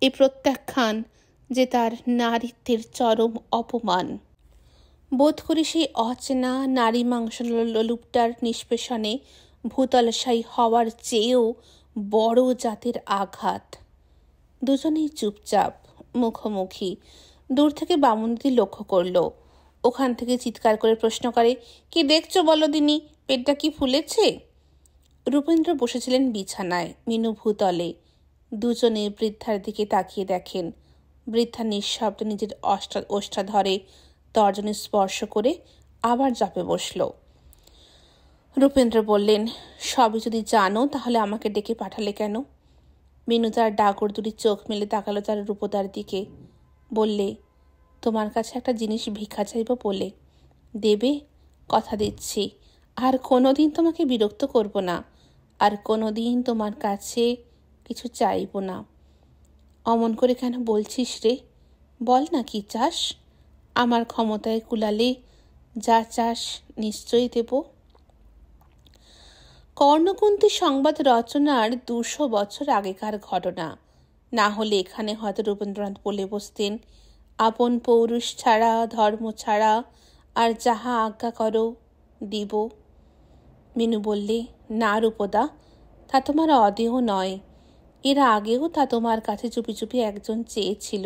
এ প্রত্যাখ্যান যে তার নারীত্বের চরম অপমান। বোধ করি সেই অচেনা নারী মাংসলোলুপটার নিষ্পেষণে ভূতলশায়ী হওয়ার চেয়েও বড় জাতের আঘাত। দুজনেই চুপচাপ, মুখোমুখি। দূর থেকে বামুনদি লক্ষ্য করল। ওখান থেকে চিৎকার করে প্রশ্ন করে, কি দেখছো বলো দিনি, পেটটা কি ফুলেছে? রূপেন্দ্র বসেছিলেন বিছানায়, মিনু ভূতলে। দুজনে বৃদ্ধার দিকে তাকিয়ে দেখেন। বৃদ্ধা নিঃশব্দে নিজের ওষ্ঠা ধরে তর্জনী স্পর্শ করে আবার জপে বসল। রূপেন্দ্র বললেন, সবই যদি জানো তাহলে আমাকে ডেকে পাঠালে কেন? মিনু তার ডাগর দুটি চোখ মেলে তাকালো তার রূপদার দিকে। বললে, তোমার কাছে একটা জিনিস ভিক্ষা চাইব বলে। দেবে? কথা দিচ্ছি, আর কোনোদিন তোমাকে বিরক্ত করব না, আর কোনোদিন তোমার কাছে কিছু চাইব না। অমন করে কেন বলছিস রে? বল না, কি চাস? আমার ক্ষমতায় কুলালে যা চাস নিশ্চয়ই দেব। কর্ণকুন্তী সংবাদ রচনার 200 বছর আগেকার ঘটনা। না হলে এখানে হয়তো রবীন্দ্রনাথ বলে বসতেন, আপন পৌরুষ ছাড়া, ধর্ম ছাড়া, আর যাহা আজ্ঞা করো দিব। মিনু বললে, না রূপদা, তা তোমার অদেহ নয়। এর আগেও তা তোমার কাছে চুপি চুপি একজন চেয়েছিল,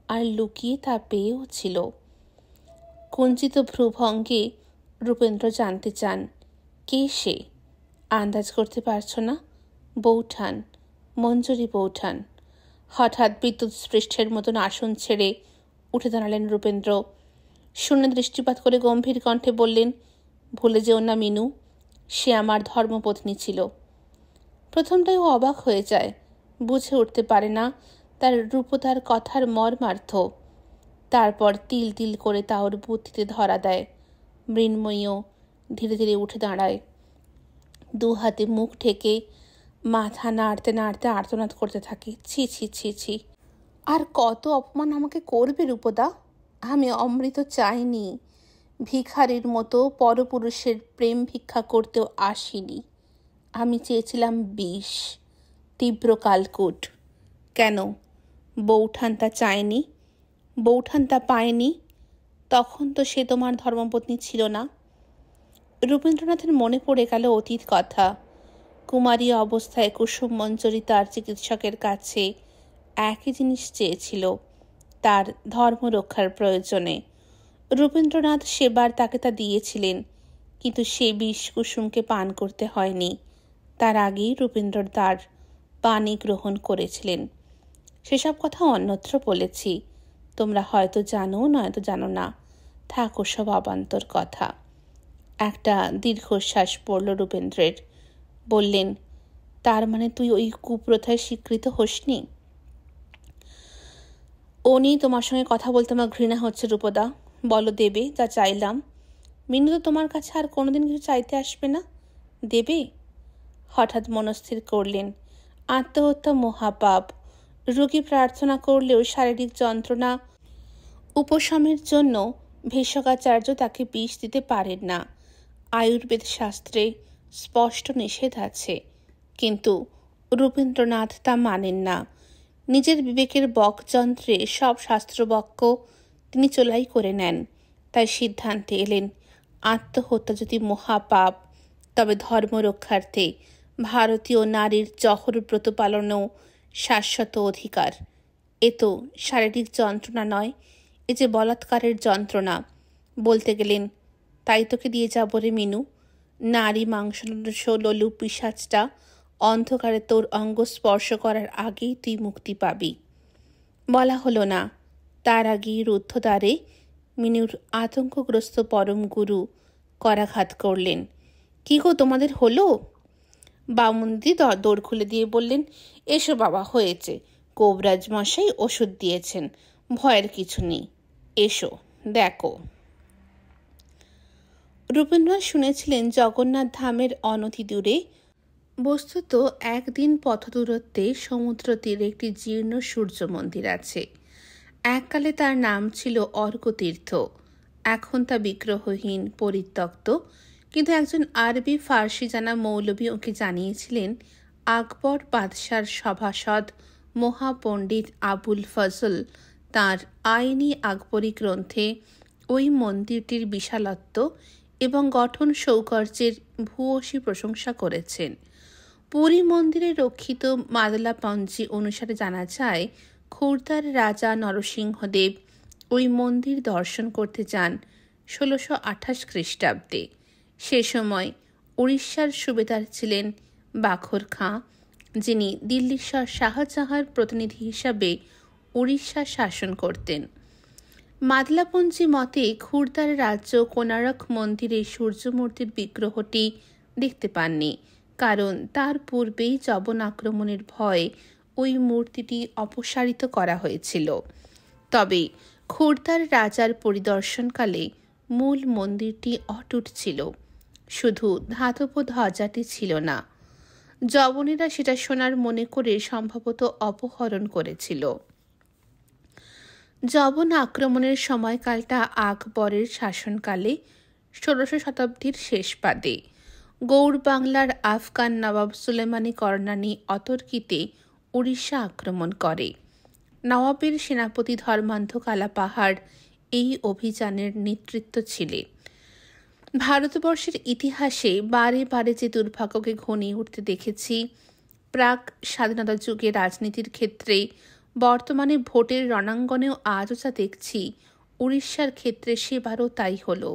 আর লুকিয়ে তা পেয়েও ছিল। কুঞ্চিত ভ্রুভঙ্গে রূপেন্দ্র জানতে চান, কে সে? আন্দাজ করতে পারছো না? বৌঠান, মঞ্জুরি বৌঠান। হঠাৎ বিদ্যুৎ স্পৃষ্টের মতন আসন ছেড়ে উঠে দাঁড়ালেন রূপেন্দ্র। শূন্য দৃষ্টিপাত করে গম্ভীর কণ্ঠে বললেন, ভুলে যেও না মিনু, সে আমার ধর্মপত্নী ছিল। প্রথমটাই ও অবাক হয়ে যায়, বুঝে উঠতে পারে না তার রূপতার কথার মর্মার্থ। তারপর তিল তিল করে তা ওর বুদ্ধিতে ধরা দেয়। মৃন্ময়ীও ধীরে ধীরে উঠে দাঁড়ায়। 2 হাতে মুখ ঢেকে মাথা নাড়তে নাড়তে আর্তনাদ করতে থাকে, ছি ছি ছি ছি, আর কত অপমান আমাকে করবে রূপদা? আমি অমৃত চাইনি, ভিখারির মতো পরপুরুষের প্রেম ভিক্ষা করতেও আসিনি। আমি চেয়েছিলাম বিষ, তীব্র কালকূট। কেন বৌঠান তা চায়নি? বৌঠান তা পায়নি? তখন তো সে তোমার ধর্মপত্নী ছিল না। রবীন্দ্রনাথের মনে পড়ে গেল অতীত কথা। কুমারী অবস্থায় কুসুম মঞ্জরী তার চিকিৎসকের কাছে একই জিনিস চেয়েছিল, তার ধর্ম রক্ষার প্রয়োজনে। রবীন্দ্রনাথ সেবার তাকে তা দিয়েছিলেন, কিন্তু সে বিষ কুসুমকে পান করতে হয়নি। তার আগেই রবীন্দ্র তার পানি গ্রহণ করেছিলেন। সেসব কথা অন্যত্র বলেছি, তোমরা হয়তো জানো নয়তো জানো না, থাক ওসব অবান্তর কথা। একটা দীর্ঘশ্বাস পড়ল রবীন্দ্রের। বললেন, তার মানে তুই ওই কুপ্রথায় স্বীকৃত হোসনি? ও নিয়ে তোমার সঙ্গে কথা বলতে আমার ঘৃণা হচ্ছে রূপদা। বলো দেবে যা চাইলাম। মিনু তো তোমার কাছে আর কোনোদিন কিছু চাইতে আসবে না, দেবে? হঠাৎ মনস্থির করলেন, আত্মহত্যা মহাপাপ। রোগী প্রার্থনা করলেও শারীরিক যন্ত্রণা উপশমের জন্য ভেষকাচার্য তাকে বিষ দিতে পারেন না। আয়ুর্বেদ শাস্ত্রে স্পষ্ট নিষেধ আছে, কিন্তু রবীন্দ্রনাথ তা মানেন না। নিজের বিবেকের বকযন্ত্রে সব শাস্ত্রবক্য তিনি চোলাই করে নেন। তাই সিদ্ধান্তে এলেন, আত্মহত্যা যদি মহাপাপ, তবে ধর্ম রক্ষার্থে ভারতীয় নারীর জহর ব্রত পালনেও শাশ্বত অধিকার। এ তো শারীরিক যন্ত্রণা নয়, এ যে বলাৎকারের যন্ত্রণা। বলতে গেলেন, তাই তোকে দিয়ে যাব রে মিনু, নারী মাংস ললু পিশাচটা অন্ধকারে তোর অঙ্গ স্পর্শ করার আগেই তুই মুক্তি পাবি। বলা হলো না, তার আগেই রুদ্ধদ্বারে মিনুর আতঙ্কগ্রস্ত পরম গুরু করাঘাত করলেন। কি গো তোমাদের হলো? বামুনদি দৌড় খুলে দিয়ে বললেন, এসো বাবা, হয়েছে। কবিরাজ মশাই ওষুধ দিয়েছেন, ভয়ের কিছু নেই, এসো দেখো। রবীন্দ্রনাথ শুনেছিলেন জগন্নাথ ধামের অনতি দূরে, বস্তুত একদিন পথ দূরত্বে সমুদ্র তীরে একটি জীর্ণ সূর্য মন্দির আছে। এককালে তার নাম ছিল অর্কতীর্থ। এখন তা বিগ্রহহীন, পরিত্যক্ত। কিন্তু একজন আরবি ফার্সি জানা মৌলভী ওকে জানিয়েছিলেন, আকবর বাদশার সভাসদ মহাপণ্ডিত আবুল ফজল তাঁর আইনি আকবরী গ্রন্থে ওই মন্দিরটির বিশালত্ব এবং গঠন সৌকর্যের ভূয়সী প্রশংসা করেছেন। পুরী মন্দিরে রক্ষিত মাদলা পঞ্জি অনুসারে জানা যায়, খুরদার রাজা নরসিংহদেব ওই মন্দির দর্শন করতে যান 1628 খ্রিস্টাব্দে। সে সময় উড়িষ্যার সুবেদার ছিলেন বাখর খাঁ, যিনি দিল্লির শাহজাহাঁর প্রতিনিধি হিসাবে উড়িষ্যা শাসন করতেন। মাদলাপঞ্জি মতে খুরদার রাজ্য কোনারক মন্দিরে সূর্যমূর্তির বিগ্রহটি দেখতে পাননি, কারণ তার পূর্বেই যবন আক্রমণের ভয়ে ওই মূর্তিটি অপসারিত করা হয়েছিল। তবে খুরদার রাজার পরিদর্শনকালে মূল মন্দিরটি অটুট ছিল, শুধু ধাতব ধ্বজাটি ছিল না। যবনেরা সেটা সোনার মনে করে সম্ভবত অপহরণ করেছিল। যবন আক্রমণের সময়কালটা আকবরের শাসনকালে 16 শতাব্দীর শেষ পাদে। গৌড় বাংলার আফগান নবাব সুলেমানি করনানি অতর্কিতে উড়িষ্যা আক্রমণ করে। নবাবের সেনাপতি ধর্মান্ধ কালাপাহাড় এই অভিযানের নেতৃত্ব ছিলেন। ভারতবর্ষের ইতিহাসে বারে বারে যে দুর্ভাগ্যকে ঘনিয়ে উঠতে দেখেছি, প্রাক স্বাধীনতা যুগে রাজনীতির ক্ষেত্রে, বর্তমানে ভোটের রণাঙ্গনেও আজও যা দেখছি, উড়িষ্যার ক্ষেত্রে সেবারও তাই হলো।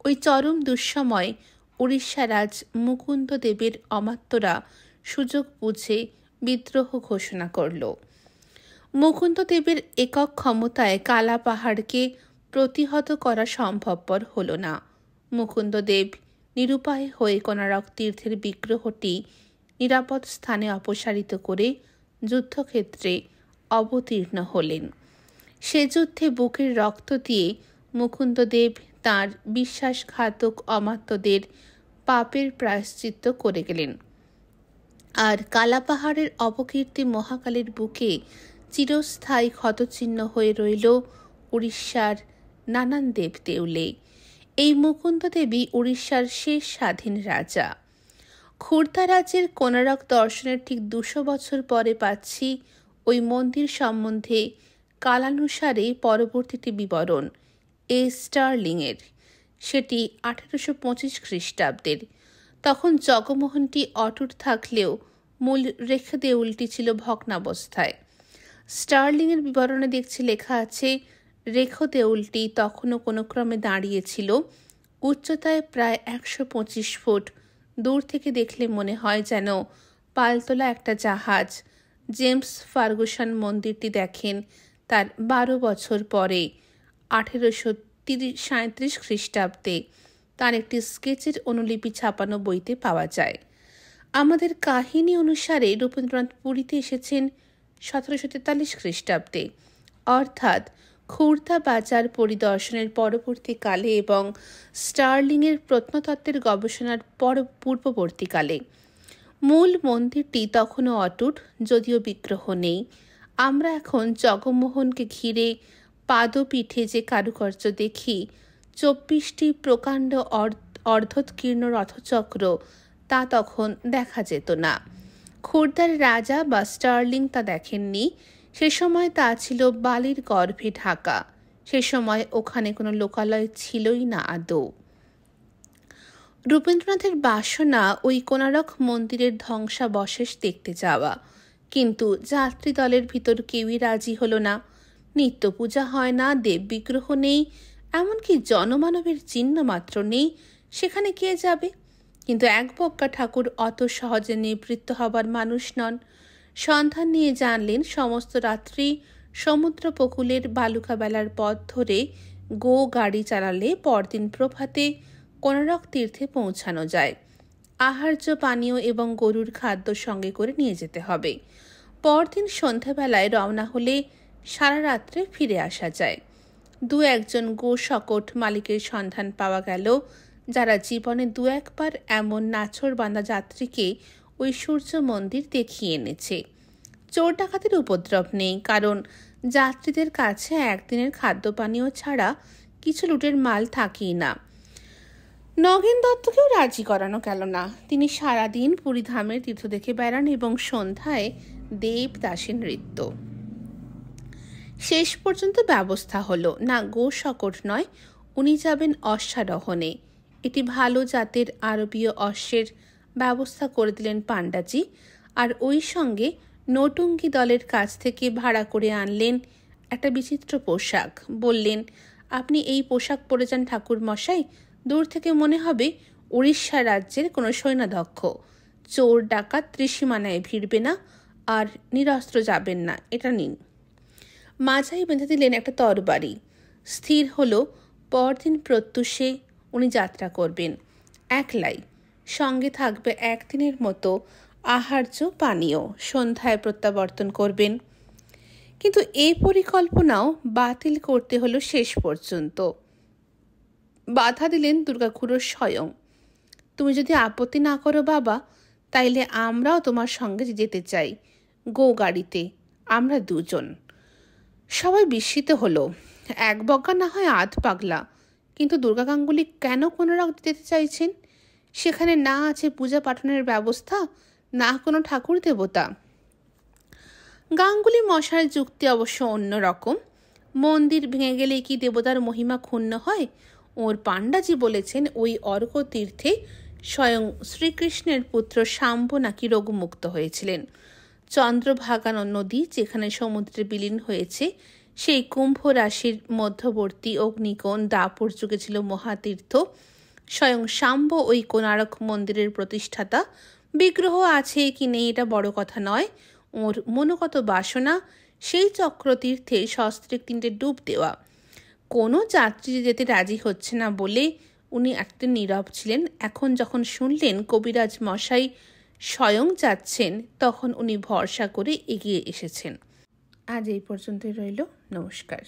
ওই চরম দুঃসময় উড়িষ্যারাজ মুকুন্দদেবের অমাত্যরা সুযোগ বুঝে বিদ্রোহ ঘোষণা করল। মুকুন্দদেবের একক ক্ষমতায় কালা পাহাড়কে প্রতিহত করা সম্ভবপর হল না। মুকুন্দদেব নিরুপায় হয়ে কোনারক তীর্থের বিগ্রহটি নিরাপদ স্থানে অপসারিত করে যুদ্ধক্ষেত্রে অবতীর্ণ হলেন। সে যুদ্ধে বুকের রক্ত দিয়ে মুকুন্দদেব তাঁর বিশ্বাসঘাতক অমাত্যদের পাপের প্রায়শ্চিত্ত করে গেলেন। আর কালাপাহাড়ের অপকীর্তি মহাকালের বুকে চিরস্থায়ী ক্ষতচিহ্ন হয়ে রইল উড়িষ্যার নানান দেবদেউলে। এই মুকুন্দ দেবী উড়িষ্যার শেষ স্বাধীন রাজা। খুর্দা রাজ্যের কোনারক দর্শনের ঠিক 200 বছর পরে পাচ্ছি ওই মন্দির সম্বন্ধে কালানুসারে পরবর্তীটি বিবরণ স্টার্লিংয়ের। সেটি 1825 খ্রিস্টাব্দের। তখন জগমোহনটি অটুট থাকলেও মূল রেখা দেউলটি ছিল ভগ্নাবস্থায়। স্টার্লিংয়ের বিবরণে দেখছি লেখা আছে, রেখ দেউলটি তখনও কোনো ক্রমে দাঁড়িয়েছিল, উচ্চতায় প্রায় 125 ফুট। দূর থেকে দেখলে মনে হয় যেন পালতোলা একটা জাহাজ। জেমস ফার্গুসন মন্দিরটি দেখেন তার 12 বছর পরে 1837 খ্রিস্টাব্দে। তার একটি স্কেচের অনুলিপি ছাপানো বইতে পাওয়া যায়। আমাদের কাহিনী অনুসারে রবীন্দ্রনাথ পুরীতে এসেছেন 1743 খ্রিস্টাব্দে, অর্থাৎ খুর্দা বাজার পরিদর্শনের পরবর্তীকালে এবং স্টার্লিংয়ের প্রত্নতত্ত্বের গবেষণার পূর্ববর্তীকালে। মূল মন্দিরটি তখনও অটুট, যদিও বিগ্রহ নেই। আমরা এখন জগমোহনকে ঘিরে পাদপীঠে যে কারুকার্য দেখি, 24টি প্রকাণ্ড অর্ধোৎকীর্ণ রথচক্র, তা তখন দেখা যেত না। খুর্দার রাজা বা স্টার্লিং তা দেখেননি। সে সময় তা ছিল বালির গর্ভে ঢাকা। সে সময় ওখানে কোনো লোকালয় ছিলই না আদৌ। রবীন্দ্রনাথের বাসনা ওই কোনারক মন্দিরের ধ্বংসাবশেষ দেখতে যাওয়া, কিন্তু যাত্রী দলের ভিতর কেউই রাজি হলো না। নিত্য পূজা হয় না, দেব বিগ্রহ নেই, এমনকি জনমানবের চিহ্ন মাত্র নেই। সেখানে কে যাবে? কিন্তু একবজ্ঞা ঠাকুর অত সহজে নিবৃত্ত হবার মানুষ নন। সন্ধান নিয়ে জানলেন সমস্ত রাত্রি সমুদ্রোপকূলের বালুকা বেলার পথ ধরে গাড়ি চালালে পরদিন প্রভাতে কোনারক তীর্থে পৌঁছানো যায়। আহার্য পানীয় এবং গরুর খাদ্য সঙ্গে করে নিয়ে যেতে হবে। পরদিন সন্ধ্যাবেলায় রওনা হলে সারা রাত্রে ফিরে আসা যায়। 2-1 সকট মালিকের সন্ধান পাওয়া গেল, যারা জীবনে 2-1 বার এমন নাছর বাঁধা যাত্রীকে ওই সূর্য মন্দির দেখিয়ে এনেছে। চোর ডাকাতের উপদ্রব নেই, কারণ যাত্রীদের কাছে একদিনের খাদ্য পানীয় ছাড়া কিছু লুটের মাল থাকেই না। নগেন দত্তকেও রাজি করানো গেল না। তিনি সারাদিন পুরীধামের তীর্থ দেখে বেড়ান এবং সন্ধ্যায় দেবদাসী নৃত্য। শেষ পর্যন্ত ব্যবস্থা হলো না, সকট নয়, উনি যাবেন অশ্বারোহণে। এটি ভালো জাতের আরবীয় অশ্বের ব্যবস্থা করে দিলেন পাণ্ডাজি, আর ওই সঙ্গে নটুঙ্গি দলের কাছ থেকে ভাড়া করে আনলেন একটা বিচিত্র পোশাক। বললেন, আপনি এই পোশাক পরে যান ঠাকুর মশাই, দূর থেকে মনে হবে উড়িষ্যা রাজ্যের কোনো সৈন্যাধ্যক্ষ। চোর ডাকাত ত্রিসীমানায় ভিড়বে না, আর নিরস্ত্র যাবেন না, এটা নিন। মাঝাই বেঁধে দিলেন একটা তরবারি। স্থির হলো পরদিন প্রত্যুষে উনি যাত্রা করবেন একলাই। সঙ্গে থাকবে একদিনের মতো আহার্য পানীয়। সন্ধ্যায় প্রত্যাবর্তন করবেন। কিন্তু এই পরিকল্পনাও বাতিল করতে হলো শেষ পর্যন্ত। বাধা দিলেন দুর্গাখুড়ো স্বয়ং। তুমি যদি আপত্তি না করো বাবা, তাইলে আমরাও তোমার সঙ্গে যেতে চাই, গাড়িতে, আমরা 2 জন। সবাই বিস্মিত হলো। একবজ্ঞা না হয় আধ পাগলা, কিন্তু দুর্গা গাঙ্গুলি কেন কোনারক যেতে চাইছেন? সেখানে না আছে পূজা পাঠনের ব্যবস্থা, না কোনো ঠাকুর দেবতা। গাঙ্গুলি মশার যুক্তি অবশ্য অন্যরকম। মন্দির ভেঙে গেলে কি দেবতার মহিমা ক্ষুণ্ণ হয়? ওর পাণ্ডাজি বলেছেন ওই অর্ঘ তীর্থে স্বয়ং শ্রীকৃষ্ণের পুত্র শাম্ব নাকি রোগমুক্ত হয়েছিলেন। চন্দ্রভাগা নদী যেখানে সমুদ্রে বিলীন হয়েছে, সেই কুম্ভ রাশির মধ্যবর্তী অগ্নিকোণ দাপর যুগে ছিল মহাতীর্থ। স্বয়ং শাম্ব ওই কোনারক মন্দিরের প্রতিষ্ঠাতা। বিগ্রহ আছে কি নেই এটা বড় কথা নয়, ওর মনোগত বাসনা সেই চক্রতীর্থে সস্ত্রীক 3টে ডুব দেওয়া। কোনো যাত্রী যেতে রাজি হচ্ছে না বলে উনি একদিন নীরব ছিলেন। এখন যখন শুনলেন কবিরাজ মশাই স্বয়ং যাচ্ছেন, তখন উনি ভরসা করে এগিয়ে এসেছেন। আজ এই পর্যন্তই রইল। নমস্কার।